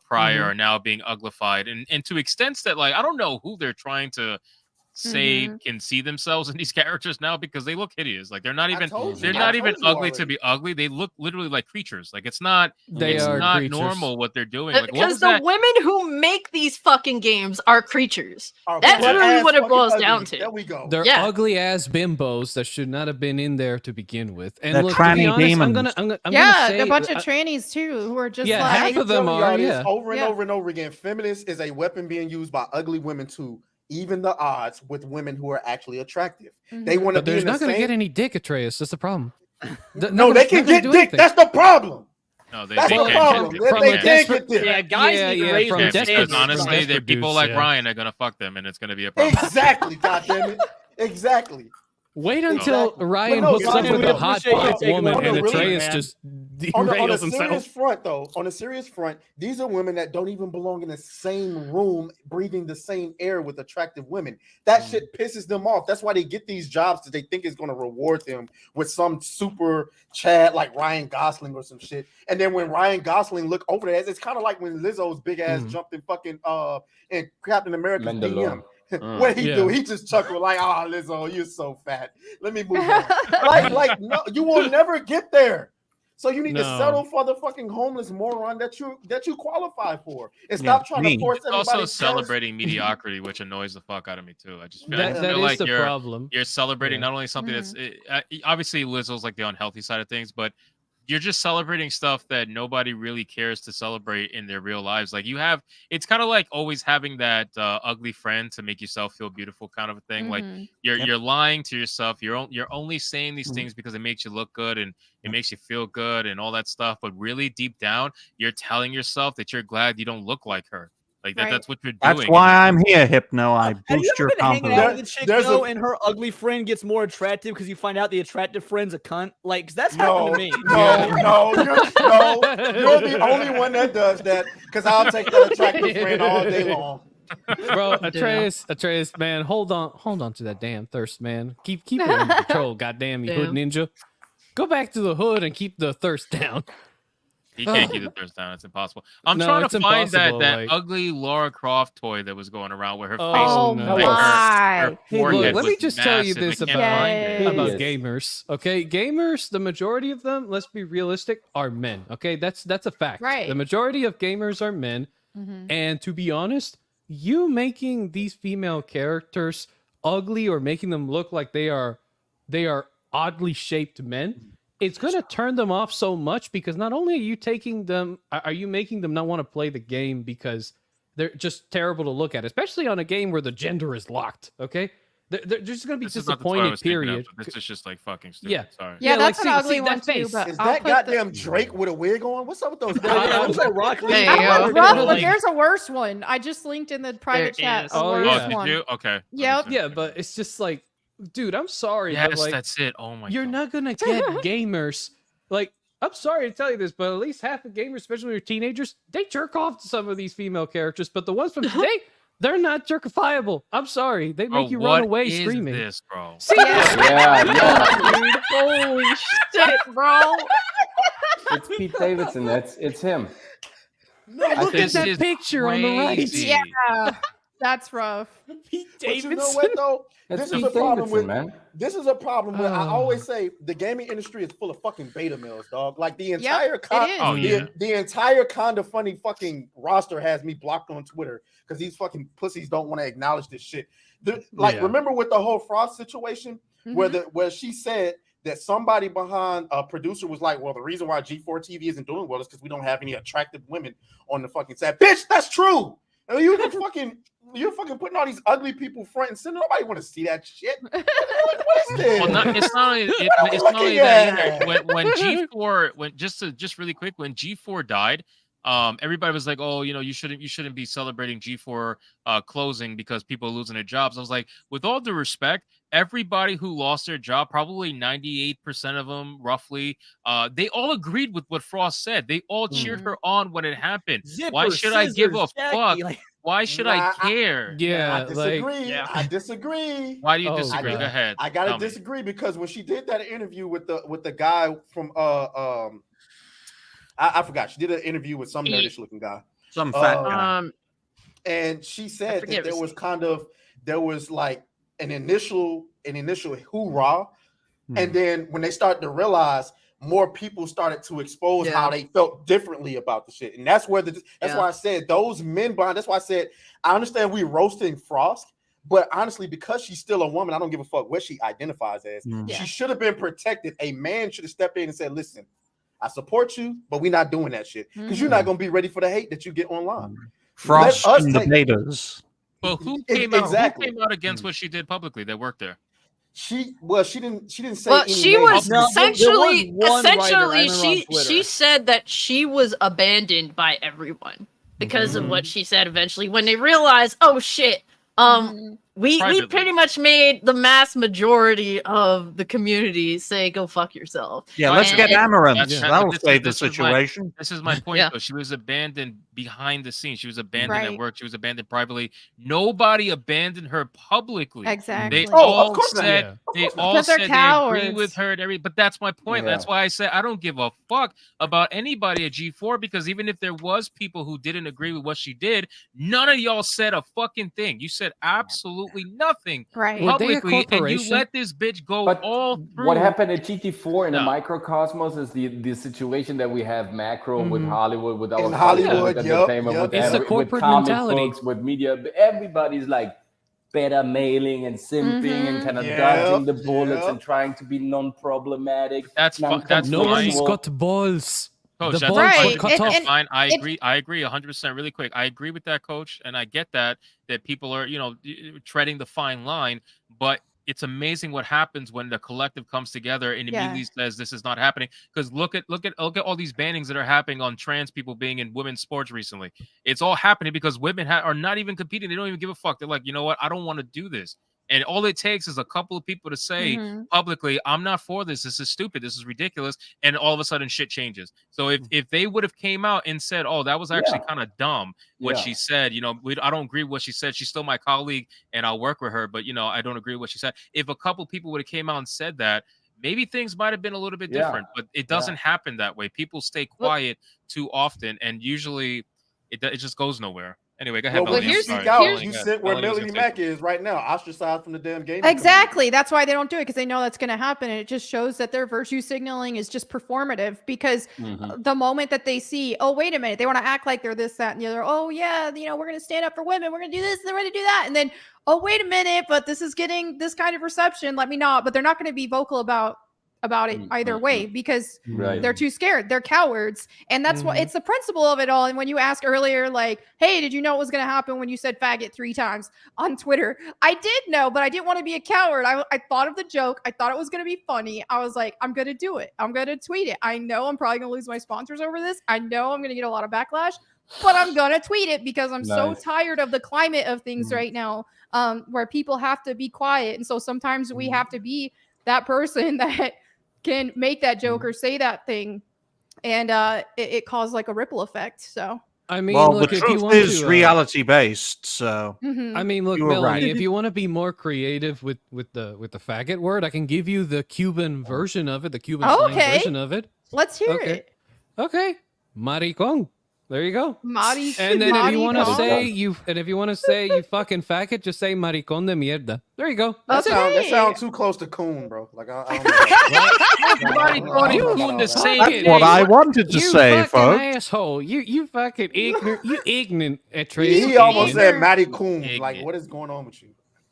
prior are now being uglified, and to extents that like I don't know who they're trying to say can see themselves in these characters now because they look hideous. Like they're not even ugly to be ugly. They look literally like creatures. Like it's not are creatures. normal what they're doing. Like what Because was the that? women who make these fucking games are creatures. Are That's butt really ass what it fucking boils ugly. down to. There we go. They're Yeah. ugly ass bimbos that should not have been in there to begin with. And They're look, to be tranny honest, I'm demons. gonna Yeah, say, a bunch of trannies too, who are just yeah, like half of them Telling are. y'all this Yeah. over and Yeah. over and over again. Feminist is a weapon being used by ugly women to even the odds with women who are actually attractive. They want to But be there's in the not going to same. get any dick, Atreus. That's the problem. No, they can get dick. That's the problem. No, That's they the can't problem. get They from a can't desperate- get dick. Yeah, guys Yeah, need to yeah, raise from their desperate- because standards. honestly, desperate they people dudes, like yeah. Ryan are gonna fuck them, and it's gonna be a problem. Exactly. Goddamn it. Exactly. Wait until Exactly. Ryan But no, hooks up Ryan, with we a hot appreciate you black taking woman one and on the Atreus man. just On a derails serious himself. front, though, on a serious front, these are women that don't even belong in the same room, breathing the same air with attractive women. That shit pisses them off. That's why they get these jobs that they think is going to reward them with some super Chad like Ryan Gosling or some shit. And then when Ryan Gosling look over there, it's kind of like when Lizzo's big ass jumped in fucking in Captain America's DM. What he do? He just chuckled like, "Ah, Lizzo, you're so fat. Let me move on." like, no, you will never get there. So you need to No. settle for the fucking homeless moron that you qualify for, and stop trying to force It's everybody. also celebrating mediocrity, which annoys the fuck out of me too. I just feel, That is like the you're problem. you're celebrating Yeah. not only something that's obviously Lizzo's like the unhealthy side of things, but you're just celebrating stuff that nobody really cares to celebrate in their real lives. Like you have, it's kind of like always having that ugly friend to make yourself feel beautiful kind of a thing. Like you're lying to yourself. You're only saying these things because it makes you look good and it makes you feel good and all that stuff. But really deep down, you're telling yourself that you're glad you don't look like her. Like that, that's what you're doing. That's why I'm here, Hypno. I Have you boost ever your been hanging out confidence. with a chick though, and her ugly friend gets more attractive because you find out the attractive friend's a cunt? Like 'cause that's happened to me. No, you're the only one that does that. Because I'll take that attractive friend all day long. Bro, Atreus, man, hold on to that damn thirst, man. Keep it under control, goddamn you hood ninja. Go back to the hood and keep the thirst down. He can't keep the thirst down. It's impossible. I'm No, trying it's to find that impossible, like- ugly Laura Croft toy that was going around where her face, Oh like, my. her Hey, forehead look, let me was just tell you massive. I this can't about find it. gamers. Okay, gamers, the majority of them, let's be realistic, are men. Okay, that's a fact. Right. The majority of gamers are men, and to be honest, you making these female characters ugly or making them look like they are oddly shaped men, it's going to turn them off so much, because not only are you making them not want to play the game because they're just terrible to look at, especially on a game where the gender is locked. Okay, they're just going to be disappointed. Period. This is just like fucking stupid. Yeah. Sorry. Yeah, that's like, an ugly one that too. face. But Is I'll that put goddamn Drake with a wig on? What's up with those? Rock Lee. I was rough, but there's a worse one. I just linked in the private chat. A worse did one. you? Okay. Yep. Yeah, but it's just like, dude, I'm sorry. Yes, but like, that's it. Oh my you're God. not gonna get gamers. Like, I'm sorry to tell you this, but at least half the gamers, especially when you're teenagers, they jerk off to some of these female characters. But the ones from today, they're not jerkifiable. I'm sorry. They make you run away screaming. This, bro? See, Yeah. Holy shit, bro. It's Pete Davidson. It's him. No, look at that picture on the right. Yeah, that's rough. But you know what though? That's This is Pete a problem Davidson, with man. This is a problem with. I always say the gaming industry is full of fucking beta males, dog. Like the entire the entire Kinda Funny fucking roster has me blocked on Twitter because these fucking pussies don't want to acknowledge this shit. Remember with the whole Frost situation where she said that somebody behind a producer was like, well, the reason why G4 TV isn't doing well is because we don't have any attractive women on the fucking set. Bitch, that's true. And you're fucking putting all these ugly people front and center. Nobody want to see that shit. What is this? Well, it's not only that either. When G4 just really quick, when G4 died, everybody was like, oh, you shouldn't be celebrating G4 closing because people are losing their jobs. I was like, with all due respect, everybody who lost their job, probably 98% of them, roughly, they all agreed with what Frost said. They all cheered her on when it happened. Why should I give a fuck? Why should I care? Yeah, I disagree. Why do you disagree? Go ahead. I gotta disagree because when she did that interview with the guy from I forgot, she did an interview with some nerdish looking guy, some fat guy, and she said that there was like an initial hoorah, and then when they started to realize, more people started to expose how they felt differently about the shit. And that's where why I said those men behind, that's why I said, I understand we roasting Frost, but honestly, because she's still a woman, I don't give a fuck what she identifies as. She should have been protected. A man should have stepped in and said, listen, I support you, but we're not doing that shit. Because you're not going to be ready for the hate that you get online. Frost and the betas. Well, who came out against what she did publicly that worked there? She didn't say. Well, she was essentially she she said that she was abandoned by everyone because of what she said. Eventually, when they realized, oh shit, we pretty much made the mass majority of the community say go fuck yourself. Yeah, let's get Amaranth. That'll save the situation. This is my point, though. She was abandoned behind the scenes. She was abandoned at work. She was abandoned privately. Nobody abandoned her publicly. Exactly. They all said they agree with her. But that's my point. Yeah. That's why I said I don't give a fuck about anybody at G4, because even if there was people who didn't agree with what she did, none of y'all said a fucking thing. You said absolutely nothing publicly, and you let this bitch go all through. What happened at GT4 in the microcosmos is the situation that we have macro with Hollywood, with our Hollywood, entertainment, with comic books, with media. Everybody's like beta mailing and simping and kind of dodging the bullets and trying to be non-problematic. That's nobody's got balls. Coach, the balls were cut off. Fine. I agree 100% really quick. I agree with that, Coach, and I get that people are, treading the fine line, but it's amazing what happens when the collective comes together and immediately says this is not happening. Because look at all these bannings that are happening on trans people being in women's sports recently. It's all happening because women are not even competing. They don't even give a fuck. They're like, you know what? I don't want to do this. And all it takes is a couple of people to say publicly, I'm not for this. This is stupid. This is ridiculous. And all of a sudden shit changes. So if they would have came out and said, oh, that was actually kind of dumb what she said, I don't agree with what she said. She's still my colleague and I'll work with her. But, I don't agree with what she said. If a couple people would have came out and said that, maybe things might have been a little bit different. But it doesn't happen that way. People stay quiet too often. And usually it just goes nowhere. Anyway, go ahead, Well, when Melanie. you I'm seek sorry. out, Melanie, you go ahead. sit where Melanie was Melanie gonna say Mac is right now, ostracized from the damn game. Exactly. That's why they don't do it, because they know that's going to happen. And it just shows that their virtue signaling is just performative, because the moment that they see, oh, wait a minute, they want to act like they're this, that, and the other. Oh, yeah, you know, we're going to stand up for women. We're going to do this. They're going to do that. And then, oh, wait a minute, but this is getting this kind of reception. Let me not. But they're not going to be vocal about it either way, because they're too scared. They're cowards. And that's what it's the principle of it all. And when you asked earlier, like, hey, did you know what was going to happen when you said faggot 3 times on Twitter? I did know, but I didn't want to be a coward. I thought of the joke. I thought it was going to be funny. I was like, I'm going to do it. I'm going to tweet it. I know I'm probably going to lose my sponsors over this. I know I'm going to get a lot of backlash, but I'm going to tweet it, because I'm so tired of the climate of things right now, where people have to be quiet. And so sometimes we have to be that person that can make that joke or say that thing, and it caused like a ripple effect. So I mean, well, look, the if you truth want is to, reality based. So I mean, look, you were Melanie, right. if you want to be more creative with the faggot word, I can give you the Cuban version of it, the Cuban slang version of it. Let's hear it. Okay, maricón. There you go. And then if you want to say you fucking faggot, just say maricón de mierda. There you go. That sounds too close to coon, bro. Like I don't know. That's what I wanted to say, fucking folks. asshole. You fucking ignorant. You ignorant. He almost said Matty Coon. Like, what is going on with you?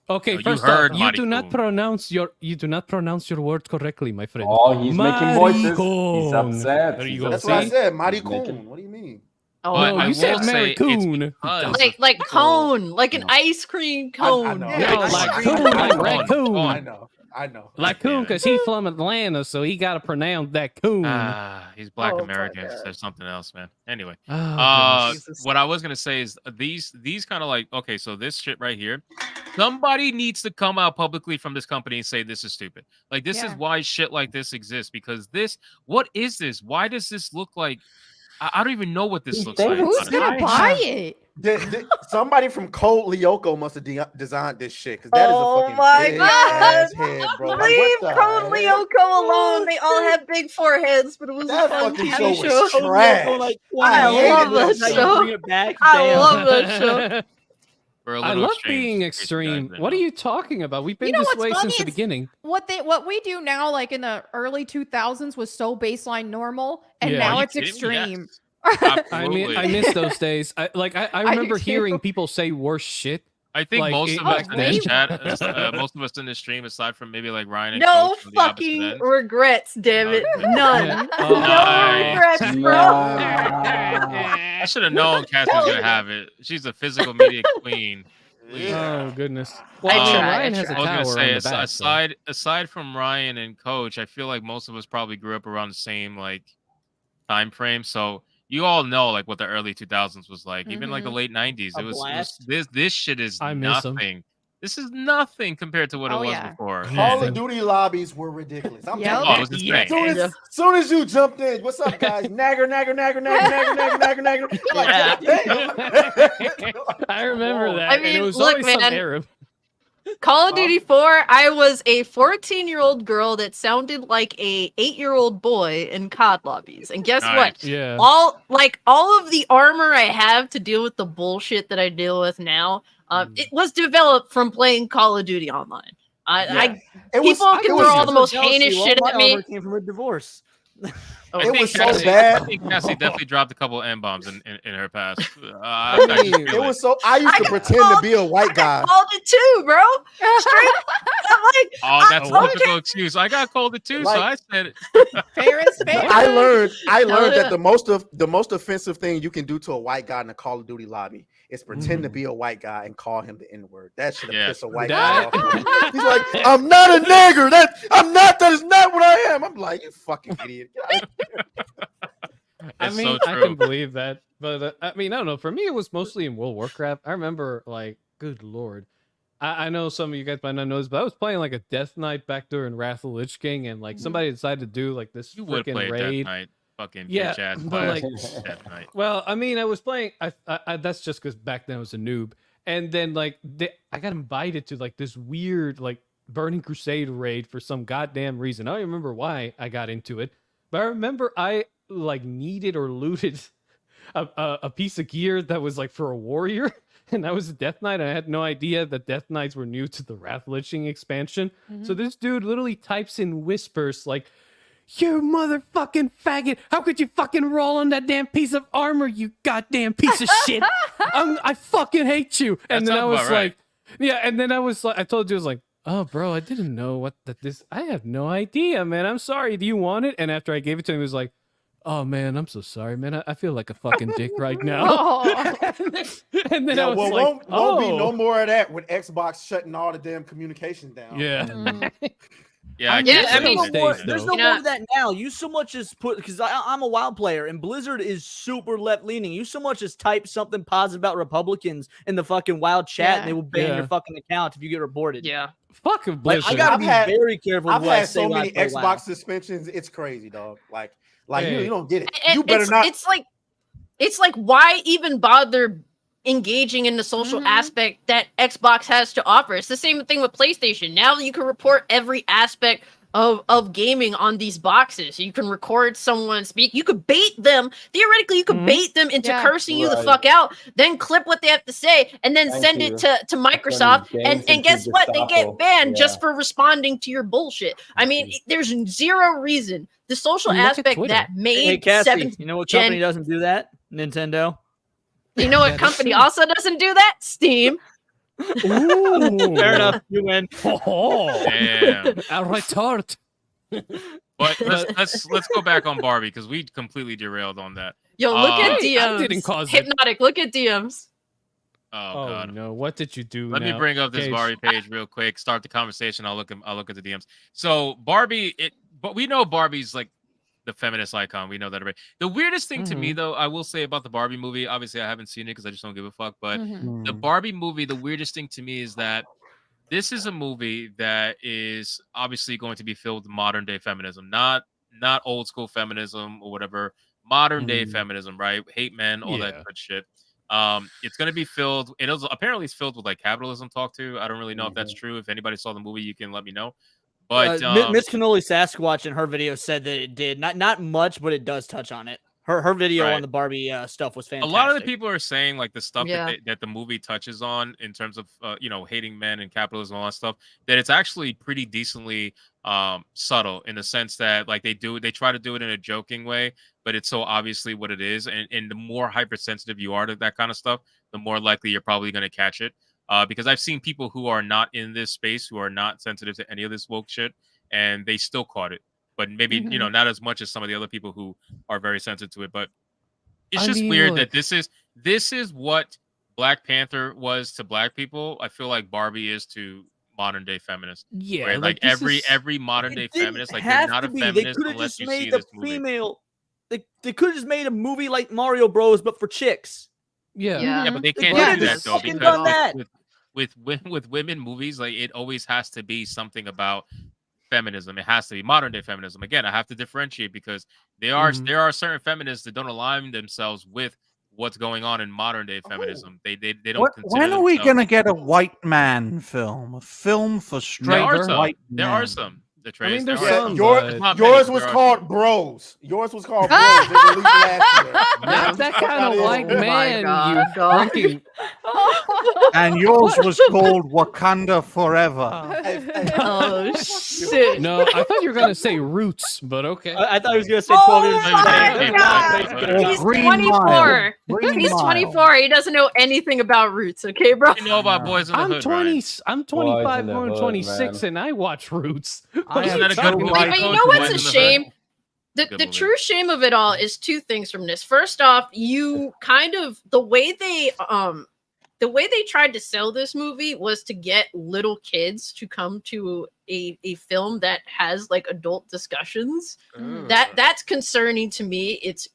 Okay, No, you first heard off, you do maricón. not pronounce your words correctly, my friend. Oh, he's making voices. He's Maricón. upset. There you go. That's what I See? said. Matty Coon. What do you mean? Oh, But No, I you said will say it's maricón. because like cone, like an ice cream cone. I know. No, like coon, like raccoon. I know. Like coon, because he's from Atlanta, so he got to pronounce that coon. He's Black Oh, my American. God. There's something else, man. Anyway, Oh, what I was gonna say is these kind of like, okay, so this shit right here, somebody needs to come out publicly from this company and say this is stupid. Like, this is why shit like this exists, because what is this? Why does this look like? I don't even know what this looks like. Who's gonna buy it? Somebody from Code Lyoko must have designed this shit, because that is a fucking big God. ass head, bro. Like, Leave what the Code hell? Lyoko alone. They all have big foreheads, but it was That a fun fucking TV show show. was trash. Like, I love that How you show. bring it back? I Damn. love that show. We're a I little love extreme, being in case you extreme. guys What are didn't you talking about? We've been You know this what's way funny since the is beginning. What we do now, like in the early 2000s, was so baseline normal, and Yeah. now Are you it's kidding me? extreme. I mean, I miss those days. I remember do hearing too. people say worse shit. I think Like, most it- of us oh, in this way- chat, most of us in this stream, aside from maybe like Ryan and No Coach from the opposite fucking end. regrets, damn it. None. Yeah. No Nice. regrets, bro. I should have known Cass was gonna have it. She's a physical media queen. Oh goodness. I Well, tried, Ryan I has a I was tower gonna on say, the back. so- aside from Ryan and Coach, I feel like most of us probably grew up around the same like time frame. So you all know like what the early 2000s was like. Even like the late 90s. A It was blast. this shit is I miss 'em. nothing. This is nothing compared to what it Oh, was yeah. before. Call Nothing. of Duty lobbies were ridiculous. I'm Yep. telling Oh, you. it was insane. Soon as you jumped in, what's up, guys? Nagger. Like, Yeah. damn. I remember that. I and it mean, was look, always some man. Arab. Call of Duty 4, I was a 14-year-old girl that sounded like a 8-year-old boy in COD lobbies. And guess what? Yeah. All of the armor I have to deal with the bullshit that I deal with now, it was developed from playing Call of Duty online. People can throw all the most heinous shit at me. Came from a divorce. I It think was so Cassie- bad. I think Cassie definitely dropped a couple of M-bombs in her past. I I just mean, feel It was so. I used to got pretend to be a white guy. Called it too, bro. Straight I'm like, Oh, that's a I- typical excuse. I got called it too, so I Like- said it. Fair is fair. I learned yeah. that the most offensive thing you can do to a white guy in a Call of Duty lobby is pretend to be a white guy and call him the N-word. That should have Yeah. pissed a white That- guy off. He's like, I'm not a nigger. That is not what I am. I'm like, you fucking idiot. Get out. I It's mean, so I true. can believe that, but I mean, I don't know. For me, it was mostly in World of Warcraft. I remember, like, good lord, I know some of you guys might not know this, but I was playing like a Death Knight back during Wrath of the Lich King, and like somebody decided to do like this You would freaking play a Death raid. Knight. Fucking Yeah, bitch ass. but, like- Death Knight. Well, I mean, I was playing. I that's just because back then I was a noob, and then like I got invited to like this weird like Burning Crusade raid for some goddamn reason. I don't remember why I got into it, but I remember I like needed or looted a piece of gear that was like for a warrior, and that was a Death Knight. I had no idea that Death Knights were new to the Wrath Liching expansion. So this dude literally types in whispers like, "You motherfucking faggot! How could you fucking roll on that damn piece of armor, you goddamn piece of shit! I fucking hate you!" And then I was like, yeah, and then I was like, I told you, I was like, "Oh, bro, I didn't know I have no idea, man. I'm sorry. Do you want it?" And after I gave it to him, he was like, "Oh man, I'm so sorry, man. I feel like a fucking dick right now." And then I was like, won't be no more of that with Xbox shutting all the damn communication down. Yeah. Yeah, I mean, there's no more of that now. You so much as put, because I'm a WoW player and Blizzard is super left leaning. You so much as type something positive about Republicans in the fucking WoW chat, and they will ban your fucking account if you get reported. Yeah, fuck Blizzard. I gotta be very careful. I've with what I had say so when I many play Xbox WoW. suspensions. It's crazy, dog. Like Hey. you don't get it. And You better not. It's like why even bother engaging in the social aspect that Xbox has to offer? It's the same thing with PlayStation. Now you can report every aspect of gaming on these boxes. You can record someone speak. You could bait them. Theoretically, you could bait them into cursing you the fuck out, then clip what they have to say, and then send it to Microsoft. And guess what? They get banned just for responding to your bullshit. I mean, there's zero reason. The social aspect that made Hey, Cassie, 7th you know what gen. company doesn't do that? Nintendo. You know what company also doesn't do that? Steam. Ooh. Fair enough. You win. Damn. A retort. But let's go back on Barbie because we completely derailed on that. Yo, look at Hey, DMs. I didn't cause it. Hypnotic. Look at DMs. Oh God. No, what did you do? Let me now? bring up this Cage. Barbie page real quick. Start the conversation. I'll look at the DMs. So Barbie, but we know Barbie's like the feminist icon. We know that already. The weirdest thing to me, though, I will say about the Barbie movie. Obviously, I haven't seen it because I just don't give a fuck. But the Barbie movie, the weirdest thing to me is that this is a movie that is obviously going to be filled with modern day feminism, not old school feminism or whatever. Modern day feminism, right? Hate men, all that good shit. It's going to be filled. Apparently it's filled with like capitalism talk too. I don't really know if that's true. If anybody saw the movie, you can let me know. But Miss Cannoli Sasquatch in her video said that it did not much, but it does touch on it. Her video on the Barbie stuff was fantastic. A lot of the people are saying like the stuff Yeah. that the movie touches on in terms of hating men and capitalism and all that stuff, that it's actually pretty decently subtle in the sense that like they try to do it in a joking way, but it's so obviously what it is. And the more hypersensitive you are to that kind of stuff, the more likely you're probably going to catch it. Because I've seen people who are not in this space, who are not sensitive to any of this woke shit, and they still caught it. But maybe, not as much as some of the other people who are very sensitive to it. But it's just weird that this is what Black Panther was to Black people. I feel like Barbie is to modern day feminists. Yeah, right? Like every modern day feminist, like you're not a feminist unless you see this movie. They could have just made a movie like Mario Bros, but for chicks. Yeah, but they can't do that though because with women movies, like it always has to be something about feminism. It has to be modern day feminism. Again, I have to differentiate because there are certain feminists that don't align themselves with what's going on in modern day feminism. They don't. When are we gonna get a white man film? A film for straight white men? There are some. I mean, there's some. Yours was called Bros. Yours was called Bros. It released last year. Not that kind of white man, you fucking. And yours was called Wakanda Forever. Oh shit! No, I thought you were gonna say Roots, but okay. I thought he was gonna say 12 years. He's 24. He's 24. He doesn't know anything about Roots. Okay, bro. You know about Boys in the Hood, 20. I'm 25, Boys in the going Hood, 26, and I watch Roots. But you know what's a shame? The true shame of it all is two things from this. First off, you kind of the way they tried to sell this movie was to get little kids to come to a film that has like adult discussions. That's concerning to me. It's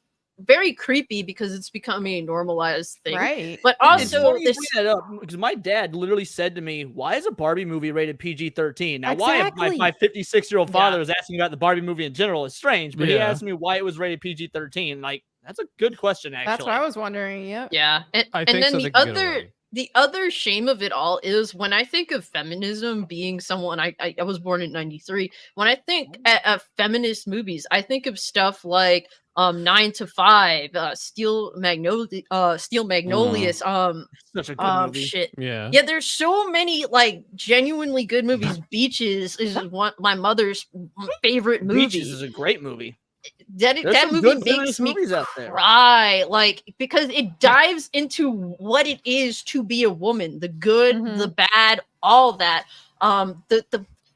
very creepy because it's becoming a normalized thing. Right. But also this because my dad literally said to me, "Why is a Barbie movie rated PG-13?" Now, why my 56-year-old father was asking about the Barbie movie in general is strange, but he asked me why it was rated PG-13. Like, that's a good question, actually. That's what I was wondering. Yeah. Yeah. And I think then so the they can get other away. The other shame of it all is when I think of feminism being someone I was born in '93. When I think of feminist movies, I think of stuff like 9 to 5, Steel Magnolias, Such a good movie. shit. Yeah. Yeah, there's so many like genuinely good movies. Beaches is one my mother's favorite movie. Beaches is a great movie. That There's some movie good makes feminist me movies out there. cry, like, because it dives into what it is to be a woman, the good, the bad, all that.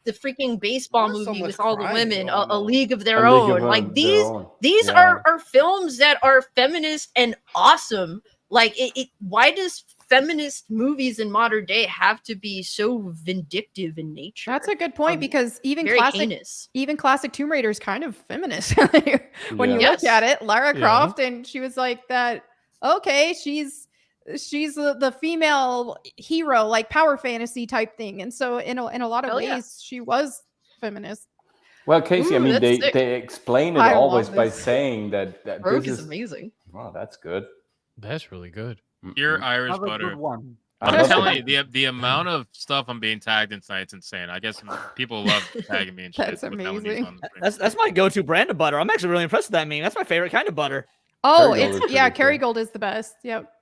The freaking baseball There's so movie much with all the crying women, going a on. league of their A League own. of Like Their Own. these Yeah. are films that are feminist and awesome. Like why does feminist movies in modern day have to be so vindictive in nature? That's a good point because even very classic, heinous. even classic Tomb Raider is kind of feminist when you Yes. look at it. Lara Yeah. Croft, and she was like that. Okay, she's the female hero, like power fantasy type thing, and so in a lot of Hell ways, yeah. she was feminist. Well, Casey, I Ooh, mean, that's sick. they explain it I always love by this. saying that Rogue this is is amazing. wow, that's good. That's really good. Pure Irish Another butter. good one. I'm Another telling good you, the amount of stuff I'm being tagged in tonight's insane. I guess people love tagging me and shit. That's with Melanie's amazing. on the screen. That's my go-to brand of butter. I'm actually really impressed with that meme. That's my favorite kind of butter. Oh, Kerrygold is it's yeah, pretty Kerrygold is the best. Yep.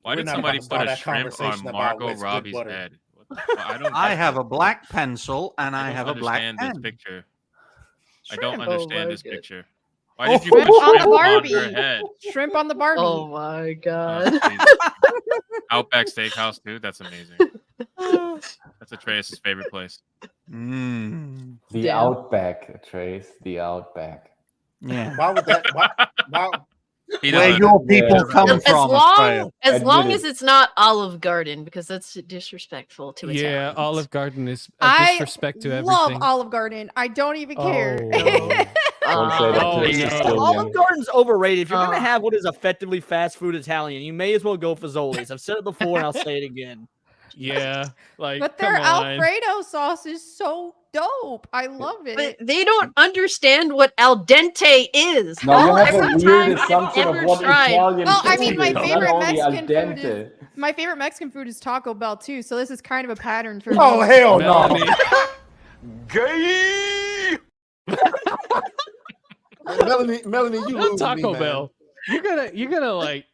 Why We're did not somebody about to put start a that shrimp on conversation about Margot what's good Robbie's butter. head? What the fuck? I don't. I have a black pencil and I don't have a black understand pen. this picture. I don't Shrimp. Oh understand my this God. picture. Why did you Shrimp put on the shrimp on Barbie. her head? Shrimp on the Barbie. Oh my god. Jesus. Outback Steakhouse, dude. That's amazing. That's Atreus' favorite place. Mm. The Damn. Outback, Trace. The Outback. Yeah. Why would that? Why? He Where doesn't- your people Yeah. come As from, long Australia. as long Admit as it. it's not Olive Garden, because that's disrespectful to Yeah, Italians. Olive Garden is a I disrespect to love everything. Olive Garden. I don't even care. Don't say that Oh, to a no. Sicilian. Olive Garden's overrated. If you're gonna Uh. have what is effectively fast food Italian, you may as well go for Zoli's. I've said it before and I'll say it again. Yeah, like But their come on. Alfredo sauce is so dope. I love But it. they don't understand what al dente is. No, you have Every a weird time I've assumption of ever what tried- Italian Well, I food mean, my is. Not favorite only al Mexican food dente. My favorite Mexican food is Taco Bell too, so this is kind of a pattern for me. Oh hell no! Melanie, Gay! Melanie, you not lose Taco me, man. Bell. You're gonna like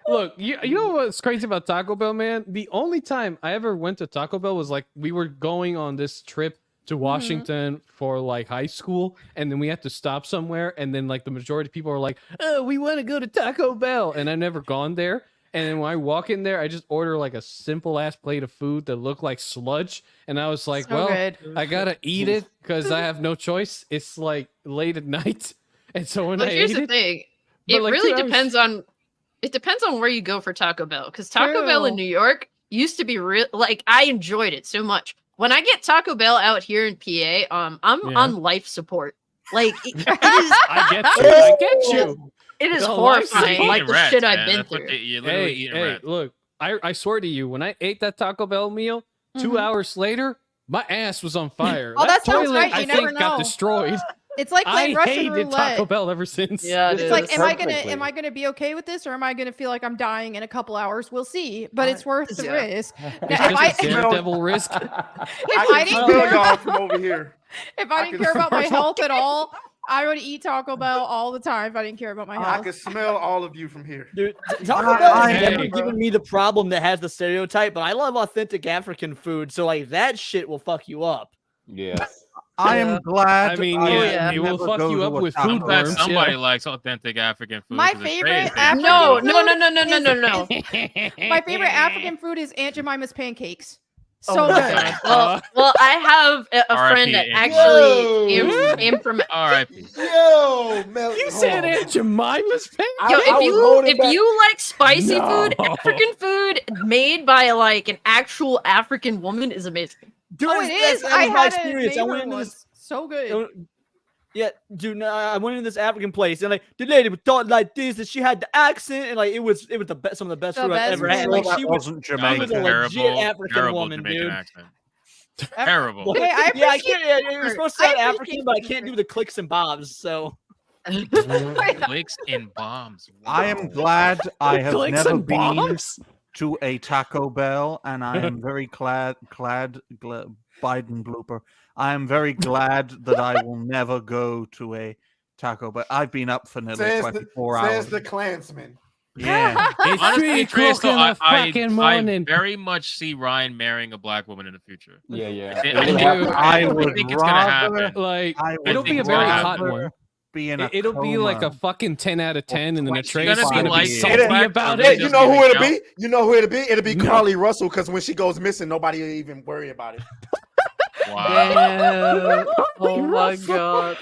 look. You know what's crazy about Taco Bell, man? The only time I ever went to Taco Bell was like we were going on this trip to Washington for like high school, and then we had to stop somewhere, and then like the majority of people were like, "Oh, we want to go to Taco Bell," and I've never gone there. And then when I walk in there, I just order like a simple ass plate of food that looked like sludge, and I was like, So "Well, good. I gotta eat it because I have no choice." It's like late at night, and so when But I here's ate the it, thing. but, It like, really 2 hours- depends on where you go for Taco Bell. Because Taco Bell in True. New York used to be real. Like I enjoyed it so much. When I get Taco Bell out here in PA, I'm Yeah. on life support. Like it is. I get you. I get you. It is The life horrifying, support. like the Rats, shit I've man. been That's what through. you're literally Hey, eating hey, rats. look, I swear to you, when I ate that Taco Bell meal, 2 hours later, my ass was on fire. Oh, that sounds toilet, right. You I never think, got know. destroyed. It's like playing I Russian hated roulette. Taco Bell ever since. Yeah, It's dude. like, am I Perfectly. gonna be okay with this, or am I gonna feel like I'm dying in a couple hours? We'll see. But it's worth the Yeah. risk. It's Now, just a daredevil risk. if I I can didn't smell care, y'all from over here. if I didn't can care about my smell- health at all, I would eat Taco Bell all the time. If I didn't care about my I health. can smell all of you from here. Dude, Taco Bell has Hey. never given me the problem that has the stereotype, but I love authentic African food, so like that shit will fuck you up. Yes. I am glad. I mean, yeah, it will never fuck go you to up a with Taco food I'm glad worms. somebody Yeah. likes authentic African food. My 'cause it's favorite crazy. African No, food no. is- My favorite African food is Aunt Jemima's pancakes. Oh So my good. God. Well, I have a R.I.P. friend that Aunt actually Jemima. came from. All right. Yo, Mel. You said Aunt Jemima's pancakes? Yo, I was if holding back- you like spicy No. food, African food made by like an actual African woman is amazing. Dude, Oh, it is. that I was my had a experience. I neighbor went into this. once. So good. Yeah, dude, no, I went into this African place and like the lady was talking like this, and she had the accent, and like it was the best, some of the best The food I've best ever had. food. Like That she was wasn't she was Jamaican. a legit African terrible woman, Jamaican dude. accent. Terrible. Okay, I Yeah, I appreciate can't. You're supposed to I say appreciate African, but I can't do the clicks and bobs. So Clicks and bombs. I am glad I have Clicks never and been. bombs? to a Taco Bell, and I am very glad Biden blooper. I am very glad that I will never go to a Taco Bell. I've been up for nearly 24 hours. Says the Klansman. Yeah. Honestly, Trace, though, I morning. very much see Ryan marrying a black woman in the future. Yeah. I think it's gonna happen. Like, I it'll think be a it's gonna very happen. hot one. It'll be like a fucking 10 out of 10, and then a Trace is gonna be gonna be like salty about Hey, it. you know who it'll be? You know who it'll be? It'll be Carly Russell, because when she goes missing, nobody will even worry about it. Damn. Oh my god.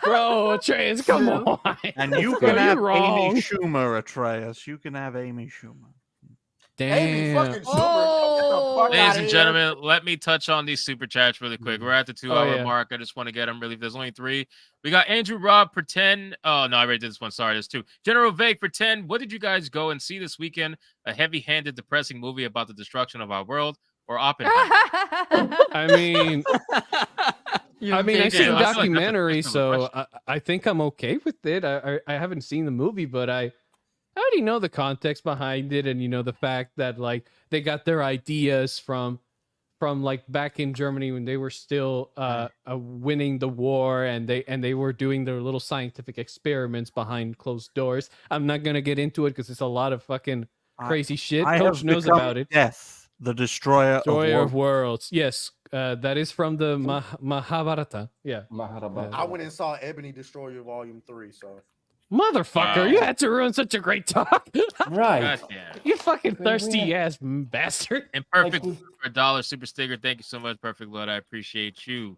Bro, Atreus, come on. And you Bro, can have you're wrong. Amy Schumer, Atreus. You can have Amy Schumer. Amy Damn. fucking Schumer. Ladies and gentlemen, let me touch on these super chats really quick. We're at the 2-hour mark. I just want to get them really. There's only 3. We got Andrew Robb, pretend. Oh, no, I already did this one. Sorry, there's 2. General Vague, pretend. What did you guys go and see this weekend? A heavy-handed, depressing movie about the destruction of our world, or Oppenheimer? I mean, I've seen Yeah, the I feel like that's a documentary, questionable so I think I'm okay with it. I haven't seen the movie, but I already know the context behind it, and the fact that like they got their ideas from like back in Germany when they were still winning the war, and they were doing their little scientific experiments behind closed doors. I'm not gonna get into it because it's a lot of fucking crazy shit. Coach knows about it. Death, the destroyer of worlds. Yes, that is from the Mahabharata. Yeah. I went and saw Ebony Destroyer Volume 3, so. Motherfucker, you had to ruin such a great talk. Right. You fucking thirsty ass bastard. And Perfect for $1 super sticker. Thank you so much, Perfect Blood. I appreciate you.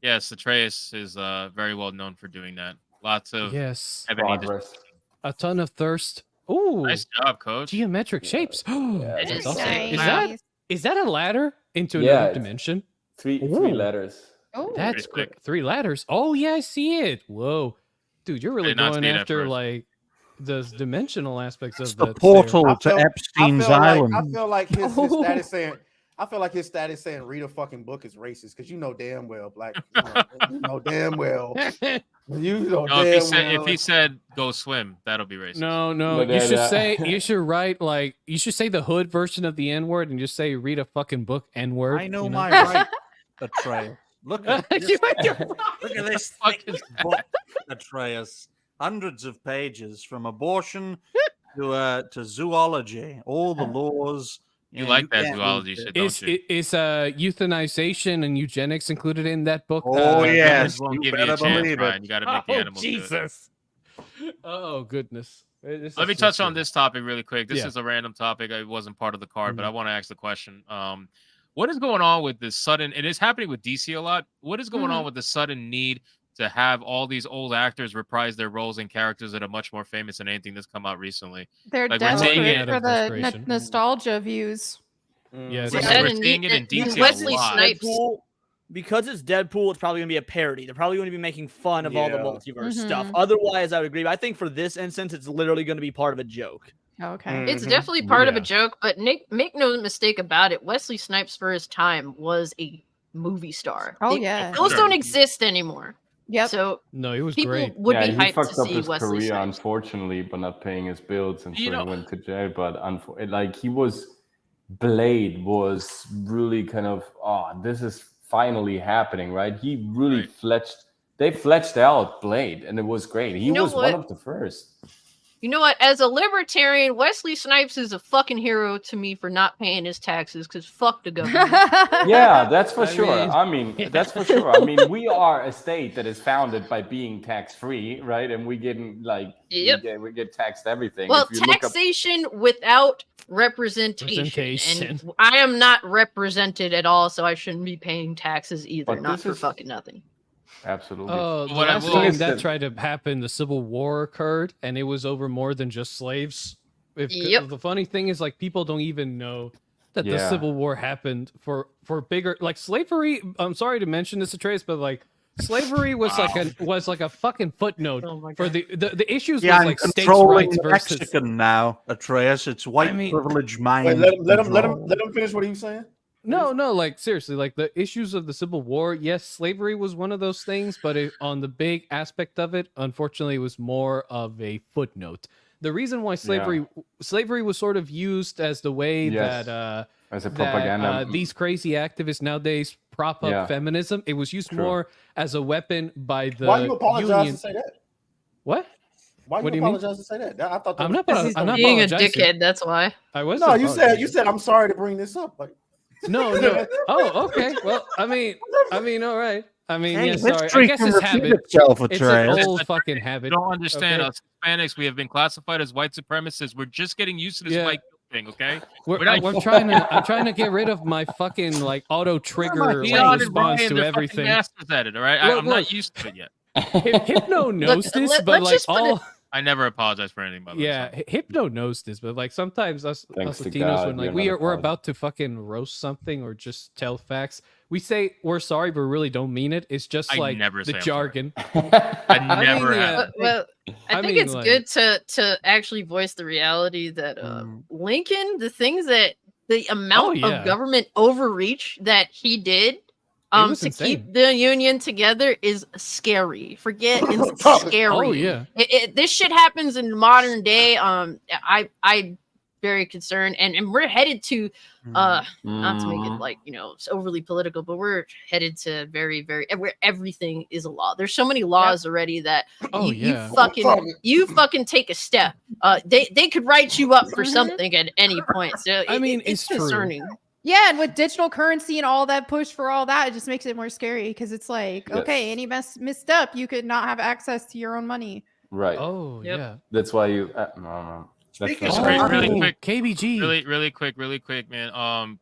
Yes, Atreus is very well known for doing that. Lots of a ton of thirst. Ooh, nice job, Coach. Geometric shapes. It That's is awesome. Is that a ladder into Yeah, another it's dimension? Three letters. Oh, That's quick. 3 ladders. Oh yeah, I see it. Whoa, dude, you're really did not going see it at after first. like the dimensional aspects of the portal to Epstein's Island. I feel like his status saying. I feel like his status saying read a fucking book is racist, because you know damn well, black. You know damn well. You know No, damn if he said go swim, that'll be racist. No. You should say you should write like you should say the hood version of the N-word and just say read a fucking book N-word. I know my right, Atreus. Look at this. Look at this book, Atreus. Hundreds of pages, from abortion to zoology, all the laws. You like that zoology shit, don't you? Is euthanization and eugenics included in that book? Oh yes, won't you give you a better chance, believe Brian. it. You got to make the animals do it. Jesus. Oh goodness. Let me touch on this topic really quick. This Yeah. is a random topic. It wasn't part of the card, but I want to ask the question. What is going on with this sudden, and it's happening with DC a lot, what is going on with the sudden need to have all these old actors reprise their roles and characters that are much more famous than anything that's come out recently? They're Like, we're seeing desperate it- for the nostalgia views. Yes. We're seeing it in DC Wesley a lot. Snipes. Because it's Deadpool, it's probably going to be a parody. They're probably going to be making fun of all the Yeah. multiverse stuff. Otherwise, I would agree. But I think for this instance, it's literally going to be part of a joke. Okay. It's definitely part of a Yeah. joke, but make no mistake about it. Wesley Snipes, for his time, was a movie star. Oh, yeah. Those don't exist anymore. Yep. So No, it was people great. would be he hyped fucked to up see his Wesley career, Snipes. unfortunately, by not paying his bills, and so You know- he went to jail. But like he was, Blade was really kind of, this is finally happening, right? He really they fledged out Blade, and it was great. He You know was what? one of the first. You know what? As a libertarian, Wesley Snipes is a fucking hero to me for not paying his taxes, because fuck the government. Yeah, that's for I sure. mean- I mean, that's for sure. I mean, we are a state that is founded by being tax-free, right? And we getting like we get taxed everything. Well, If you look up- taxation without representation. And I am not represented at all, so I shouldn't be paying taxes either. But Not this for is- fucking nothing. Absolutely. Oh, the What I last will- time that tried to happen, the Civil War occurred, and it was over more than just slaves. Yep. The funny thing is, like, people don't even know that the Yeah. Civil War happened for bigger, like, slavery. I'm sorry to mention this, Atreus, but like, slavery was like a fucking footnote for the issues Yeah, was I'm like states' controlling rights versus. Mexican now, Atreus. It's white privilege mind. Wait, let him control. finish what he was saying. No, like seriously, like the issues of the Civil War. Yes, slavery was one of those things, but on the big aspect of it, unfortunately, it was more of a footnote the reason why slavery was sort of used as the way Yes. that As a propaganda. these crazy activists nowadays prop up feminism. It was used True. more as a weapon by the Why you apologize union. to say that? What? Why What you do you mean? apologize to say that? I thought that I'm was- not. Because he's I'm not being a apologizing. dickhead. That's why. I was. No, you said apologizing. I'm sorry to bring this up. Like, No. Oh, okay. Well, I mean, all right. I mean, Hey, yeah. Sorry. I history guess can it's repeat habit. itself, It's Atreus. an old fucking habit. You don't understand okay? us Hispanics. We have been classified as white supremacists. We're just getting used to this Yeah. white thing. Okay. I'm trying to get rid of my fucking like auto trigger Leon and response Brian, to they're everything. fucking masters at it. All right. Look, I'm not used to it yet. Hypno knows this, but let's like just put all. I never apologize for anything. By the way, Yeah, Hypno knows this, but like sometimes us Thanks to Latinos, God, when like you're not we're about to fucking roast something or just tell facts, we say we're sorry, but really don't mean it. It's just I like never the say I'm jargon. I never have. Well, I think mean, it's like- good to actually voice the reality that Lincoln, the things that the amount yeah. of government overreach that he did was to insane. keep the union together is scary. Forget it's scary. Oh, yeah. This shit happens in modern day. I very concerned, and we're headed to not to make it like it's overly political, but we're headed to very where everything is a law. There's so many laws already that you fucking take a step. They could write you up for something at any point. So I mean, it's true. concerning. Yeah, and with digital currency and all that push for all that, it just makes it more scary because it's like, Yes. okay, any misstep, you could not have access to your own money. Right. Oh yeah. That's why you. No. That's Just not really quick, KBG. Really quick, man.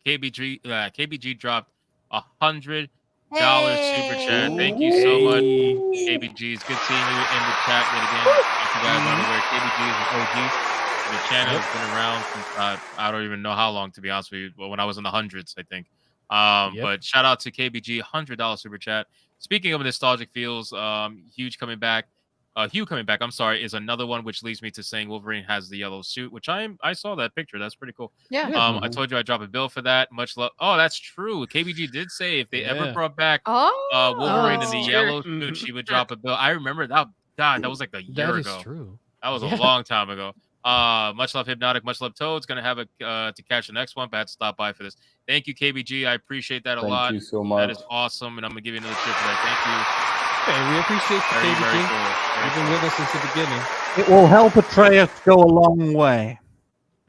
KBG dropped $100 super chat. Thank you so much, KBG. It's good seeing you in the chat yet again. If you guys aren't aware, KBG is an OG. The channel has been around since I don't even know how long, to be honest with you. Well, when I was in the hundreds, I think. But shout out to KBG, $100 super chat. Speaking of nostalgic feels, Hugh coming back, I'm sorry, is another one, which leads me to saying Wolverine has the yellow suit, which I saw that picture. That's pretty cool. Yeah. I told you I'd drop a bill for that. Much love. Oh, that's true. KBG did say if they ever brought back Wolverine in the yellow suit, she would drop a bill. I remember that. God, that was like a year That ago. is true. That was a long time ago. Much love Hypnotic, much love Toad's gonna have to catch the next one, but I had to stop by for this. Thank you, KBG. I appreciate that a lot. Thank you so much. That is awesome, and I'm gonna give you another cheer for that. Thank you. Hey, we appreciate you, Very, KBG. very cool. You've been with us since the beginning. It will help Atreus go a long way.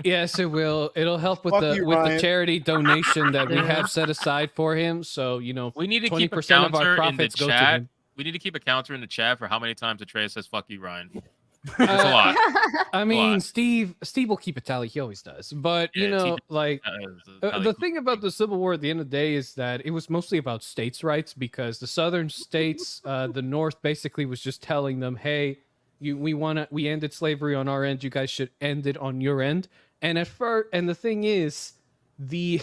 Yes, it will. It'll help with Fuck the you, with the Ryan. charity donation that we have set aside for him. So We need to keep a 20% of our counter in the profits go to chat. him. We need to keep a counter in the chat for how many times Atreus says "fuck you, Ryan." It's a lot. I mean, Steve will keep a tally. He always does. But you know, like the thing about the Civil War at the end of the day is that it was mostly about states' rights because the southern states, the North basically was just telling them, "Hey, we ended slavery on our end. You guys should end it on your end." And the thing is, the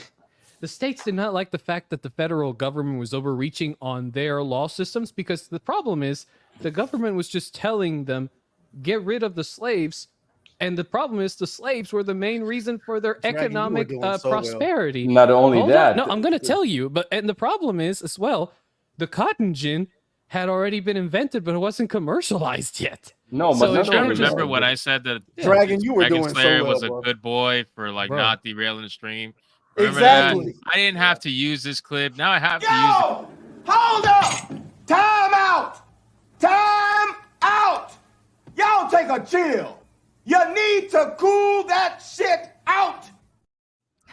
states did not like the fact that the federal government was overreaching on their law systems because the problem is the government was just telling them, get rid of the slaves, and the problem is the slaves were the main reason for their economic prosperity. Not only Hold on. that. No, I'm going to tell you, and the problem is as well, the cotton gin had already been invented, but it wasn't commercialized yet. No, So but if not they only just- Remember when I said that Dragon, you were Dragon doing so Slayer well, was a bro. good boy for like Bro. not derailing the stream? Remember Exactly. that? I didn't have to use this clip. Now I have to use it. Hold up! Time out! Time out! Y'all take a chill. You need to cool that shit out.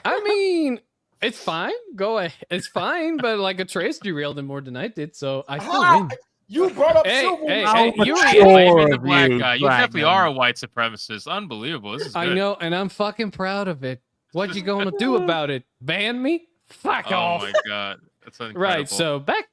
I mean, it's fine. Go ahead. It's fine, but like Atreus derailed him more than I did, so I still win. You brought up Hey, Silver. hey, you Blaming the black guy. You definitely are a white supremacist. Unbelievable. This is good. I know, and I'm fucking proud of it. What you gonna do about it? Ban me? Fuck Oh off. my god. That's incredible. Right. So back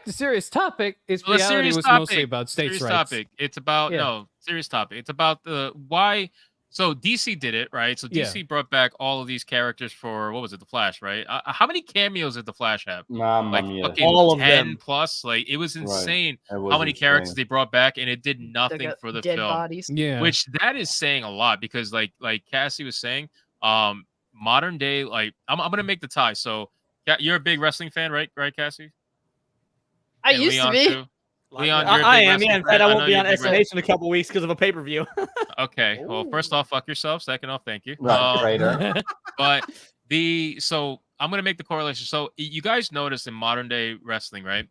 to serious topic. Its Well, the reality serious was topic, mostly about states' serious rights. topic. It's about serious topic. It's about the why. So DC did it, right? So DC brought back all of these characters for what was it, the Flash, right? How many cameos did the Flash have? Mamma Like mia. fucking All of 10 them. plus. Like it was insane It was how many characters insane. they brought back, and it did They nothing got for the dead film. bodies. Yeah. Which that is saying a lot because like Cassie was saying, modern day, like I'm gonna make the tie. So you're a big wrestling fan, right, Cassie? I And used to Leon be. too? Leon, I am. Yeah, in fact, I won't be on SNH SNH in a couple weeks because of a pay-per-view. Okay. Well, first off, fuck yourself. Second off, thank you. Right, traitor. But so I'm gonna make the correlation. So you guys notice in modern day wrestling, right?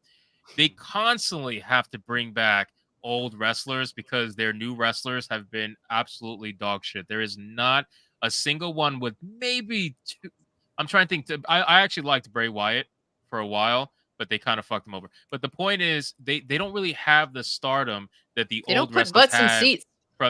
They constantly have to bring back old wrestlers because their new wrestlers have been absolutely dog shit. There is not a single one with maybe two. I'm trying to think. I actually liked Bray Wyatt for a while, but they kind of fucked him over. But the point is, they don't really have the stardom that the They old don't put wrestlers butts in had. seats.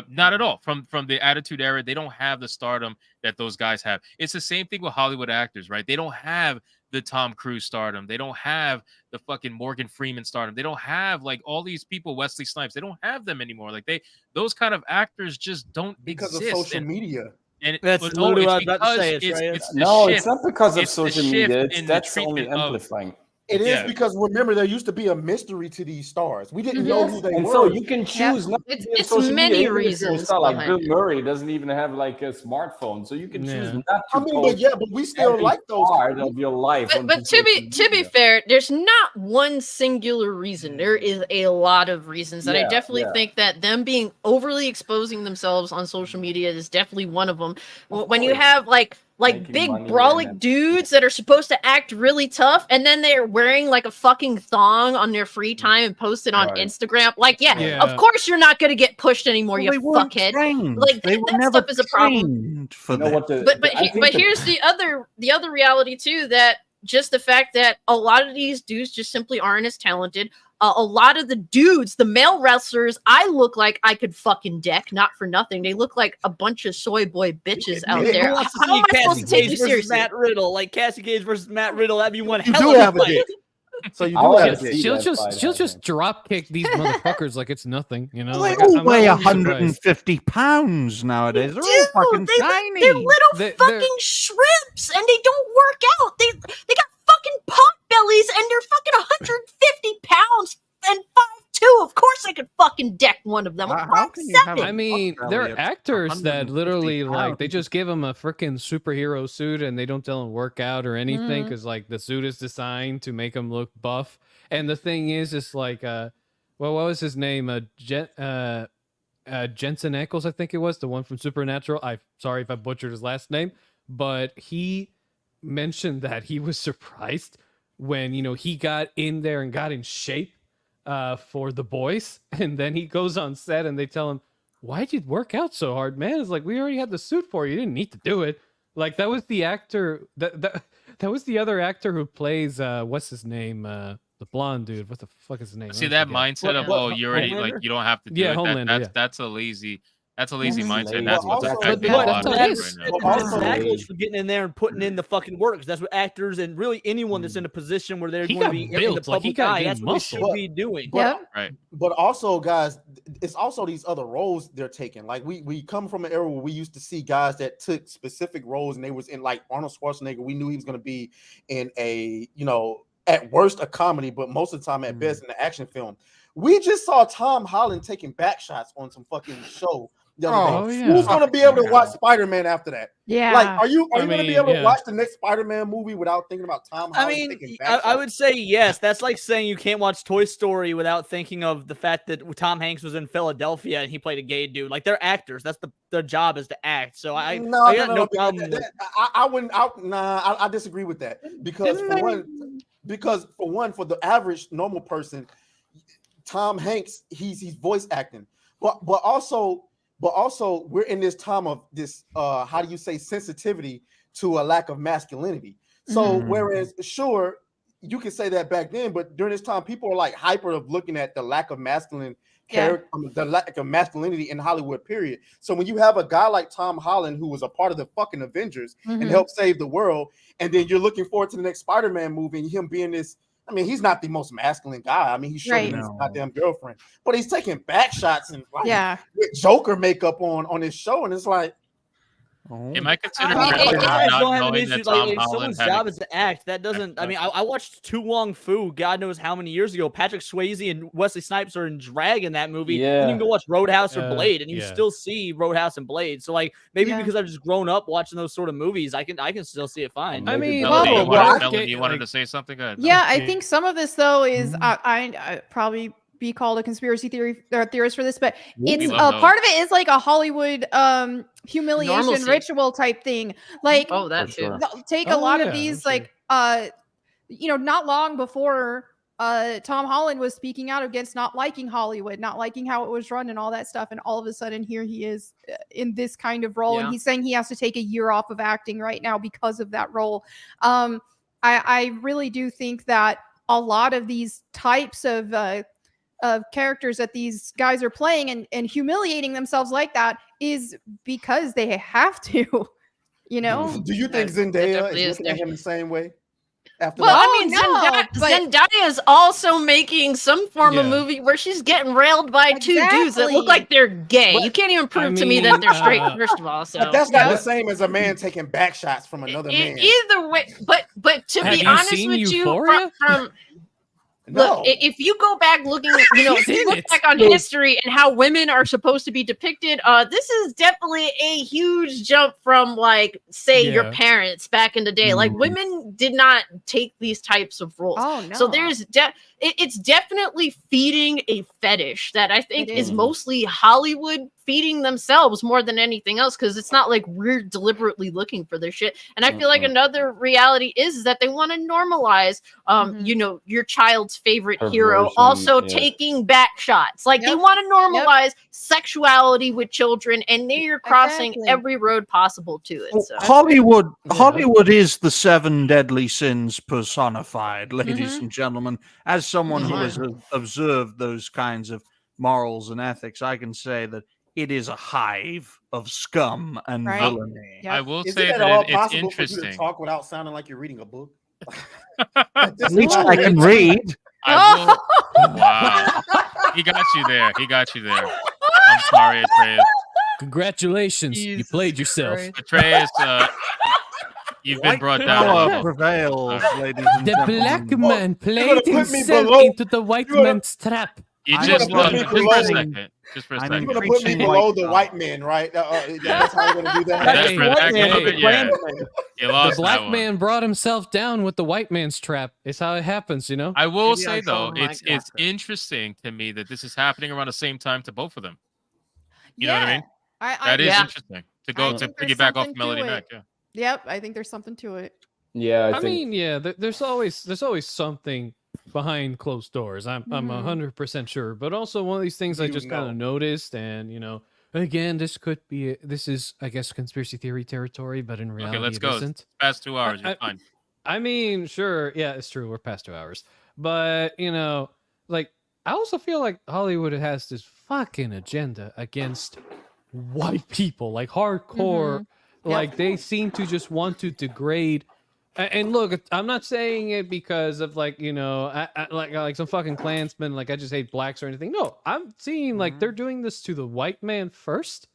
Not at all. From the Attitude Era, they don't have the stardom that those guys have. It's the same thing with Hollywood actors, right? They don't have the Tom Cruise stardom. They don't have the fucking Morgan Freeman stardom. They don't have like all these people, Wesley Snipes. They don't have them anymore. Like those kind of actors just don't because exist. of social media. And That's literally what I was about to say. it's the No, shift. it's not because of It's the social shift media. in the That's only treatment of- amplifying. It is Yeah. because remember there used to be a mystery to these stars. We didn't know who they And were. so you can choose not to It's- be on it's social many media. Even if you're a reasons star like behind Bill Murray doesn't even have like a smartphone, so you can choose not to. I mean, but yeah, but we still every like those part of your life. But onto to be social media. fair, there's not one singular reason. There is a lot of reasons, and I Yeah, definitely yeah. think that them being overly exposing themselves on social media is definitely one of them. When you have like Making big money brolic and- dudes that are supposed to act really tough, and then they're wearing like a fucking thong on their free time and post it on Right. Instagram. Like, yeah, Yeah. of course you're not gonna get pushed anymore, Well, you they weren't fuckhead. trained. Like They that, were that never stuff is a problem. trained for You know that. what the- But I think but the- here's the other reality too, that just the fact that a lot of these dudes just simply aren't as talented. A lot of the dudes, the male wrestlers, I look like I could fucking deck, not for nothing. They look like a bunch of soy boy bitches out Who there. wants to How see am I supposed to Cassie take Cage you versus seriously? Matt Riddle? Like Cassie Cage versus Matt Riddle, that'd be one You hell do of a have a fight. dick. So you I do wanna have a see dick. She'll that just fight she'll happen. just drop kick these motherfuckers like it's nothing, you know. They Like, all I'm weigh not surprised. 150 pounds nowadays. They're all fucking They're tiny. little They're- fucking shrimps, and they don't work out. They got fucking pot bellies, and they're fucking 150 pounds and 5'2". Of course I could fucking deck one of them. I'm How can you have 5'7". a I mean, belly they're of actors that 150 literally like they pounds? just give them a freaking superhero suit and they don't tell them work out or anything Mhm. because like the suit is designed to make them look buff. And the thing is, it's like well, what was his name? Jensen Ackles, I think it was the one from Supernatural. I'm sorry if I butchered his last name, but he mentioned that he was surprised when he got in there and got in shape for The Boys, and then he goes on set and they tell him, "Why'd you work out so hard, man?" It's like, we already had the suit for you. You didn't need to do it. Like that was the actor that was the other actor who plays what's his name, the blonde dude. What the fuck is his name? See I that forget. mindset of you already like you don't have to do Yeah, it. Homelander, That's a lazy mindset. lazy. That's what's Well, affecting also- a lot of But kids right now. that's Ackles for getting in there and putting in the fucking work. 'Cause that's what actors and really anyone that's in a position where they're He going to got be in the built, like, he public got eye. gained That's what they should muscle. be doing. Right. But also, guys, it's also these other roles they're taking. Like we come from an era where we used to see guys that took specific roles, and they was in like Arnold Schwarzenegger. We knew he was going to be in a at worst a comedy, but most of the time at best in an action film. We just saw Tom Holland taking back shots on some fucking show the other day. yeah. Who's going to be able to watch Spider-Man after that? Yeah. Like, are you going to be able to yeah. watch the next Spider-Man movie without thinking about Tom Holland I mean, taking back I shots? would say yes. That's like saying you can't watch Toy Story without thinking of the fact that Tom Hanks was in Philadelphia and he played a gay dude. Like they're actors. That's their job is to act. So I got no problem. I wouldn't. I disagree with that because for one, for the average normal person, Tom Hanks, he's voice acting, but also we're in this time of this how do you say sensitivity to a lack of masculinity. So whereas sure you can say that back then, but during this time people are like hyper of looking at the lack of masculine character, the lack of masculinity in Hollywood period. So when you have a guy like Tom Holland who was a part of the fucking Avengers and helped save the world, and then you're looking forward to the next Spider-Man movie and him being this, I mean, he's not the most masculine guy. I mean, he's showing his goddamn girlfriend, but he's taking back shots and like, with Joker makeup on his show, and it's like, Am I considered I crazy for don't not have an knowing issue. that Like, Tom if Holland someone's had job a is to act, that doesn't. I mean, I watched Tu Wong Fu, God knows how many years ago. Patrick Swayze and Wesley Snipes are in drag in that movie. Yeah. And you can go watch Roadhouse or Blade, and you yeah. still see Roadhouse and Blade. So like maybe because I've just grown up watching those sort of movies, I can still see it fine. I mean, Melanie, well, you wanted to say something? Go ahead. Yeah, I think some of this though is I probably be called a conspiracy theorist for this, but it's We love part of it is like a Hollywood humiliation Normalcy. ritual type thing. Like, Oh, that too. take Oh, a lot yeah, of these, I'm like not long before Tom Holland was speaking out against not liking Hollywood, not liking how it was run and all that stuff, and all of a sudden here he is in this kind of role, and he's saying he has to take a year off of acting right now because of that role. I really do think that a lot of these types of characters that these guys are playing and humiliating themselves like that is because they have to, you know. Do you think Zendaya is looking at him the same way? After Well, that? I mean, Zendaya is also making some form of movie where she's getting railed by two dudes that look like they're gay. You can't even prove to me that they're straight, first of all. So But that's not the same as a man taking back shots from another man. Either way, but to Have be you honest seen with Euphoria? you, from No. look, if you go back looking, if you in look it. back on history and how women are supposed to be depicted, this is definitely a huge jump from, like, say, your Yeah. parents back in the day. Like, women did not take these types of roles. Oh, So no. there's it's definitely feeding a fetish that I think It is is. mostly Hollywood feeding themselves more than anything else, because it's not like we're deliberately looking for this shit. And I feel like another reality is that they want to normalize your child's favorite hero Perversion, also yeah. taking back shots. Like, they want to normalize sexuality with children, and they're crossing Exactly. every road possible to it. So Hollywood is the 7 deadly sins personified, ladies Mhm. and gentlemen. As someone who has observed those kinds of morals and ethics, I can say that it is a hive of scum and Right. villainy. I will Is say it at that all it's possible for you to interesting. talk without sounding like you're reading a book? At least I can read. I will. Wow. He got you there. He got you there. I'm sorry, Atreus. Congratulations, you played yourself. Atreus, you've been brought down a Power level. prevails, ladies and The gentlemen. black man gonna played put me himself below- into the white you're gonna- man's trap. You I'm just gonna lost put it. me Just for a below- second. Just for a I'm second. You're gonna put me preaching below white the power. white men, right? That's how you're gonna do that. That's Hey, for that hey, end of it, yeah. You The lost black that one. man brought himself down with the white man's trap. It's how it happens, you know. I will Maybe say I though, told him I it's got that. interesting to me that this is happening around the same time to both of them. You know what I mean? I That is Yeah. interesting to go I to think there's piggyback off something to MelonieMac. it. Yeah. Yep, I think there's something to it. Yeah, I mean, yeah, there's always something behind closed doors. I'm 100% sure. But also one of these things I You just kind know. of noticed, and again, this is I guess conspiracy theory territory, but in reality, Okay, let's it go. isn't. It's past 2 hours. You're fine. I mean, sure, yeah, it's true. We're past 2 hours, but like I also feel like Hollywood has this fucking agenda against white people, like hardcore. Like they seem to just want to degrade. And look, I'm not saying it because of like like some fucking Klansman. Like I just hate blacks or anything. No, I'm seeing like they're doing this to the white man first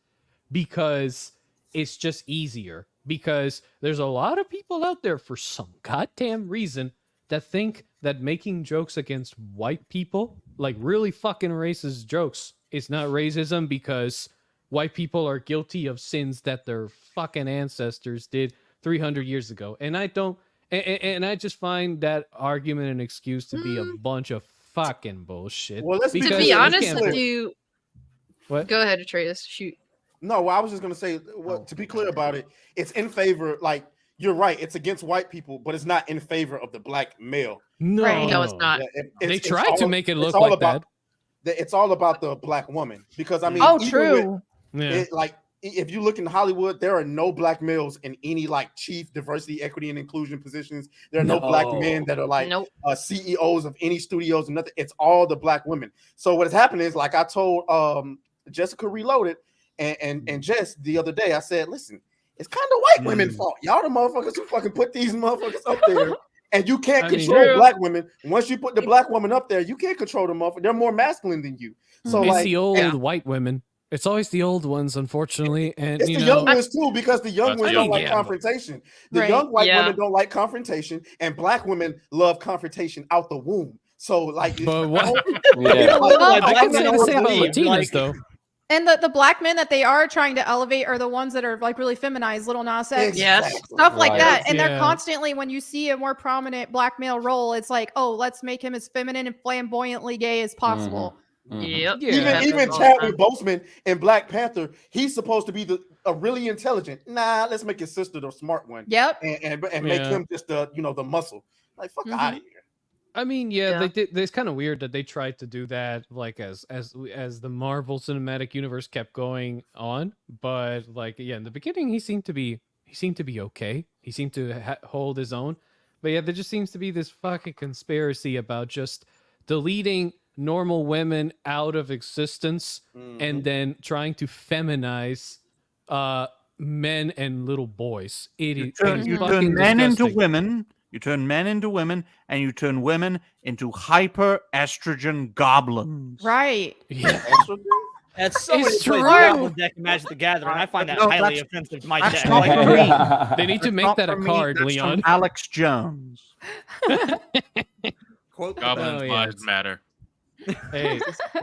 because it's just easier. Because there's a lot of people out there for some goddamn reason that think that making jokes against white people, like really fucking racist jokes, is not racism because white people are guilty of sins that their fucking ancestors did 300 years ago. And I don't, and I just find that argument and excuse to be a bunch of fucking bullshit. Well, let's be To Because be you honest can't with put- you, What? go ahead, Atreus. Shoot. No, well, I was just gonna say, to be clear about it, it's in favor. Like you're right, it's against white people, but it's not in favor of the black male. No, Right. No, it's not. They it's tried to all- make it it's look all like about, that. It's all about the black woman because I mean, Oh, even true. Yeah. like if you look in Hollywood, there are no black males in any like chief diversity, equity, and inclusion positions. There are no black men that are like Nope. CEOs of any studios and nothing. It's all the black women. So what has happened is, like I told Jessica Reloaded and Jess the other day, I said, listen, it's kind of white women's fault. Y'all the motherfuckers who fucking put these motherfuckers up there. And you can't I mean, control True. black women. Once you put the black woman up there, you can't control them motherfuckers. They're more masculine than you. So It's like the old white women. It's always the old ones, unfortunately. And it's you the know, young ones too, because the young That's ones the don't young like ones. confrontation. The Right. young white Yeah. women don't like confrontation, and black women love confrontation out the womb. So like, But what- Yeah. Like, I black can men say the don't same about believe, Latinas like- though. And the black men that they are trying to elevate are the ones that are like really feminized, Little Nas X, Yes. stuff like Right. that. And they're Yeah. constantly, when you see a more prominent black male role, it's like, oh, let's make him as feminine and flamboyantly gay as possible. Yep. Yeah. Even Chadwick Boseman in Black Panther, he's supposed to be a really intelligent. Nah, let's make his sister the smart one. Yep. And make Yeah. him just the the muscle. Like fuck out of here. I mean, yeah, they did. It's kind of weird that they tried to do that, like as the Marvel Cinematic Universe kept going on. But like, yeah, in the beginning, he seemed to be okay. He seemed to hold his own. But yeah, there just seems to be this fucking conspiracy about just deleting normal women out of existence and then trying to feminize men and little boys. You turn men into women. You turn men into women, and you turn women into hyper estrogen goblins. Right. Yeah. That's so many It's plays true. Goblin deck in Magic the Gathering. I find that No, highly that's- offensive to my That's deck. not Like, for me. They need to That's make not that a for me. card, That's Leon. from Alex Jones. Goblin lives matter. Hey,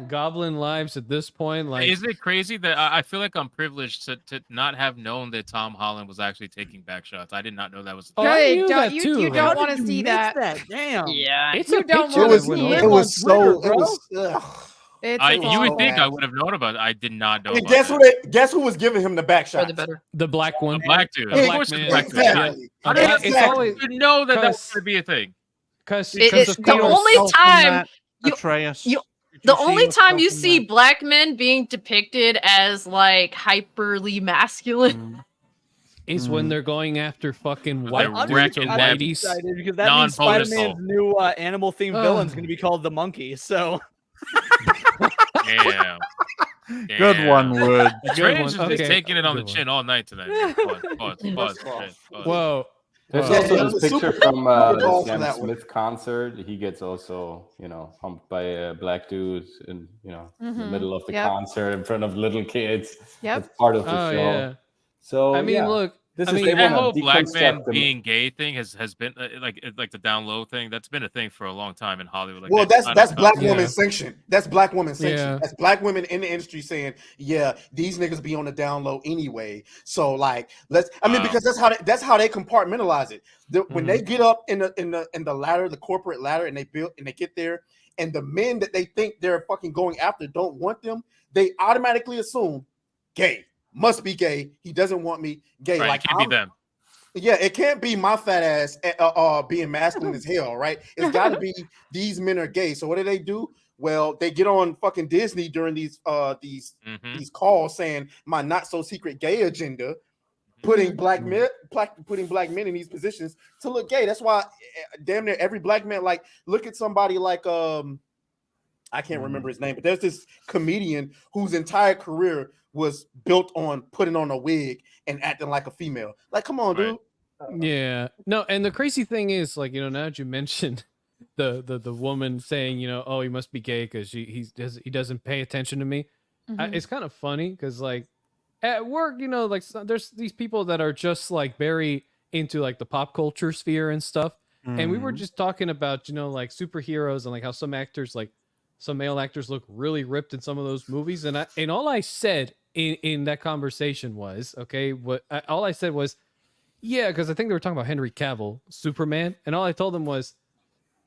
Goblin lives at this point, like, Isn't it crazy that I feel like I'm privileged to not have known that Tom Holland was actually taking back shots? I did not know that was. Oh, I knew Don't, that you, too, you like- don't How want did to you see miss that. Damn. Yeah. it's You a don't picture want that to went see on. it. It was Twitter, so. bro. It was. Ugh. It's You would awful. think I would have known about it. I did not know. And about guess that. guess who was giving him the back For shot? the better. The black one. Black dude. The Of black course, man. it's black dude. Exactly. I didn't It's always know that was cause- going to be a thing. because It's of the course. only time Atreus. the only time you see black men being depicted as like hyperly masculine. is when they're going after fucking They're white dudes or wrecking them. whiteies. Excited because that means Spider-Man's new animal-themed Ugh. villain is going to be called the Monkey. So Damn. Good one, Wood. Strange is Okay. just taking it on Good the one. chin all night tonight. Pause. Whoa. There's Yeah, also it this was picture super from the call for Sam that one. Smith concert. He gets also, humped by a black dude in, in the Mhm. middle of the Yep. concert in front of little kids. Yep. That's part of the Oh show. yeah. So I mean, yeah. look. This I is mean, they That wanna whole black man deconstruct them. being gay thing has been like the down low thing. That's been a thing for a long time in Hollywood. Like Well, they that's kind of black stuff. woman Yeah. sanction. That's black woman sanction. Yeah. That's black women in the industry saying, "Yeah, these niggas be on the down low anyway." So like, let's. I mean, Wow. because that's how they compartmentalize it. When they get up in the ladder, the corporate ladder, and they get there, and the men that they think they're fucking going after don't want them, they automatically assume gay. Must be gay. He doesn't want me. Gay. Right, Like it can't be them. Yeah, it can't be my fat ass being masculine as hell, right? It's got to be these men are gay. So what do? Well, they get on fucking Disney during these calls saying my not so secret gay agenda, putting black men in these positions to look gay. That's why damn near every black man, like, look at somebody like I can't remember his name, but there's this comedian whose entire career was built on putting on a wig and acting like a female. Like, come on, dude. Yeah. No, and the crazy thing is, like, now that you mentioned the woman saying, oh, he must be gay because he doesn't pay attention to me. Mhm. It's kind of funny because, like, at work, like, there's these people that are just like very into like the pop culture sphere and stuff. And we were Mhm. just talking about, like, superheroes and like how some male actors look really ripped in some of those movies. And all I said in that conversation was, all I said was, yeah, because I think they were talking about Henry Cavill, Superman. And all I told them was,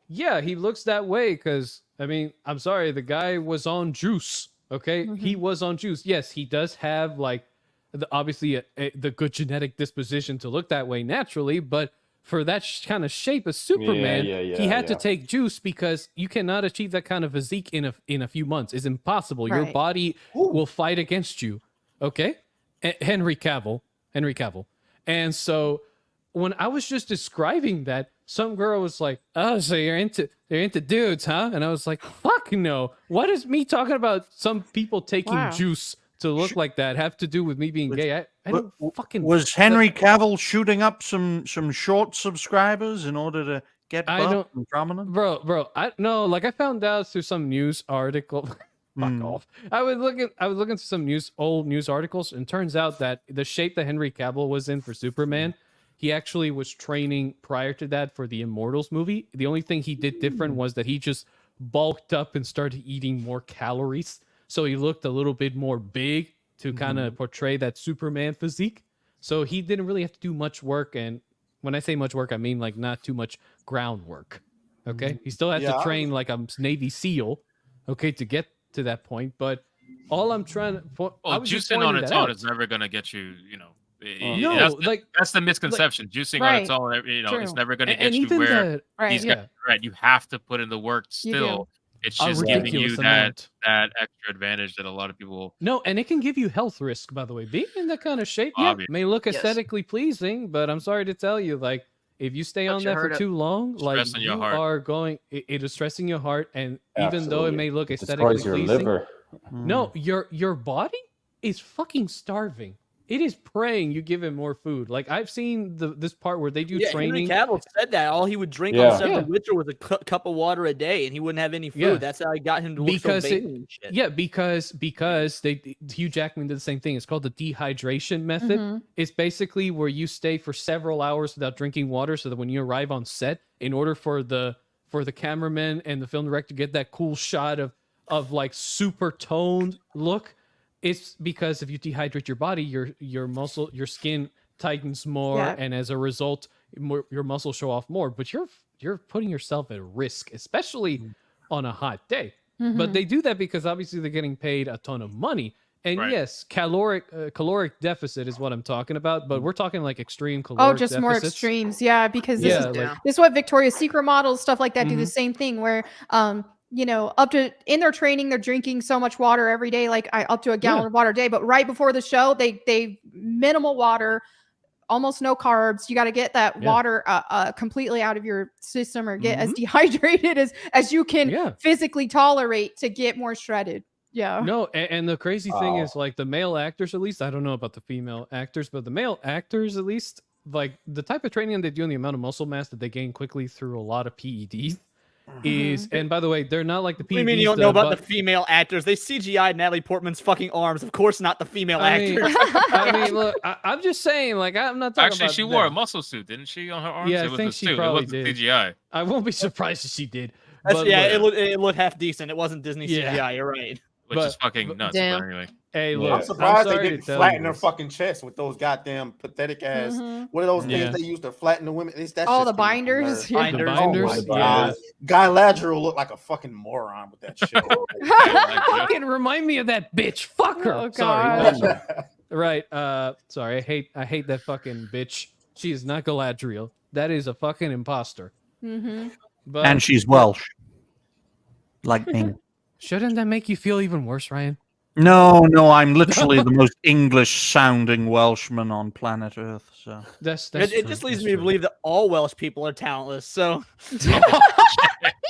yeah, he looks that way because, I mean, I'm sorry, the guy was on juice, okay? He was on juice. Yes, he does have, like, obviously the good genetic disposition to look that way naturally, but for that kind of shape of Superman, he had to take juice because you cannot achieve that kind of physique in a few months. It's impossible. Your Right. body will fight against you, okay? Henry Cavill. And so when I was just describing that, some girl was like, "Oh, so you're into dudes, huh?" And I was like, "Fuck no! What does me talking about some people taking Wow. juice to look like that have to do with me being gay?" I don't fucking. Was Henry Cavill shooting up some short subscribers in order to get I buff don't- and prominent? bro. I no, like I found out through some news article. Fuck off. I was looking through some old news articles, and turns out that the shape that Henry Cavill was in for Superman, he actually was training prior to that for the Immortals movie. The only thing he did different was that he just bulked up and started eating more calories. so he looked a little bit more big to kind of portray that Superman physique. So he didn't really have to do much work, and when I say much work, I mean like not too much groundwork. Okay, he still had to train like a Navy SEAL, okay, to get to that point. But all I'm trying to, juicing on its own is never gonna get you, you know. No, that's the misconception. Juicing on its own, you know, it's never gonna get you where these guys. Right, you have to put in the work still. It's just giving you that extra advantage that a lot of people. No, and it can give you health risk, by the way. Being in that kind of shape, may look aesthetically pleasing, but I'm sorry to tell you, like, if you stay on that for too long, like you are going, it is stressing your heart, and even though it may look aesthetically pleasing, liver. No, your body is fucking starving. It is praying you give him more food. Like I've seen this part where they do training. Henry Cavill said that all he would drink on set of The Witcher was a cup of water a day, and he wouldn't have any food. Yeah. That's how he got him to look so baby and shit. Yeah, because Hugh Jackman did the same thing. It's called the dehydration method. It's basically where you stay for several hours without drinking water, so that when you arrive on set, in order for the cameraman and the film director to get that cool shot of like super toned look. It's because if you dehydrate your body, your skin tightens more, and as a result, your muscles show off more. But you're putting yourself at risk, especially on a hot day. But they do that because obviously they're getting paid a ton of money. And yes, caloric deficit is what I'm talking about. But we're talking like extreme caloric just deficits. more extremes, this is what Victoria's Secret models, stuff like that, do the same thing where you know, up to in their training, they're drinking so much water every day, like up to a gallon of water a day. But right before the show, they minimal water, almost no carbs. You got to get that water completely out of your system, or get as dehydrated as you can physically tolerate to get more shredded. Yeah. No, and the crazy thing is, like, the male actors, at least, I don't know about the female actors, but the male actors, at least, like the type of training they do and the amount of muscle mass that they gain quickly through a lot of PEDs. And by the way, they're not like the PEDs. What do you mean you don't know about the female actors? They CGI'd Natalie Portman's fucking arms. Of course not the female actors. I mean, look, I'm just saying, like, I'm not talking Actually, about she wore a muscle suit, didn't she, on her arms? Yeah, it I think she probably did. CGI. I won't be surprised if she did. It looked half decent. It wasn't Disney CGI. You're right. Which is fucking nuts. But anyway. Hey, look, I'm surprised they didn't flatten her fucking chest with those goddamn pathetic ass. What are those things they use to flatten the women? The binders. The binders. Oh my God. Guy Ladger will look like a fucking moron with that shit. Fucking remind me of that bitch. Fuck her. Oh, sorry. Right. Sorry. I hate that fucking bitch. She is not Galadriel. That is a fucking imposter. But, and she's Welsh. Like me. Shouldn't that make you feel even worse, Ryan? No, I'm literally the most English-sounding Welshman on planet Earth. So it just leads me to believe that all Welsh people are talentless. So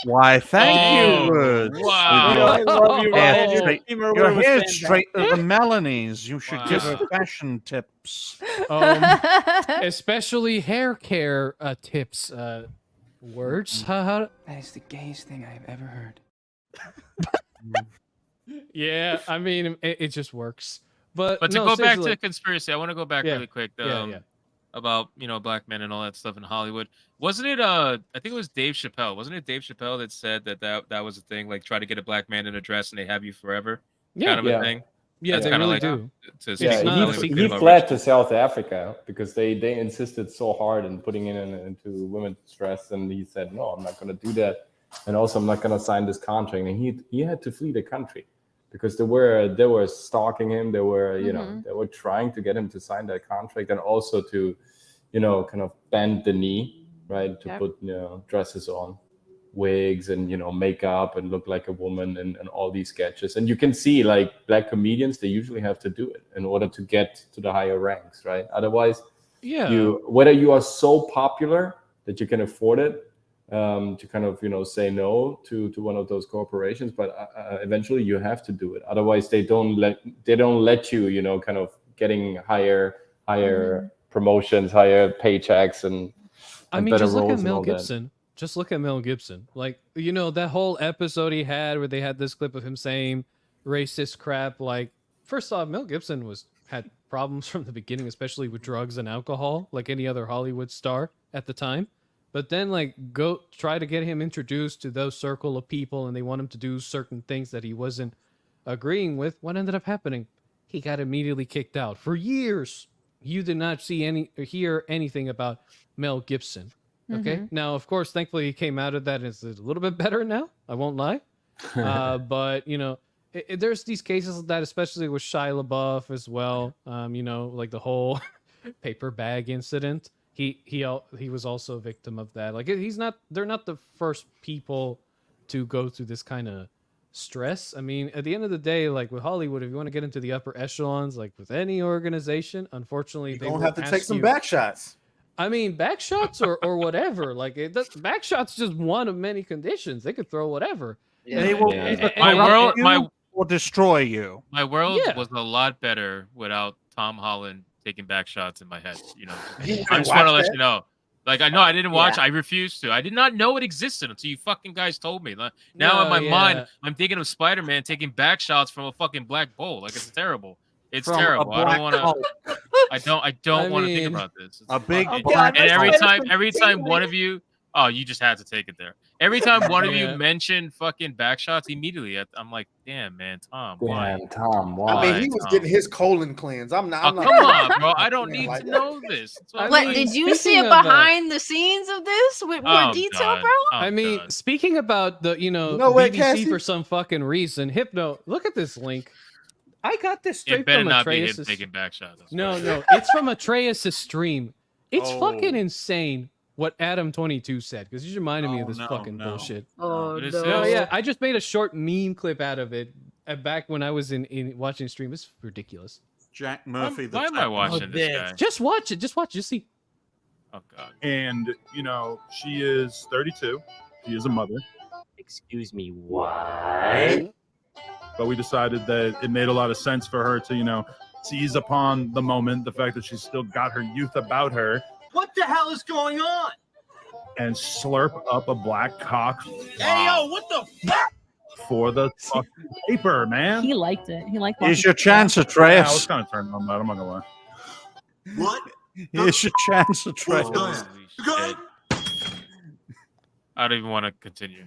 why? Thank you. Wow! I love you, Ryan. Your hair straight to the Melonies. You should give her fashion tips. Especially hair care tips. Words. That is the gayest thing I have ever heard. Yeah, I mean, it just works. But to go back to the conspiracy, I want to go back really quick about, you know, black men and all that stuff in Hollywood. Wasn't it I think it was Dave Chappelle. Wasn't it Dave Chappelle that said that was a thing, like try to get a black man in a dress and they have you forever? Kind of a thing. Yeah, that's they kind of really like do. He fled to South Africa because they insisted so hard in putting it into women's dress, and he said, no, I'm not going to do that. And also, I'm not going to sign this contract. And he had to flee the country because they were stalking him. They were, you know, they were trying to get him to sign that contract, and also to, you know, kind of bend the knee, right? To put, you know, dresses on, wigs, and, you know, makeup, and look like a woman, and all these sketches. And you can see, like, black comedians, they usually have to do it in order to get to the higher ranks, right? Otherwise, whether you are so popular that you can afford it, to kind of, you know, say no to one of those corporations, but eventually you have to do it. Otherwise, they don't let you, you know, kind of getting higher promotions, higher paychecks, and I mean, better just look roles at Mel and all Gibson. Just look at Mel Gibson. Like, you know, that whole episode he had where they had this clip of him saying racist crap. Like, first off, Mel Gibson had problems from the beginning, especially with drugs and alcohol, like any other Hollywood star at the time. But then, like, go try to get him introduced to those circle of people, and they want him to do certain things that he wasn't agreeing with, what ended up happening? He got immediately kicked out. For years, you did not see any or hear anything about Mel Gibson. Okay. Mhm. Now, of course, thankfully he came out of that and is a little bit better now. I won't lie. But you know, there's these cases of that, especially with Shia LaBeouf as well. You know, like the whole paper bag incident. He was also a victim of that. Like they're not the first people to go through this kind of stress. I mean, at the end of the day, like with Hollywood, if you want to get into the upper echelons, like with any organization, unfortunately, You're they gonna will have to ask take some you- back shots. I mean, back shots or whatever. Like back shots just one of many conditions. They could throw whatever. They will Yeah. either My world, corrupt you or destroy you. My world Yeah. was a lot better without Tom Holland taking back shots in my head. You know, You I just didn't want to watch let that? you know. Like I know I didn't watch. Yeah. I refused to. I did not know it existed until you fucking guys told me. Like, now in No, my yeah. mind, I'm thinking of Spider-Man taking back shots from a fucking black bowl. Like it's terrible. It's From a terrible. I black don't want to. hole. I don't want to think mean, about this. It's A big fucking- black and every hole. time one of you, oh, you just had to take it there. Every time one of you Yeah. mentioned fucking back shots, immediately I'm like, damn man, Tom, why? Damn, Tom, why? I mean, he was Tom? getting his colon cleansed. I'm not. Oh, I'm not come on, bro. I don't Yeah, need like to that. know this. That's what I I'm What mean, saying. did you see speaking it of, behind the scenes of this with more I'm detail, done. bro? I'm I mean, done. speaking about the You know what, BBC Cassie? for some fucking reason, Hypno. Look at this link. I got this It straight better from not be him Atreus'. taking back shots. That's No, what it no, is. it's from Atreus' stream. It's Oh. fucking insane what Adam 22 said because you reminded me of this fucking bullshit. Oh But it's- no! Oh yeah, I just made a short meme clip out of it back when I was in watching the stream. It's ridiculous. Jack Murphy. Why am I watching this guy? Just watch it. Just watch. Just see. Oh god. And you know, she is 32. She is a mother. Excuse me, what? But we decided that it made a lot of sense for her to, you know, seize upon the moment, the fact that she's still got her youth about her, What the hell is going on? and slurp up a black cock Hey, yo, what the fuck? for the fucking paper, man. He liked it. He liked Here's watching your chance, Yeah, I was Atreus. kind of turned on that. I'm not gonna lie. What? Here's your chance, Atreus. Holy shit. I don't even want to continue.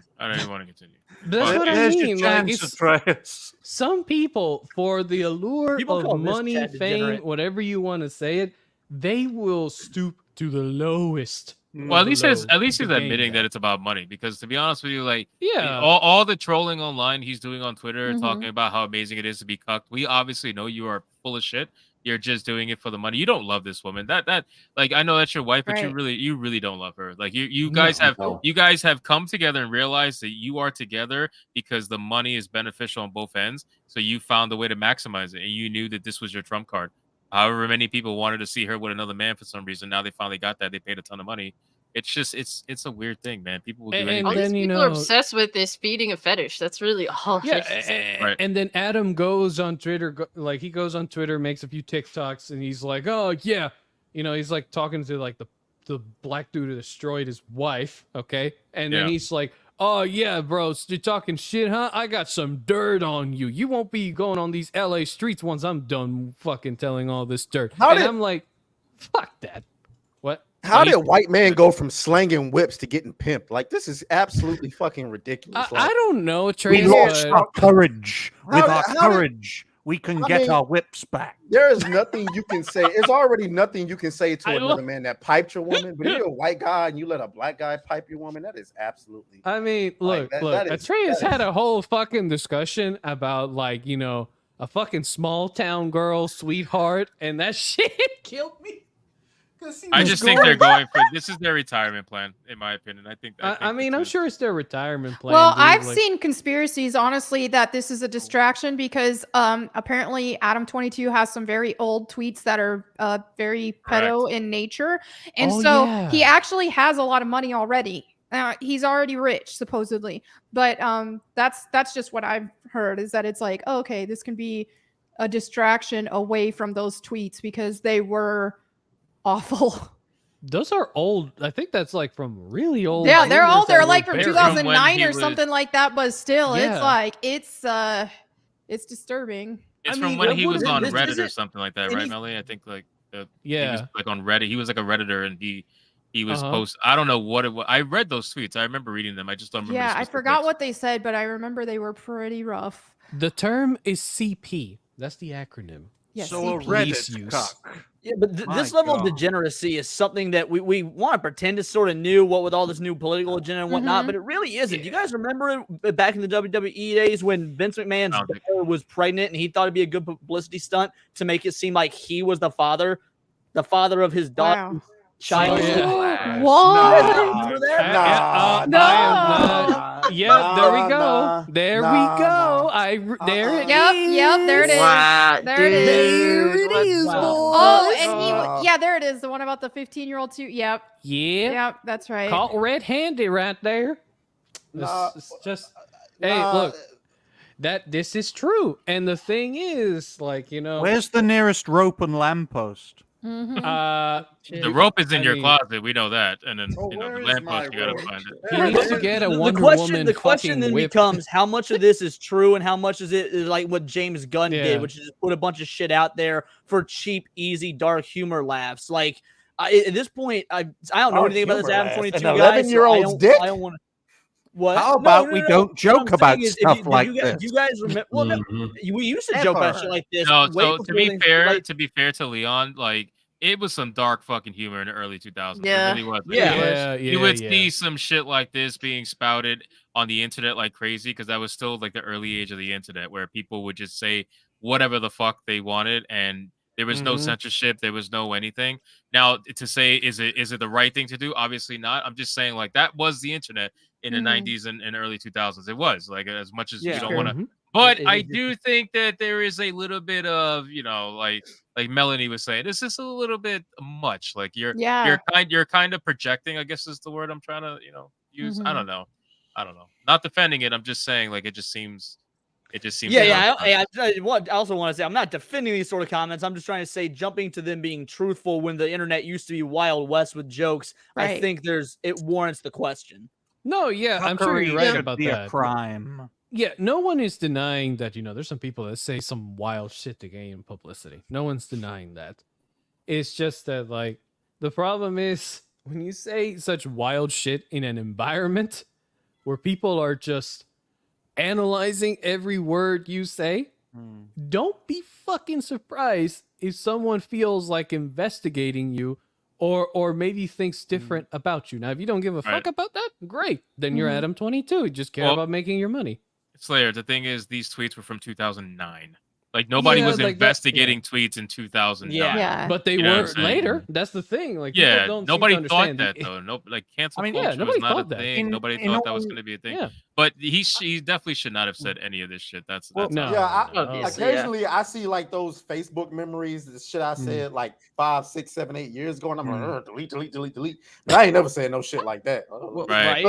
That's Fuck what it. I Here's mean. your Like, chance, it's, Atreus. some people, for the allure People call of this money, Chad fame, degenerate. whatever you want to say it, they will stoop to the lowest. Well, at least he's to admitting gain that it's about money. Because to be honest with you, like Yeah. all the trolling online he's doing on Twitter, Mhm. talking about how amazing it is to be cucked. We obviously know you are full of shit. You're just doing it for the money. You don't love this woman. That like I know that's your wife, but Right. you really don't love her. Like you guys have come together and realized that you are together because the money is beneficial on both ends. So you found a way to maximize it, and you knew that this was your trump card. However many people wanted to see her with another man for some reason, now they finally got that. They paid a ton of money. It's just it's a weird thing, man. People will do anything. All these people are obsessed with this feeding a fetish. That's really all. Yeah, I should say. Right. and then Adam goes on Twitter, he goes on Twitter, makes a few TikToks, and he's like, "Oh yeah," he's like talking to like the black dude who destroyed his wife, okay, and then Yeah. he's like, "Oh yeah, bro, you're talking shit, huh? I got some dirt on you. You won't be going on these LA streets once I'm done fucking telling all this dirt." And I'm like, "Fuck that." What? How did a white man go from slanging whips to getting pimped? Like, this is absolutely fucking ridiculous. I don't know, We Trace. lost but- our courage. With How- our how did- courage, we can I get mean- our whips back. There is nothing you can say. It's already nothing you can say to I another lo- man that piped your woman. But if you're a white guy and you let a black guy pipe your woman, that is absolutely. I mean, look, that- look. that is- Atreus that had is- a whole fucking discussion about like, a fucking small town girl, sweetheart, and that shit killed me. I just think they're going for this is their retirement plan, in my opinion. I think. I mean, I'm sure it's their retirement plan. Well, dude, I've like- seen conspiracies, honestly, that this is a distraction because apparently Adam 22 has some very old tweets that are very pedo in nature. And Oh, so yeah. he actually has a lot of money already. He's already rich, supposedly. But that's just what I've heard is that it's like, oh, okay, this can be a distraction away from those tweets because they were awful. Those are old. I think that's like from really old. Yeah, they're rumors old. that They're were like from buried. 2009 he or was- something like that. But still, Yeah. it's like it's disturbing. It's I from mean, when that he was would've- on this Reddit or isn't something like that, right, Melly? I think like he Yeah. was like on Reddit. He was like a redditor, and he He was post. I don't know what it was. I read those tweets. I remember reading them. I just don't remember. Yeah, the I forgot what they said, but I remember they were pretty rough. The term is CP. That's the acronym. Yes, So a CP. Reddit cuck. Yeah, but this level of degeneracy is something that we want to pretend is sort of new, what with all this new political agenda and whatnot, but it really isn't. Do you guys remember it back in the WWE days when Vince McMahon's daughter was pregnant and he thought it'd be a good publicity stunt to make it seem like he was the father of his daughter's child? What? Yeah, there we go. There we go. There it is. Yep, there it is. Wow, there it is. There it is, Oh, and yeah, there it is. The one about the 15-year-old too. Yep. Yeah. Yep, that's right. Caught red-handed right there. It's just hey, look. This is true. And the thing is, like, you know, Where's the nearest rope and lamppost? The rope is in your closet. We know that. And then the lamppost, you gotta find it. He needs to get a Wonder Woman. The question then whip. becomes how much of this is true and how much is it is like what James Gunn did, which is just put a bunch of shit out there for cheap, easy, dark humor laughs. Like at this point, I don't know anything about this Adam 22 guy. 11-year-old's dick. I don't want to. What? How about we don't joke about stuff like this? You guys remember? Well, we used to joke about shit like this. No, so to be fair to Leon, like it was some dark fucking humor in the early 2000s. Yeah. It really was. You would see some shit like this being spouted on the internet like crazy because that was still like the early age of the internet where people would just say whatever the fuck they wanted and there was no censorship. There was no anything. Now to say, is it the right thing to do? Obviously not. I'm just saying like that was the internet in the 90s and early 2000s. It was like as much as you don't want to. But I do think that there is a little bit of, you know, like Melanie was saying, this is a little bit much. Like you're kind of projecting, I guess is the word I'm trying to, you know, use. I don't know. Not defending it. I'm just saying like it just seems. I also want to say I'm not defending these sort of comments. I'm just trying to say jumping to them being truthful when the internet used to be Wild West with jokes. I think it warrants the question. No, yeah, I'm sure you're right about that. A crime. Yeah, no one is denying that, you know, there's some people that say some wild shit to gain publicity. No one's denying that. It's just that, like, the problem is when you say such wild shit in an environment where people are just analyzing every word you say, don't be fucking surprised if someone feels like investigating you or maybe thinks different about you. Now, if you don't give a fuck about that, great. Then you're Adam 22. You just care about making your money. Slayer, the thing is, these tweets were from 2009. Like nobody was investigating tweets in 2009. Yeah. But they were later. That's the thing. Like, nobody thought that though. No, like cancel culture nobody was not thought a that. thing. Nobody thought that was going to be a thing. Yeah. But he definitely should not have said any of this shit. That's occasionally I see like those Facebook memories, the shit I said like 5, 6, 7, 8 years ago, and I'm like, delete. But I ain't never said no shit like that. Right.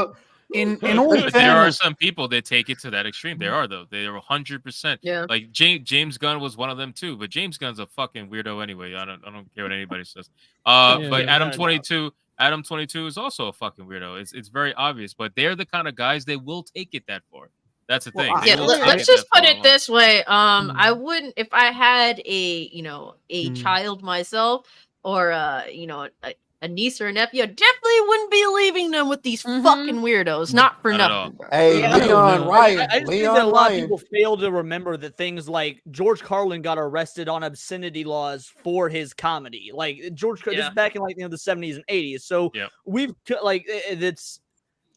In all fairness, there are some people that take it to that extreme. There are though. They are 100%. Yeah. Like James Gunn was one of them too. But James Gunn's a fucking weirdo anyway. I don't care what anybody says. But Adam 22 is also a fucking weirdo. It's very obvious. But they're the kind of guys they will take it that far. That's the thing. Let's just put it this way. I wouldn't if I had a child myself or a niece or a nephew, I definitely wouldn't be leaving them with these fucking weirdos. Not for nothing. Hey, Leon Ryan. I just think that a lot of people fail to remember that things like George Carlin got arrested on obscenity laws for his comedy. Like this is back in like the 70s and 80s. So we've like it's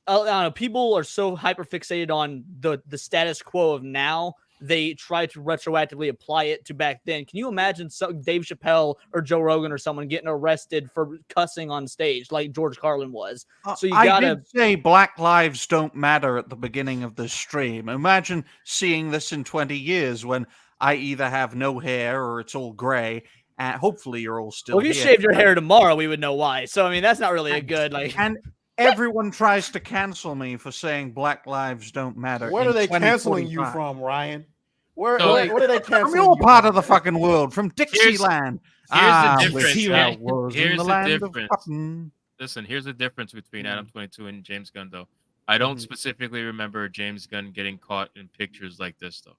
I don't know. People are so hyper fixated on the status quo of now. They try to retroactively apply it to back then. Can you imagine Dave Chappelle or Joe Rogan or someone getting arrested for cussing on stage like George Carlin was? So you gotta I did say Black Lives don't matter at the beginning of the stream. Imagine seeing this in 20 years when I either have no hair or it's all gray. And hopefully you're all still. Well, if you shaved your hair tomorrow, we would know why. So I mean, that's not really a good like. And everyone tries to cancel me for saying Black Lives don't matter. Where are they canceling you from, Ryan? Where are they canceling from your you part of the fucking world, from Dixieland. Here's the difference. Here's the difference. Listen, here's the difference between Adam 22 and James Gunn, though. I don't specifically remember James Gunn getting caught in pictures like this, though.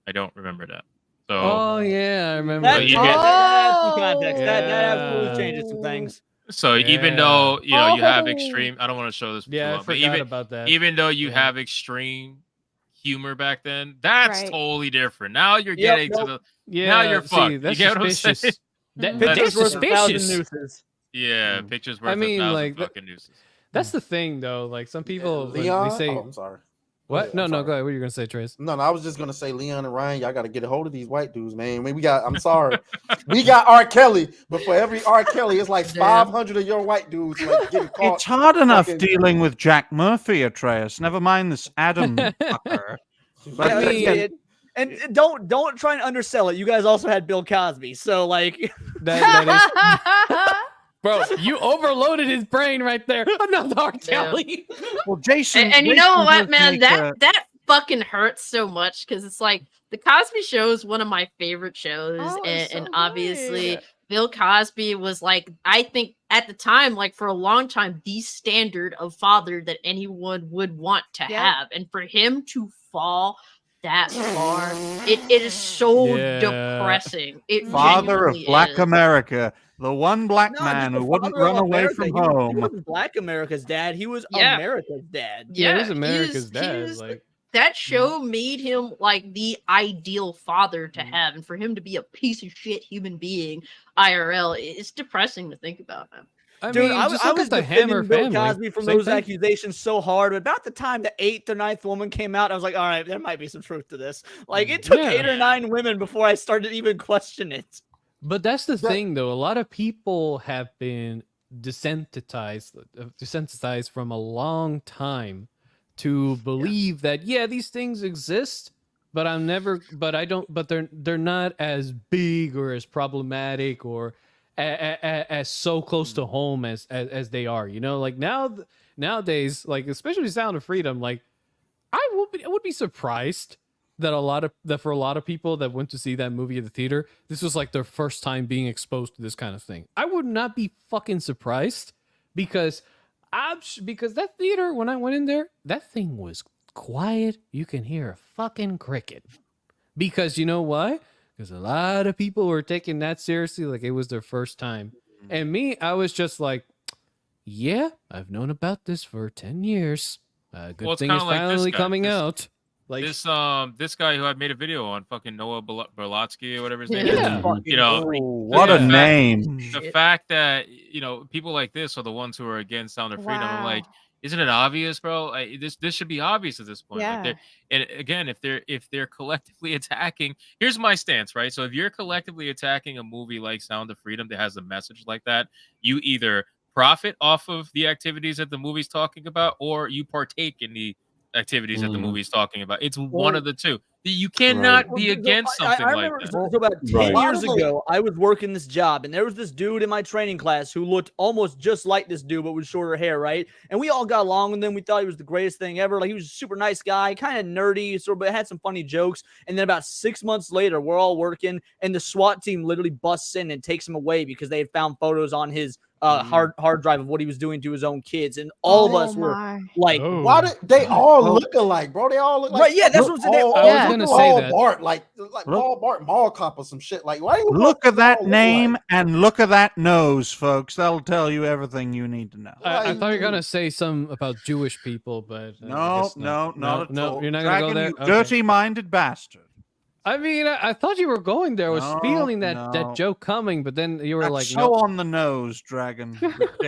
I don't remember that. So. Oh yeah, I remember. That's some context. That absolutely changes some things. So even though you have extreme, I don't want to show this. Yeah, I but forgot about that. Even though you have extreme humor back then, that's totally different. Now you're getting to the. Now you're fucked. That's you get what I'm suspicious. saying? That's suspicious. Yeah, pictures worth I mean, 1,000 like fucking nooses. that's the thing, though. Like some people, like, Leon. they say, I'm sorry. What? No, go ahead. What are you gonna say, Trace? No, I was just gonna say, Leon and Ryan, y'all got to get a hold of these white dudes, man. We got. I'm sorry, we got R. Kelly, but for every R. Kelly, it's like 500 of your white dudes like getting caught. It's hard enough dealing with Jack Murphy, Atreus. Never mind this Adam fucker. But I mean, and don't try and undersell it. You guys also had Bill Cosby, so like that is. Bro, you overloaded his brain right there. Another R. Kelly. Well, Jason, and you know what, man? make That fucking hurts so much because it's like the Cosby Show is one of my favorite shows, and obviously Bill Cosby was like, I think at the time, like for a long time, the standard of father that anyone would want to have, and for him to fall that far, it is so depressing. It father of genuinely Black is. America, the one black man who wouldn't run away from home. He wasn't Black America's dad. He was America's dad. Yeah, he was America's dad. Like that show made him like the ideal father to have, and for him to be a piece of shit human being IRL, it's depressing to think about him. Dude, mean, I just was look at the defending Hammer Bill family. Cosby from Same those thing. accusations so hard. But about the time the 8th or 9th woman came out, I was like, all right, there might be some truth to this. Like, it took 8 or 9 women before I started to even question it. But that's the thing, though. A lot of people have been desensitized from a long time to believe that these things exist, but they're not as big or as problematic or as so close to home as they are. You know, like nowadays, like especially Sound of Freedom, like I would be surprised that for a lot of people that went to see that movie at the theater, this was like their first time being exposed to this kind of thing. I would not be fucking surprised because that theater, when I went in there, that thing was quiet. You can hear a fucking cricket. Because you know why? Because a lot of people were taking that seriously, like it was their first time. And me, I was just like, yeah, I've known about this for 10 years. Good thing it's finally coming out. Like this guy who I made a video on, fucking Noah Berlotsky or whatever his name Yeah. is. You know, What a name. The fact that people like this are the ones who are against Sound of Freedom. I'm Wow. like, isn't it obvious, bro? Like, this should be obvious at this point. Yeah. Like and again, if they're collectively attacking, here's my stance, right? So if you're collectively attacking a movie like Sound of Freedom that has a message like that, you either profit off of the activities that the movie's talking about, or you partake in the activities that the movie's talking about. It's one of the two. You cannot be against something I like remember, that. so about 10 years ago, I was working this job, and there was this dude in my training class who looked almost just like this dude, but with shorter hair, right? And we all got along with him. We thought he was the greatest thing ever. Like, he was a super nice guy, kind of nerdy, but had some funny jokes. And then about 6 months later, we're all working, and the SWAT team literally busts in and takes him away because they had found photos on his hard drive of what he was doing to his own kids, and all of us were like, why did they all look alike, bro? They all look like, right? Yeah, that's what I'm saying. all, I was gonna Paul say that. Bart, like Paul Bart Mall Cop or some shit. Like, why? do you Look at that all look name alike? and look at that nose, folks. That'll tell you everything you need to know. I thought you were gonna say something about Jewish people, but I No, guess no, not at all. you're not gonna go Dragon, there. you Okay. dirty-minded bastard. I mean, I thought you were going there. I was No, feeling that no. joke coming, but then you were That's like, so no. on the nose, Dragon.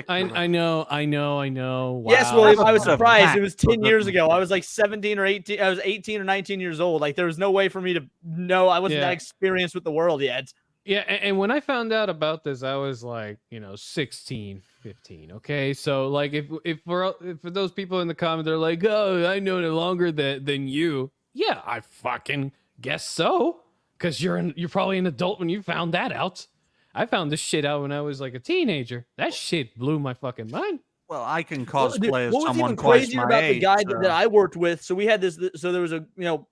I know. Wow. Yes, William, I was That's a surprised. fact. It was 10 years ago. I was like 17 or 18. I was 18 or 19 years old. Like, there was no way for me to know. I wasn't Yeah. that experienced with the world yet. Yeah, and when I found out about this, I was like, 16, 15. Okay, so like, if for those people in the comment, they're like, oh, I know no longer than you. Yeah, I fucking guess so, because you're probably an adult when you found that out. I found this shit out when I was like a teenager. That shit blew my fucking mind. Well, I can Well, dude, cosplay as what was someone even twice crazier my about the age. guy so- that I worked with? So we had this. So there was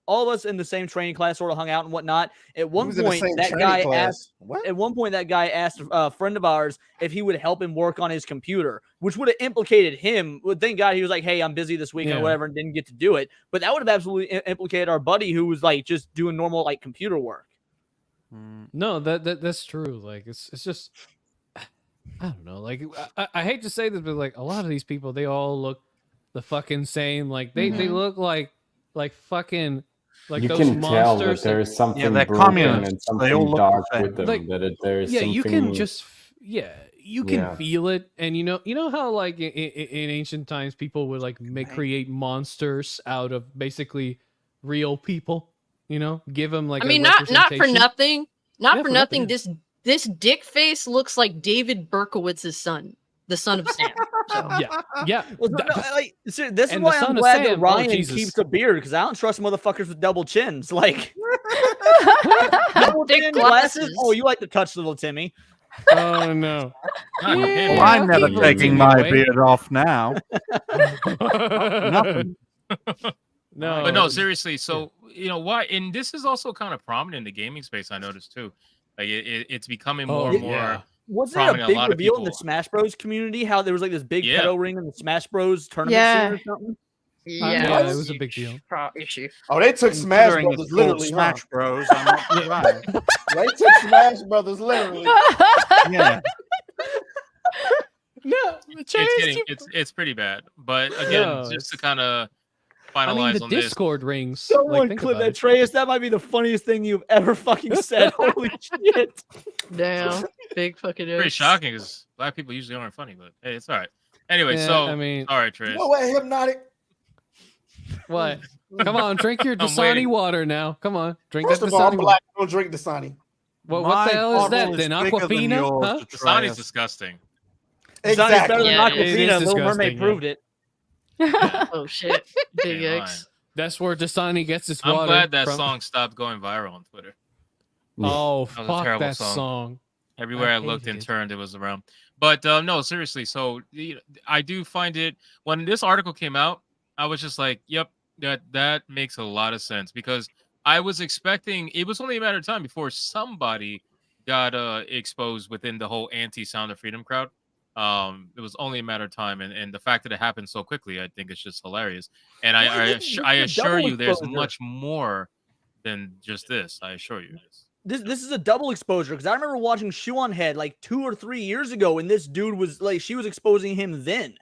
all of us in the same training class, sort of hung out and whatnot. At one was in the point, same that training guy class. asked. What? At one point, that guy asked a friend of ours if he would help him work on his computer, which would have implicated him. Well, thank God he was like, "Hey, I'm busy this weekend Yeah. or whatever," and didn't get to do it. But that would have absolutely implicated our buddy who was like just doing normal like computer work. No, that's true. Like, it's just, I don't know. Like I hate to say this, but like a lot of these people, they all look the fucking same. Like they look like fucking like You those can tell that monsters. there is something they're broken communists. and They all something look dark the same. with them. Like, that there is yeah, something. you can just you can Yeah. feel it, and you know how like in ancient times people would like create monsters out of basically real people. You know, give them like I mean, a not for representation. nothing. Not Yeah, for for nothing. nothing, This dick face looks like David Berkowitz's son, the son of Sam. So. Yeah. Well, no, like, this is And the why I'm son of glad that Sam, oh, Ryan Jesus. keeps a beard because I don't trust motherfuckers with double chins. Like double Thick chin glasses. Oh, you like to touch little Timmy? Oh no. Well, I'm never taking my beard off now. Nothing. No, But no, seriously. So why? And this is also kind of prominent in the gaming space. I noticed too. Like it's becoming more and more. Was there a prominent. big lot of reveal in people. the Smash Bros community? How there was like this big Yeah. pedo ring in the Smash Bros tournament Yeah. scene or something? Yeah, it was a big deal. Issue. Oh, they took Smash Considering Brothers it's called literally, Smash huh? Bros. I'm not surprised. They took Smash Brothers literally. Yeah. No, It's pretty bad. But again, No, just to kind of finalize I mean, the on this. Discord rings. Someone like, think clip about that, it. Treyas. That might be the funniest thing you've ever fucking said. Holy shit! Damn, big fucking. Pretty Oaks. shocking because black people usually aren't funny, but hey, it's all right. Anyway, Yeah, so I mean- all right, Trace. You know what, Hypnotic? What? Come on, drink your I'm Dasani waiting. water now. Come on, drink First that of all, I'm Dasani water. black. I don't drink Dasani. What My the hell is bottle that then? bigger than Aquafina? yours, Huh? Dasani's Atreus. disgusting. It's better than Yeah, it is. Aquafina. It is Little Mermaid disgusting, proved it. Oh shit, big Ain't X. That's where Dasani gets its I'm water. glad that from. song stopped going viral on Twitter. Oh, That was a fuck terrible that song. song. Everywhere I I looked hated and it. turned, it was around. But no, seriously. So I do find it when this article came out, I was just like, "Yep, that makes a lot of sense." Because I was expecting it was only a matter of time before somebody got exposed within the whole anti-Sound of Freedom crowd. It was only a matter of time, and the fact that it happened so quickly, I think it's just hilarious. And I assure you, there's exposure. much more than just this. I assure you. This is a double exposure because I remember watching Shoe on Head like 2 or 3 years ago, and this dude was like, she was exposing him then.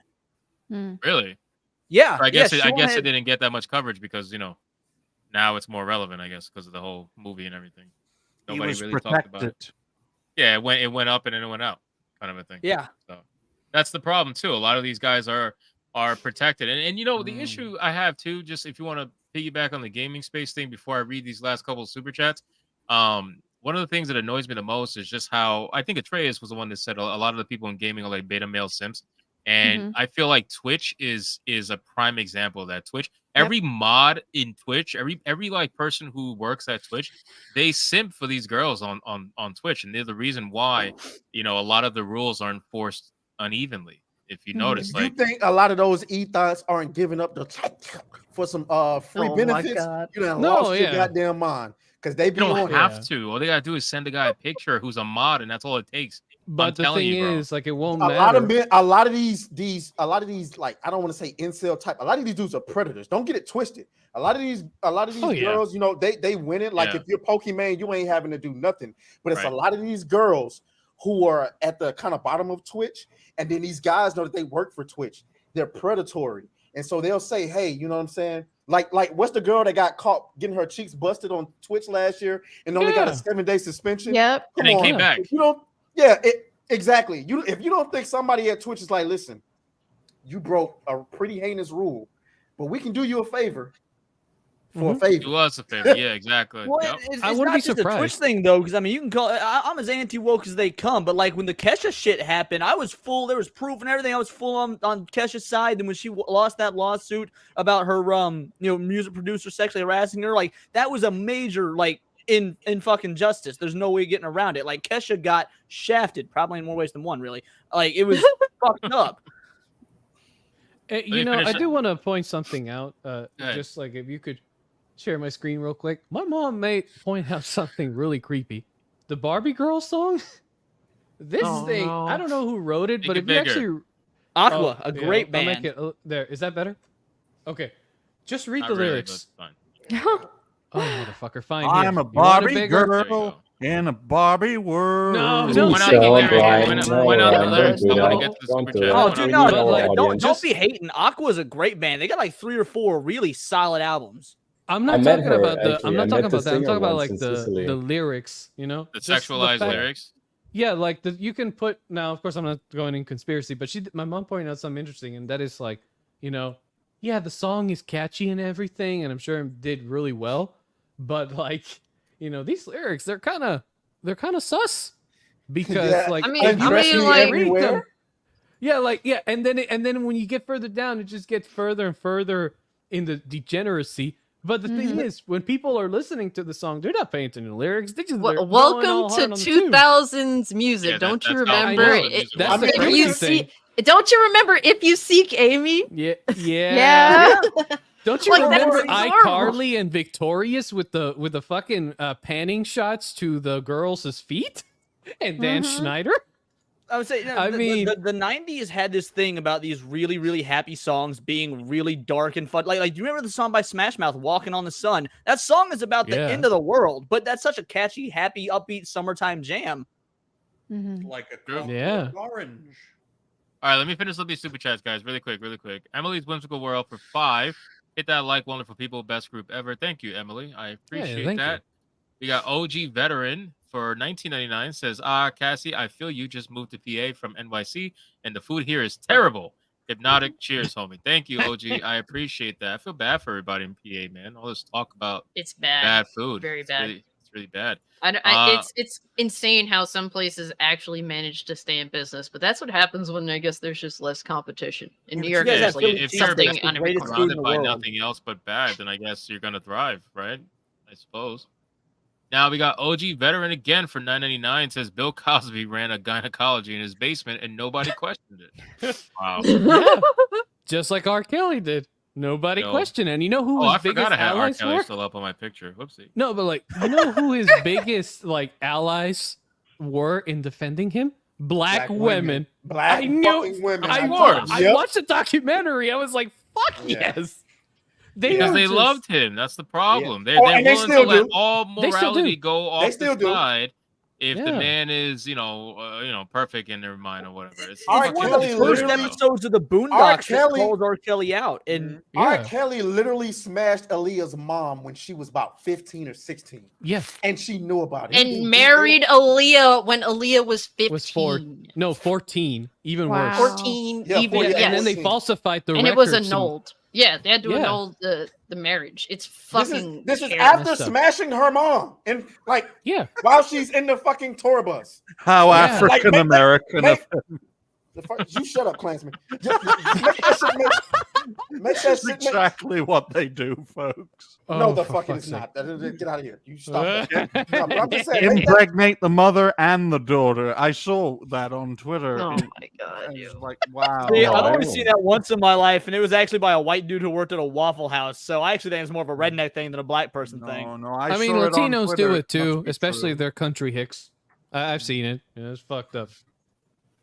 Really? Yeah, I guess yeah, I Shoe on guess it Head- didn't get that much coverage because now it's more relevant. I guess because of the whole movie and everything. He Nobody was really talked about it. protected. Yeah, it went up and then it went out, kind of a thing. Yeah. So that's the problem too. A lot of these guys are protected, and the issue I have too. Just if you want to piggyback on the gaming space thing before I read these last couple of super chats, one of the things that annoys me the most is just how I think Atreus was the one that said a lot of the people in gaming are like beta male simps, and I feel like Twitch is a prime example of that. Twitch, every mod in Twitch, every like person who works at Twitch, they simp for these girls on Twitch, and they're the reason why a lot of the rules are enforced unevenly. If you notice, You like think a lot of those ethos aren't giving up the for some free Oh my benefits? God. You done No, lost your yeah. goddamn mind because they you be don't on have it. to. All they gotta do is send a guy a picture who's a mod, and that's all it takes. I'm But the telling thing you, bro. is, like, it won't A matter. lot of men, a lot of these like I don't want to say incel type. A lot of these dudes are predators. Don't get it twisted. A lot of these Oh, yeah. girls, they win it. Like Yeah. if you're Pokemon, you ain't having to do nothing. But it's Right. a lot of these girls who are at the kind of bottom of Twitch, and then these guys know that they work for Twitch. They're predatory, and so they'll say, "Hey, you know what I'm saying?" Like what's the girl that got caught getting her cheeks busted on Twitch last year and only got a Yeah. 7-day suspension? Yep. And then Come came on. back. If you don't, yeah, exactly. If you don't think somebody at Twitch is like, listen, you broke a pretty heinous rule, but we can do you a favor for a favor. Do us a favor. Yeah, exactly. Well, Yep. it's I not wouldn't be just a Twitch surprised. thing though, because I mean, you can call. I'm as anti-woke as they come, but like when the Kesha shit happened, I was full. There was proof and everything. I was full on Kesha's side. Then when she lost that lawsuit about her, music producer sexually harassing her, like that was a major like in fucking justice. There's no way getting around it. Like Kesha got shafted, probably in more ways than one. Really, like it was fucked up. You know, I finish do want to point something out. ahead. Just like if you could share my screen real quick. My mom may point out something really creepy. The Barbie girl song. This Oh, thing, no. I don't know who wrote it, Make but it if bigger. you actually Aqua, a yeah, great I'll band. make it there. Is that better? Okay, just read Not the really, lyrics. but fine. Oh, motherfucker, fine. I'm here. a You want it Barbie bigger? There you girl go. In a Barbie world. No, Just point out the lyrics. Point out the lyrics. do Nobody that. gets the Don't super do chat. that. Oh, dude, We no, need our audience. don't be hating. Aqua's a great band. They got like 3 or 4 really solid albums. I'm I not met talking her, about the. actually. I'm I not met talking the about that. I'm singer talking about once like in the Sicily. lyrics. You know, The Just sexualized fact- lyrics. Yeah, like you can put now. Of course, I'm not going in conspiracy, but my mom pointed out something interesting, and that is like, yeah, the song is catchy and everything, and I'm sure it did really well, but like, these lyrics, they're kind of sus because Yeah, like, I mean, if you dress me read everywhere. them- yeah, and then when you get further down, it just gets further and further in the degeneracy. But the thing is, when people are listening to the song, they're not paying attention to the lyrics. They just they're going all Welcome hard to on the tune. 2000s music. Yeah, Don't you that's how remember? I know music That's was. the crazy thing. Don't you remember If You Seek Amy? Yeah. Yeah. Don't you Like, remember that's adorable. iCarly and Victorious with the fucking panning shots to the girls' feet and Dan Schneider? I would say, the 90s had this thing about these really, really happy songs being really dark and fun. Like, do you remember the song by Smash Mouth, "Walking on the Sun"? That song is about the end of the world, but that's such a catchy, happy, upbeat summertime jam. Like a cold orange. All right, let me finish up these super chats, guys, really quick. Emily's Whimsical World for 5. Hit that like, wonderful people, best group ever. Thank you, Emily. I appreciate thank that. We got OG Veteran for $19.99 says, Cassie, I feel you just moved to PA from NYC and the food here is terrible. Hypnotic, cheers, homie. Thank you, OG. I appreciate that. I feel bad for everybody in PA, man. All this talk about It's bad. bad food. Very It's bad. It's really bad. It's insane how some places actually manage to stay in business, but that's what happens when I guess there's just less competition. In New York, there's like if you're something on every corner. surrounded by nothing else but bad, then I guess you're gonna thrive, right? I suppose. Now we got OG Veteran again for $9.99. Says Bill Cosby ran a gynecology in his basement and nobody questioned it. Wow. Yeah. Just like R. Kelly did. Nobody questioned it. And you know who I his biggest forgot I had R. allies Kelly were? still up on my picture. Whoopsie. No, but like, you know who his biggest like allies were in defending him? Black women. Black I knew. fucking women. I Yep. watched the documentary. I was like, "Fuck yes." Because were they just- loved him. That's the problem. Yeah. They're And they willing to still let do. all They still morality do. go off still the do. side if the Yeah. man is, perfect in their mind or whatever. It's R. fucking Kelly One of the first literally- episodes of the R. Boondocks that Kelly- calls R. Kelly out, and R. Kelly literally smashed Aaliyah's mom when she was about 15 or 16. Yeah. And she knew about it. And married Aaliyah when Aaliyah was 15. Was 14, even Wow. worse. 14, Yeah, even, 14, yes. And then they falsified the And it was records. annulled. Yeah, they had to Yeah. annul the marriage. It's fucking. This is terrible. after Messed up. smashing her mom and like Yeah. while she's in the fucking tour bus. How Yeah. African American. Make- You shut up, Klansman. Just make that shit make that That's shit make, exactly what they do, folks. No, the for fucking fuck's it's sake. not. Get out of here. You stop that. No, but I'm just saying, make that- Impregnate the mother and the daughter. I saw that on Twitter. Oh It- my god. I was like, wow. See, I've wow. only seen that once in my life, and it was actually by a white dude who worked at a Waffle House. So I actually think it's more of a redneck thing than a black person thing. No, I mean, saw it on Latinos do Twitter. it too, Must be especially true. if they're country hicks. I've seen it. Yeah, it's fucked up.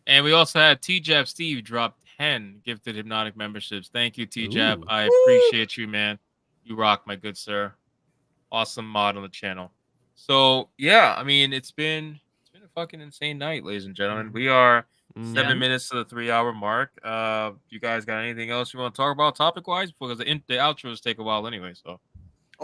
And we also had T-Jab Steve drop 10 gifted Hypnotic memberships. Thank you, T-Jab. I appreciate you, man. You rock, my good sir. Awesome mod on the channel. So yeah, I mean, it's been a fucking insane night, ladies and gentlemen. We are 7 minutes to the 3-hour mark. You guys got anything else you want to talk about topic wise? Because the outros take a while anyway. So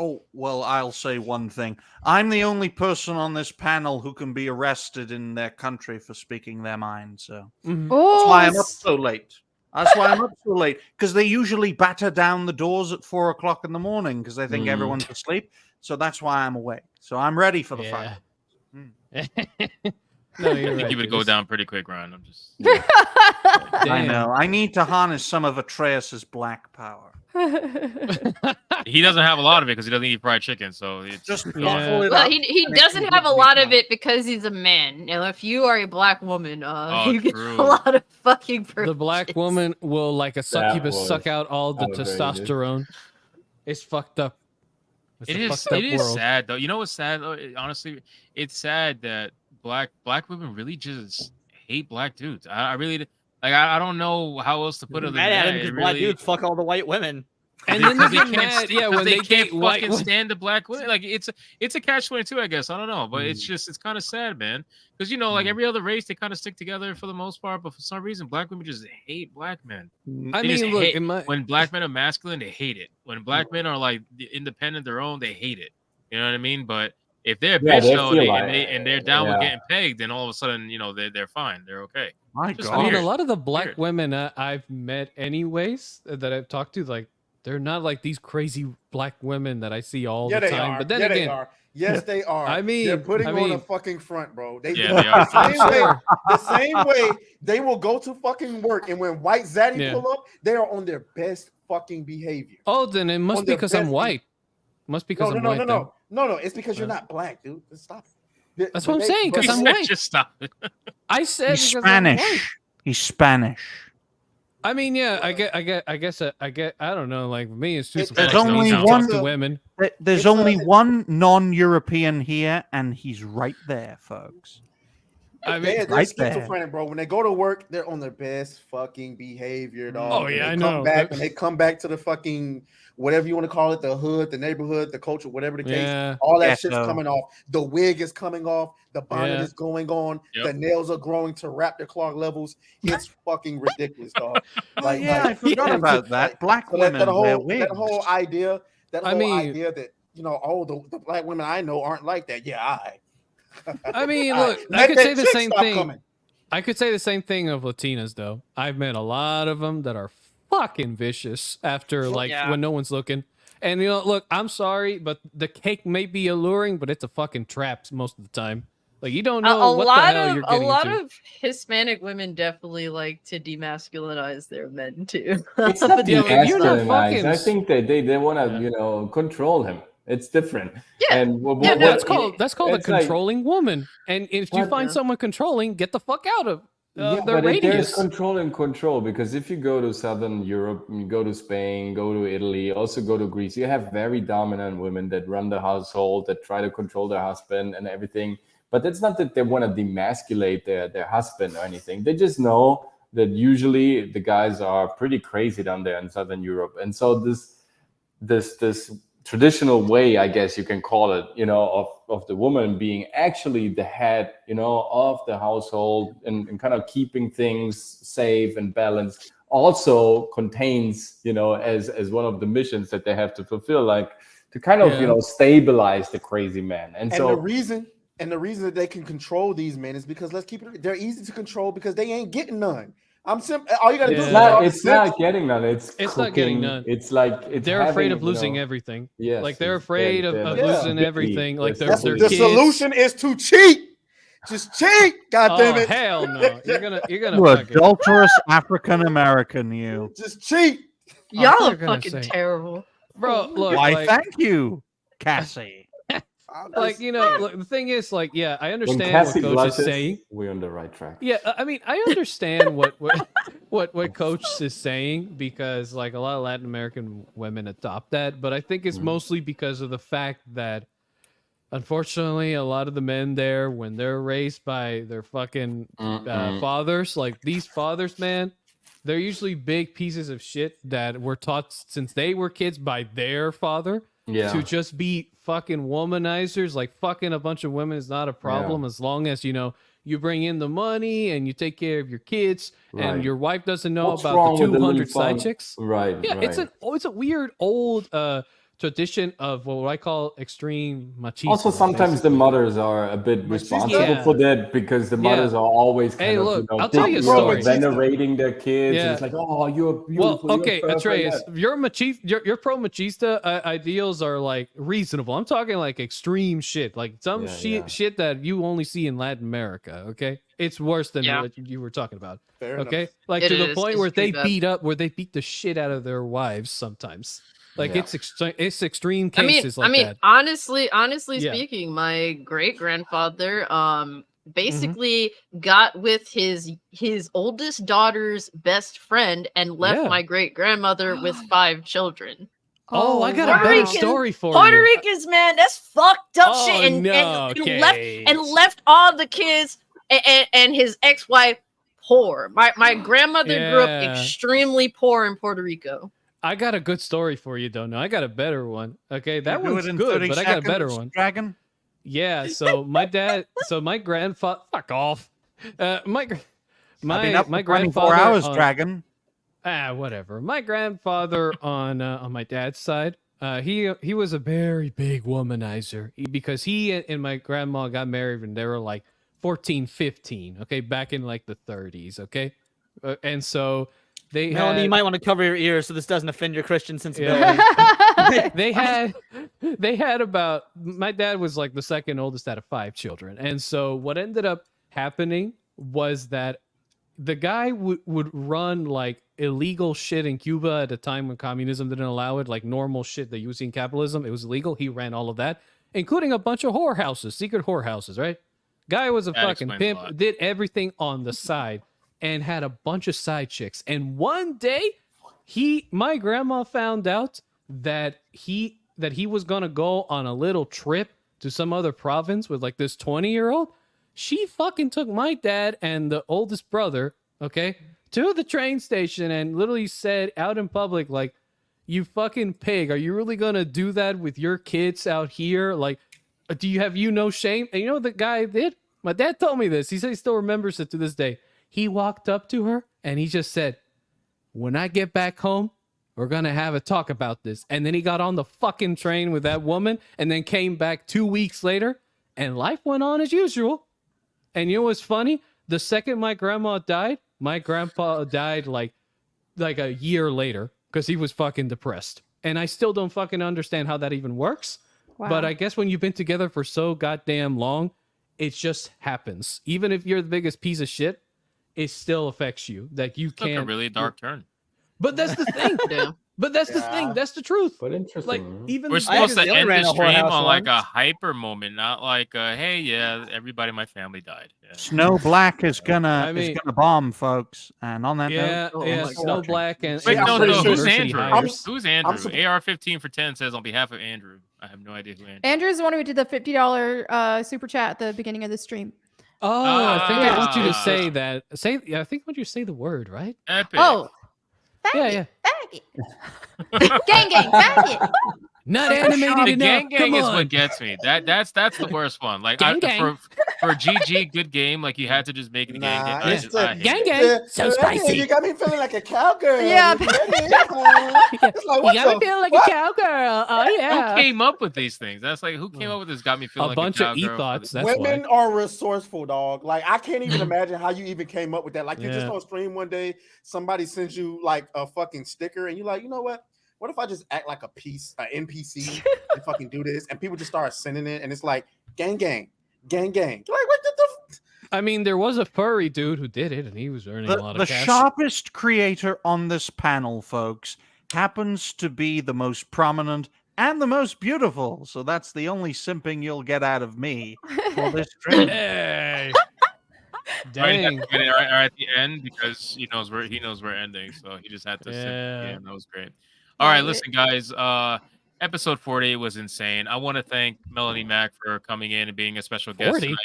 Oh, well, I'll say one thing. I'm the only person on this panel who can be arrested in their country for speaking their mind, so Mhm. that's why I'm up so late. That's why I'm up so late, because they usually batter down the doors at 4 o'clock in the morning because they think everyone's asleep. So that's why I'm awake. So I'm ready for the fight. No, I you're think right, you would dude. go down pretty quick, Ryan. I'm just I Damn. know. I need to harness some of Atreus's black power. he doesn't have a lot of it because he doesn't eat fried chicken. So it's Just Yeah. bottle it Well, up. he and it doesn't can have a give me lot of power. it because he's a man. Now, if you are a black woman, you get true. a lot of fucking The privileges. black woman will like a succubus was suck out all the outdated. testosterone. It's fucked up. It's It a is. fucked up It is world. sad though. You know what's sad though? Honestly, it's sad that black women really just hate black dudes. I really like. I don't know how else to put it. Mad at him because black dudes fuck all the white women. And then they get can't mad, stand- when they they can't date white fucking women. stand the black women. Like it's a catch-22, I guess. I don't know, but it's kind of sad, man. Because like every other race, they kind of stick together for the most part, but for some reason, black women just hate black men. I They just mean, look, hate- when black men are masculine, they hate it. When black men are like independent, their own, they hate it. You know what I mean? But if they're a Yeah, bitch they though, feel and, like- they're down with yeah. getting pegged, then all of a sudden, they're fine. They're okay. My Just I mean, a weird. lot of the black Weird. women I've met, anyways, that I've talked to, like they're not like these crazy black women that I see all Yeah, the they time. are. But then Yeah, again, they are. Yes, they are. I mean, they're putting I on mean- a fucking front, bro. They Yeah, they are. the same way they will go to fucking work, and when white zaddy Yeah. pull up, they are on their best fucking behavior. oh, then it must On be their because I'm best white. Must be because No, I'm no, white. no, then. no. It's because you're not black, dude. Just stop it. That's what I'm saying, 'cause He I'm said white. just stop it. I said He's because I'm white. Spanish. He's Spanish. I mean, yeah, I guess I don't know. Like me, it's just There's like, only talk one. to women. There's only one non-European here, and he's right there, folks. I mean, They're right schizophrenic, bro. When they go to work, they're on their best fucking behavior, dog. Oh, yeah, When I they come know. Back, when they come back to the fucking whatever you want to call it, the hood, the neighborhood, the culture, whatever the case, Yeah. all that Yeah, shit's so- coming off. The wig is coming off. The bonnet Yeah. is going on. Yep. The nails are growing to raptor claw levels. It's fucking ridiculous, dog. Oh, yeah, I forgot about that. Black so women that wear whole wigs. idea, I mean- idea that the black women I know aren't like that. Yeah, I mean, All look, right, I let could that say the chick same stop thing. coming. I could say the same thing of Latinas, though. I've met a lot of them that are fucking vicious after, like, Yeah. when no one's looking. And, look, I'm sorry, but the cake may be alluring, but it's a fucking trap most of the time. Like, you don't know what the hell you're getting into. of Hispanic women definitely like to demasculinize their men too. It's not Yeah, if you're not demasculinized. fucking- I think that they want to, control him. It's different. Yeah. And Yeah, that's called a it's like- controlling woman. And if you But- find someone controlling, get the fuck out of Yeah, their but there's radius. control and control, because if you go to Southern Europe, you go to Spain, go to Italy, also go to Greece, you have very dominant women that run the household, that try to control their husband and everything. But it's not that they want to demasculate their husband or anything. They just know that usually the guys are pretty crazy down there in Southern Europe. And so this traditional way, I guess you can call it, of the woman being actually the head, of the household and kind of keeping things safe and balanced, also contains, as one of the missions that they have to fulfill, like to kind of, stabilize the crazy man. And so the reason that they can control these men is because they're easy to control because they ain't getting none. All you gotta do is it's not getting none. It's not getting cooking. none. It's like They're afraid of losing everything. Yes, like they're it's afraid very- of they're losing picky. everything. Like They're their the kids. solution is to cheat. Just cheat. God damn Oh it. hell no! You're gonna You fucking. adulterous African American, you. Just cheat. Y'all they're are gonna fucking say- terrible. Bro, look. Why, like, thank you, Cassie. like look, the thing is, like, yeah, I When understand Cassie what Coach blushes, is saying. we're on the right track. Yeah, I mean, I understand what Coach is saying, because like a lot of Latin American women adopt that, but I think it's mostly because of the fact that, unfortunately, a lot of the men there, when they're raised by their fucking fathers, like these fathers, man, they're usually big pieces of shit that were taught since they were kids by their father. Yeah. To just be fucking womanizers, like fucking a bunch of women is not a problem as long as you bring in the money and you take care of your kids and Right. your wife doesn't know What's about wrong the with the 200 little side fun- chicks. Right. Yeah, right. it's a weird old tradition of what I call extreme machismo. Also, sometimes basically. the mothers are a bit responsible Yeah. for that, because the Yeah. mothers are always kind Hey, of, look, I'll tell you a story. venerating their kids. Yeah. And it's like, oh, you're Well, beautiful. you're okay, perfect. Atreus, your pro machista ideals are like reasonable. I'm talking like extreme shit, like some shit that you only see in Latin America. Okay, it's worse than what you were talking about. Fair okay, enough. like It to the is. point It's where they pretty bad. beat the shit out of their wives sometimes. Like Yeah. it's extreme I mean, cases like that. honestly Yeah. speaking, my great grandfather basically Mm-hmm. got with his oldest daughter's best friend and left Yeah. my great grandmother with 5 children. Oh, I got a Puerto better Rican- story for Puerto you. Ricans, man, that's fucked up Oh, shit, and, no, and left all the kids and his ex-wife poor. My grandmother grew up Yeah. extremely poor in Puerto Rico. I got a good story for you, though. No, I got a better one. Okay, that do one's it in good, 30 but I got a better seconds, one. Dragon. Yeah. So my grandfather. Fuck off. My I've been up for 24 grandfather. hours, Dragon. Whatever. My grandfather on my dad's side. He was a very big womanizer because he and my grandma got married when they were like 14, 15. Okay, back in like the 30s. Okay, and so. Melanie, you might want to cover your ears so this doesn't offend your Christian sensibilities. Yeah. they had about, my dad was like the second oldest out of 5 children. And so what ended up happening was that the guy would run like illegal shit in Cuba at a time when communism didn't allow it, like normal shit they use in capitalism. It was illegal. He ran all of that, including a bunch of whorehouses, secret whorehouses, right? Guy was a fucking pimp, did everything on the side. And had a bunch of side chicks. And one day, my grandma found out that he was gonna go on a little trip to some other province with like this 20-year-old. She fucking took my dad and the oldest brother, okay, to the train station and literally said out in public, like, "You fucking pig, are you really gonna do that with your kids out here? Like, do you have no shame?" And you know what the guy did? My dad told me this. He said he still remembers it to this day. He walked up to her and he just said, "When I get back home, we're going to have a talk about this." And then he got on the fucking train with that woman and then came back 2 weeks later and life went on as usual. And you know what's funny? The second my grandma died, my grandpa died like a year later because he was fucking depressed. And I still don't fucking understand how that even works. Wow. But I guess when you've been together for so goddamn long, it just happens. Even if you're the biggest piece of shit, it still affects you. Like you Took can't. a really dark turn. But that's the thing. But that's the thing. That's the truth. But interesting. Like even We're supposed to end the stream on whorehouse like once. a hyper moment, not like, hey, yeah, everybody in my family died. Yeah. Snow Black is gonna I bomb, folks. And on that Yeah, note, yeah. Snow Black and Wait, no, University who's Andrew? hires. Who's Andrew? AR-15 for 10 says on behalf of Andrew. I have no idea who Andrew. Andrew's the one who did the $50 super chat at the beginning of the stream. Oh, I think I want you to Ah. say that. I think I want you to say the word, right? Epic. Oh, Yeah. gang, faggot. Not animated The enough. gang Come is on. what gets me. That's the worst one. Like Gang, gang. for GG good game, like you had to just make it a gang gang. I it's just- the- I hate Gang it. gang. So You spicy. got me feeling like a cowgirl. Yeah. You get it? It's like, You what got the me feeling like fuck? a cowgirl. Oh yeah. Who came up with these things? That's like who came up with this? Got me feeling A like bunch a of cowgirl. e-thoughts. That's Women why. are resourceful, dog. Like I can't even imagine how you even came up with that. Like you just Yeah. on stream one day, somebody sends you like a fucking sticker, and you're like, you know what? What if I just act like an NPC and fucking do this? And people just start sending it, and it's like gang gang, gang gang. You're like, what the I mean, there was a furry dude who did it, and he was earning a lot the of cash. sharpest creator on this panel, folks, happens to be the most prominent and the most beautiful. So that's the only simping you'll get out of me for this stream. Hey. Dang. Dang. Right at the end because he knows we're ending, so he just had to. Yeah. Yeah, that was great. All right, listen, guys. Episode 48 was insane. I want to thank MelonieMac for coming in and being a special guest 40? tonight.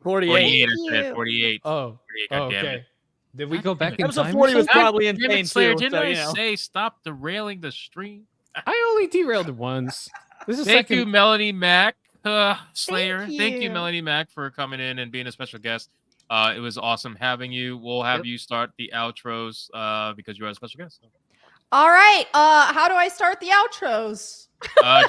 48. 48, I said 48. Oh, 48, God damn okay. it. Did we go back in Episode time? 40 was or something? probably Damn it, insane Slayer, too. didn't So, I you know. say stop derailing the stream? I only derailed it once. This is Thank second. you, MelonieMac, Slayer. Thank you, you. MelonieMac, for coming in and being a special guest. It was awesome having you. We'll have you start the outros because you are a special guest. All right. How do I start the outros?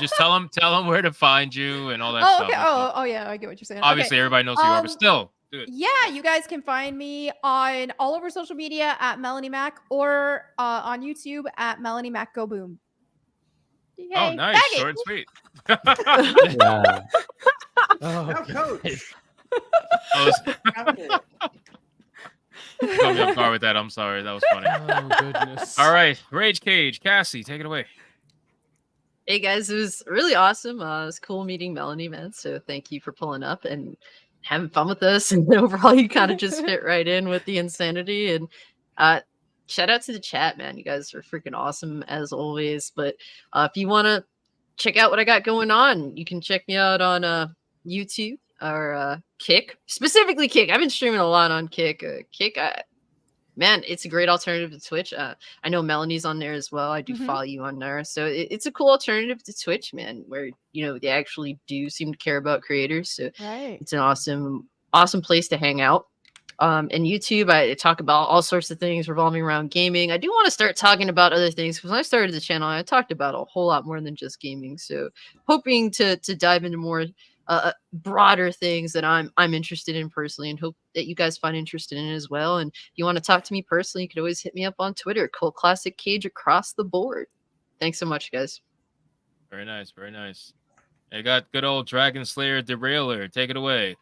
Just tell them where to find you and all that Oh, stuff. okay. Oh, yeah. I get what you're saying. Obviously, Okay. everybody knows who you are, but still, do it. Yeah, you guys can find me on all over social media at MelonieMac or on YouTube at MelonieMac Go Boom. Oh, Yay. nice. Faggot. Short and sweet. Yeah. Oh, Now, coach. Caught me off guard with that. I'm sorry. That was funny. Oh, goodness. All right. Rage Cage. Cassie, take it away. Hey guys, it was really awesome. It was cool meeting Melanie, man. So thank you for pulling up and having fun with us. And overall, you kind of just fit right in with the insanity. And shout out to the chat, man. You guys are freaking awesome as always. But if you want to check out what I got going on, you can check me out on YouTube or Kick. Specifically Kick. I've been streaming a lot on Kick. Kick, man, it's a great alternative to Twitch. I know Melanie's on there as well. I do follow you on there, so it's a cool alternative to Twitch, man. Where they actually do seem to care about creators. So it's an awesome place to hang out. And YouTube, I talk about all sorts of things revolving around gaming. I do want to start talking about other things because when I started the channel, I talked about a whole lot more than just gaming. So hoping to dive into more broader things that I'm interested in personally, and hope that you guys find interested in it as well. And if you want to talk to me personally, you could always hit me up on Twitter, Cult Classic Cage across the board. Thanks so much, guys. Very nice, very nice. I got good old Dragon Slayer Derailer. Take it away.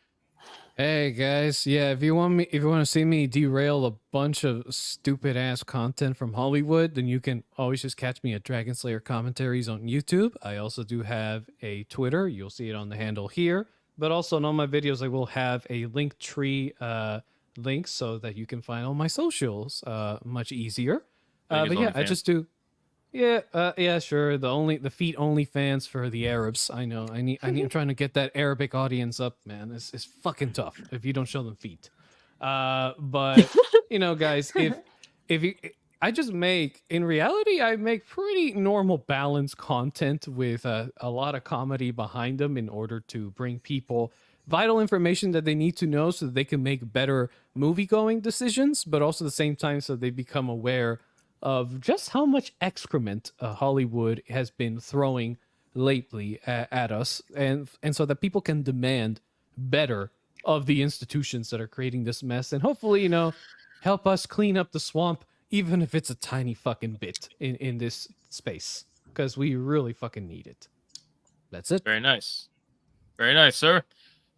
Hey guys, yeah, if you want to see me derail a bunch of stupid ass content from Hollywood, then you can always just catch me at Dragon Slayer Commentaries on YouTube. I also do have a Twitter. You'll see it on the handle here. But also in all my videos, I will have a link tree link so that you can find all my socials much easier. But yeah, I just do. Yeah, sure. The feet only fans for the Arabs. I know. I'm trying to get that Arabic audience up, man. It's fucking tough if you don't show them feet. But guys, I just make, in reality, I make pretty normal balanced content with a lot of comedy behind them in order to bring people vital information that they need to know so that they can make better movie-going decisions, but also at the same time so they become aware of just how much excrement Hollywood has been throwing lately at us, and so that people can demand better of the institutions that are creating this mess, and hopefully, help us clean up the swamp, even if it's a tiny fucking bit in this space, because we really fucking need it. That's it. Very nice. Very nice, sir.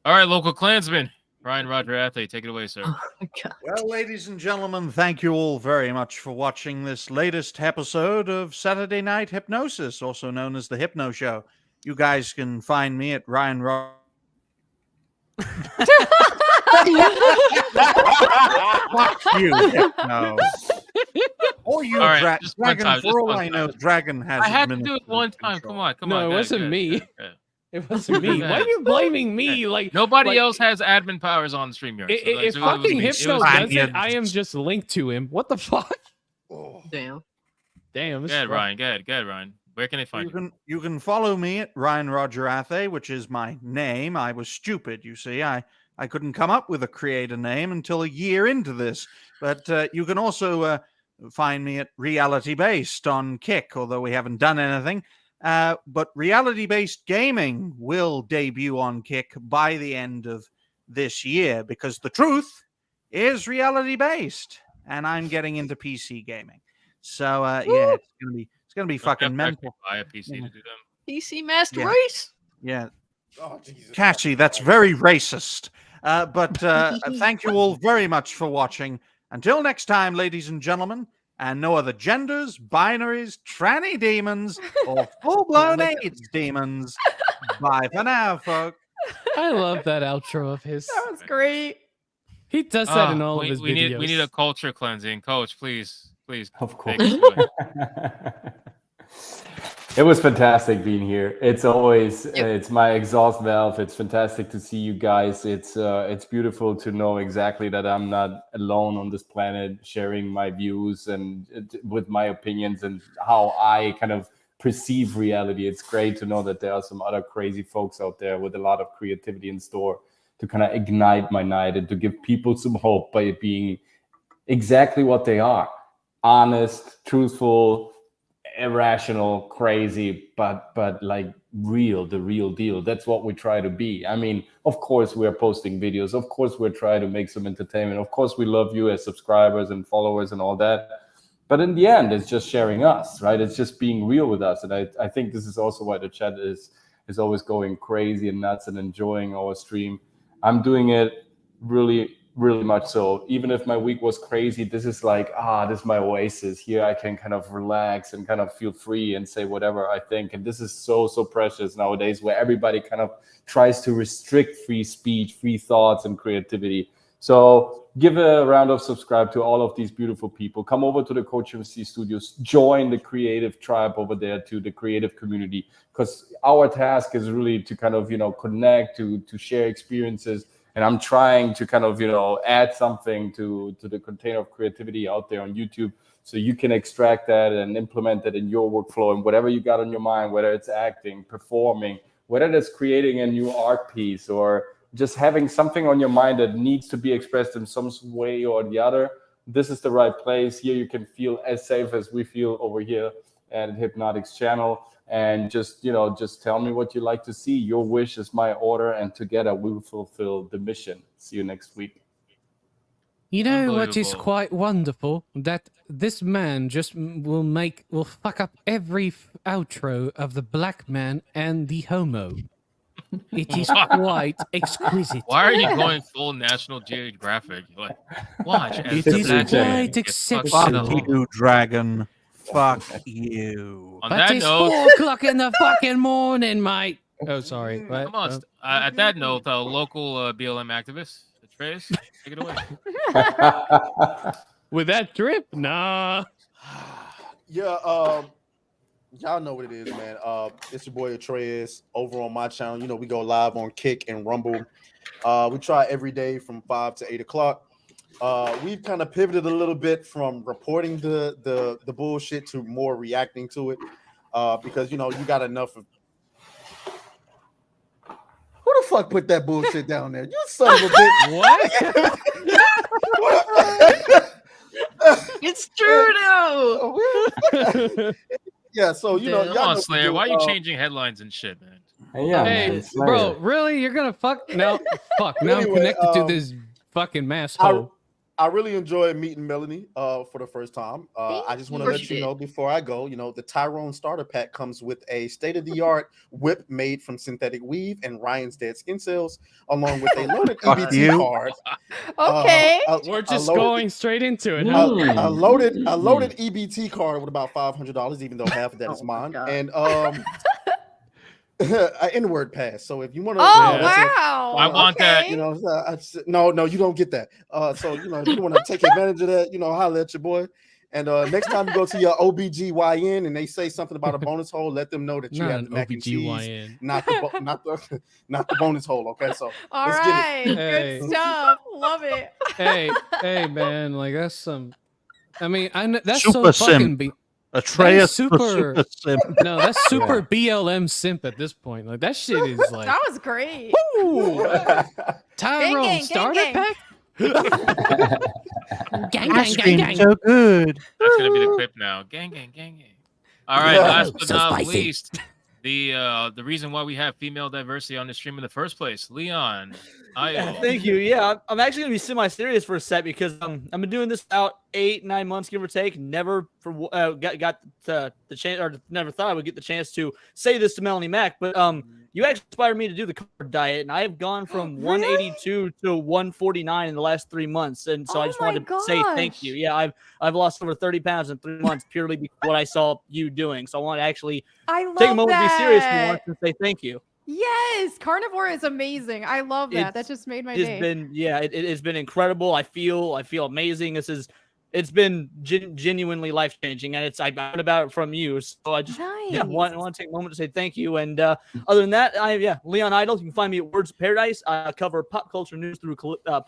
All right, local Klansman. Ryan Roger Athlete, take it away, sir. Oh my God. Well, ladies and gentlemen, thank you all very much for watching this latest episode of Saturday Night Hypnosis, also known as The Hypno Show. You guys can find me at Ryan Roger. Fuck you, Hypno. Or you, all right, Dragon. For all I know, Dragon has. I had to do it one time. Come on. No, it wasn't me. It wasn't me. Why are you blaming me? Like nobody else has admin powers on StreamYard. If fucking Hypno does it, I am just linked to him. What the fuck? Damn. Go ahead, Ryan. Go ahead, Ryan. Where can they find you? You can follow me at Ryan Roger Athe, which is my name. I was stupid, you see. I couldn't come up with a creator name until a year into this. But you can also find me at Reality Based on Kick, although we haven't done anything. But reality-based gaming will debut on Kick by the end of this year, because the truth is reality-based, and I'm getting into PC gaming. So yeah, it's gonna be fucking mental. Buy a PC to do them. PC Master Race. Yeah. Oh, Jesus. Cassie, that's very racist. But thank you all very much for watching. Until next time, ladies and gentlemen. And no other genders, binaries, tranny demons, or full-blown AIDS demons. Bye for now, folks. I love that outro of his. That was great. He does that in all of his we videos. We need a culture cleansing. Coach, please. Of course. It was fantastic being here. It's always it's my exhaust valve. It's fantastic to see you guys. It's beautiful to know exactly that I'm not alone on this planet, sharing my views and with my opinions and how I kind of perceive reality. It's great to know that there are some other crazy folks out there with a lot of creativity in store to kind of ignite my night and to give people some hope by being exactly what they are: honest, truthful, irrational, crazy, but like real, the real deal. That's what we try to be. I mean, of course we're posting videos, of course we're trying to make some entertainment, of course we love you as subscribers and followers and all that, but in the end it's just sharing us, right? It's just being real with us. And I think this is also why the chat is always going crazy and nuts and enjoying our stream. I'm doing it really much so. Even if my week was crazy, this is like, this is my oasis. Here I can kind of relax and kind of feel free and say whatever I think. And this is so precious nowadays, where everybody kind of tries to restrict free speech, free thoughts, and creativity. So give a round of subscribe to all of these beautiful people. Come over to the Coach MC Studios, join the creative tribe over there, to the creative community, because our task is really to kind of, connect, to share experiences, And I'm trying to kind of, add something to the container of creativity out there on YouTube, so you can extract that and implement it in your workflow and whatever you got on your mind, whether it's acting, performing, whether it's creating a new art piece, or just having something on your mind that needs to be expressed in some way or the other. This is the right place. Here you can feel as safe as we feel over here at Hypnotic's channel. And just tell me what you like to see. Your wish is my order, and together we will fulfill the mission. See you next week. You know what is quite wonderful? That this man just will fuck up every outro of the black man and the homo. It is quite exquisite. Why are you going full National Geographic? Like, watch. It is quite exceptional. Fuck you, dragon. Fuck you. On But that it's note, 4 o'clock in the fucking morning, mate. Oh, sorry. What? come on. At that note, local BLM activist, Trace, take it away. With that drip? Nah. Yeah, y'all know what it is, man. It's your boy Atreus over on my channel. You know, we go live on Kick and Rumble. We try every day from 5 to 8 o'clock. We've kind of pivoted a little bit from reporting the bullshit to more reacting to it, because you got enough of. Who the fuck put that bullshit down there? You son of a bitch! What? It's true now. Yeah, so Come on, Slayer. Why are you changing headlines and shit, man? Hey, bro, really? You're gonna fuck? No, fuck. Now I'm connected to this fucking mass hole. I really enjoyed meeting Melanie for the first time. I just want to let you know before I go, the Tyrone starter pack comes with a state-of-the-art whip made from synthetic weave and Ryan's dead skin cells, along with a loaded EBT card. Okay. We're just going straight into it. A loaded EBT card with about $500, even though half of that is mine. And an N-word pass. So if you want to, wow, I want that. No, you don't get that. So if you want to take advantage of that, holler at your boy. And next time you go to your OBGYN and they say something about a bonus hole, let them know that you have the mac and cheese, not the bonus hole. Okay, so all let's right, get it. good stuff. Love it. Hey, man, like that's some. I mean, that's Super so fucking. simp. Atreus super simp. No, that's super BLM simp at this point. Like that shit is like That was great. Tyrone gang, starter gang. pack. Ice cream so good. That's gonna be the clip now. Gang, gang, gang, gang. All right. Last but So not spicy. least, the reason why we have female diversity on the stream in the first place, Leon. Thank you. Yeah, I'm actually gonna be semi-serious for a sec because I've been doing this about 8-9 months, give or take. Never got the chance, or never thought I would get the chance to say this to MelonieMac. But you actually inspired me to do the carb diet, and I have gone from 182 to 149 in the last 3 months. And so I just wanted to say thank you. Yeah, I've lost over 30 pounds in 3 months purely because of what I saw you doing. So I want to actually take a moment to be serious for once and say thank you. Yes, carnivore is amazing. I love that. That just made my day. It's been incredible. I feel amazing. It's been genuinely life changing, and I learned about it from you. So I just want to take a moment to say thank you. And other than that, Leon Idol. You can find me at Words of Paradise. I cover pop culture news through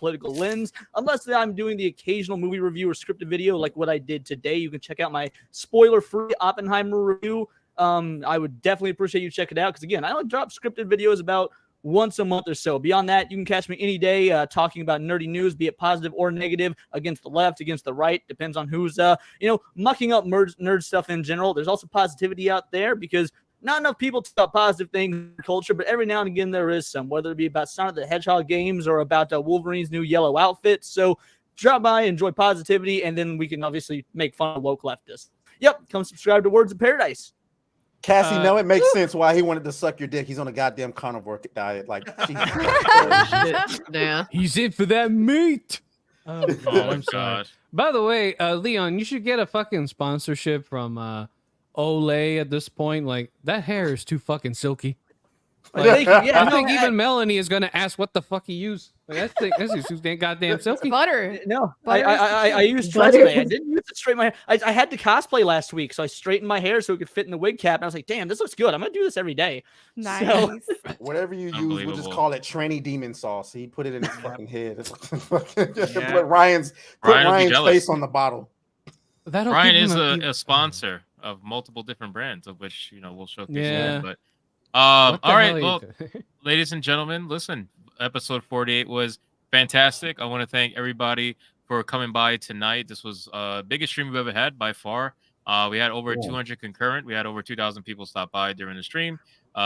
political lens. Unless I'm doing the occasional movie review or scripted video like what I did today, you can check out my spoiler-free Oppenheimer review. I would definitely appreciate you check it out because again, I only drop scripted videos about once a month or so. Beyond that, you can catch me any day talking about nerdy news, be it positive or negative, against the left, against the right. Depends on who's mucking up nerd stuff in general. There's also positivity out there because not enough people talk about positive things in culture, but every now and again there is some, whether it be about Sonic the Hedgehog games or about Wolverine's new yellow outfit. So drop by, enjoy positivity, and then we can obviously make fun of woke leftists. Yep, come subscribe to Words of Paradise. Cassie, now it makes sense why he wanted to suck your dick. He's on a goddamn carnivore diet. Like, Yeah. He's in for that meat. Oh my gosh. By the way, Leon, you should get a fucking sponsorship from Olay at this point. Like that hair is too fucking silky. Like, thank you. Yeah, I think even Melanie is gonna ask what the fuck he used. Like, that's too damn goddamn silky. Butter. No, Butter. I used Tresemme. I didn't use it to straighten my hair. I had to cosplay last week, so I straightened my hair so it could fit in the wig cap. And I was like, damn, this looks good. I'm gonna do this every day. Nice. So, Whatever you use, we'll just call it tranny demon sauce. He put it in his fucking head. Yeah. Put Ryan's face on the bottle. Ryan is a sponsor of multiple different brands, of which we'll showcase. Yeah. But What the all right, hell are you well, doing? ladies and gentlemen, listen, episode 48 was fantastic. I want to thank everybody for coming by tonight. This was biggest stream we've ever had by far. We had over 200 concurrent. We had over 2,000 people stop by during the stream.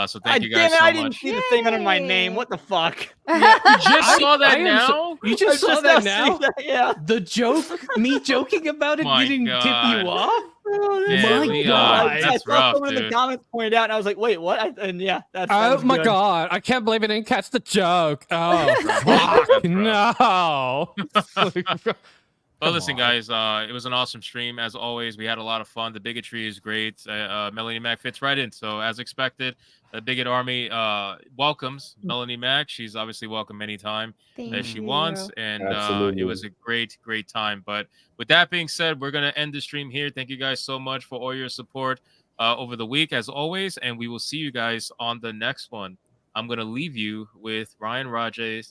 So thank you guys damn it, so I didn't much. see the thing under my name. What the fuck? You just saw that now? You just saw that now? Yeah. The joke, me joking about it My didn't tip God. you off? Oh, Yeah, my Leon, God. that's I saw rough, someone in the dude. comments pointed out, and I was like, wait, what? That Oh was my good. god, I can't believe I didn't catch the joke. Oh, fuck, no. Well, listen, guys, it was an awesome stream. As always, we had a lot of fun. The bigotry is great. MelonieMac fits right in. So, as expected, the Bigot Army welcomes MelonieMac. She's obviously welcome anytime that she wants. And it was a great, great time. But with that being said, we're going to end the stream here. Thank you guys so much for all your support over the week, as always. And we will see you guys on the next one. I'm going to leave you with Ryan Roger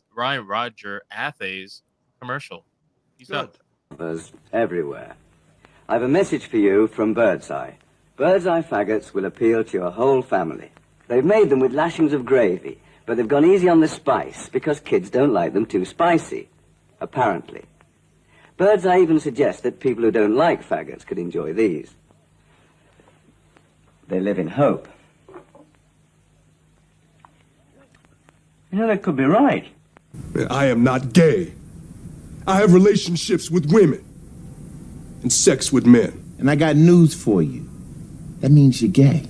Athay's commercial. Peace out. Everywhere. I've a message for you from Birdseye. Birdseye faggots will appeal to your whole family. They've made them with lashings of gravy, but they've gone easy on the spice because kids don't like them too spicy, apparently. Birdseye even suggests that people who don't like faggots could enjoy these. They live in hope. You know, they could be right. I am not gay. I have relationships with women and sex with men. And I got news for you. That means you're gay.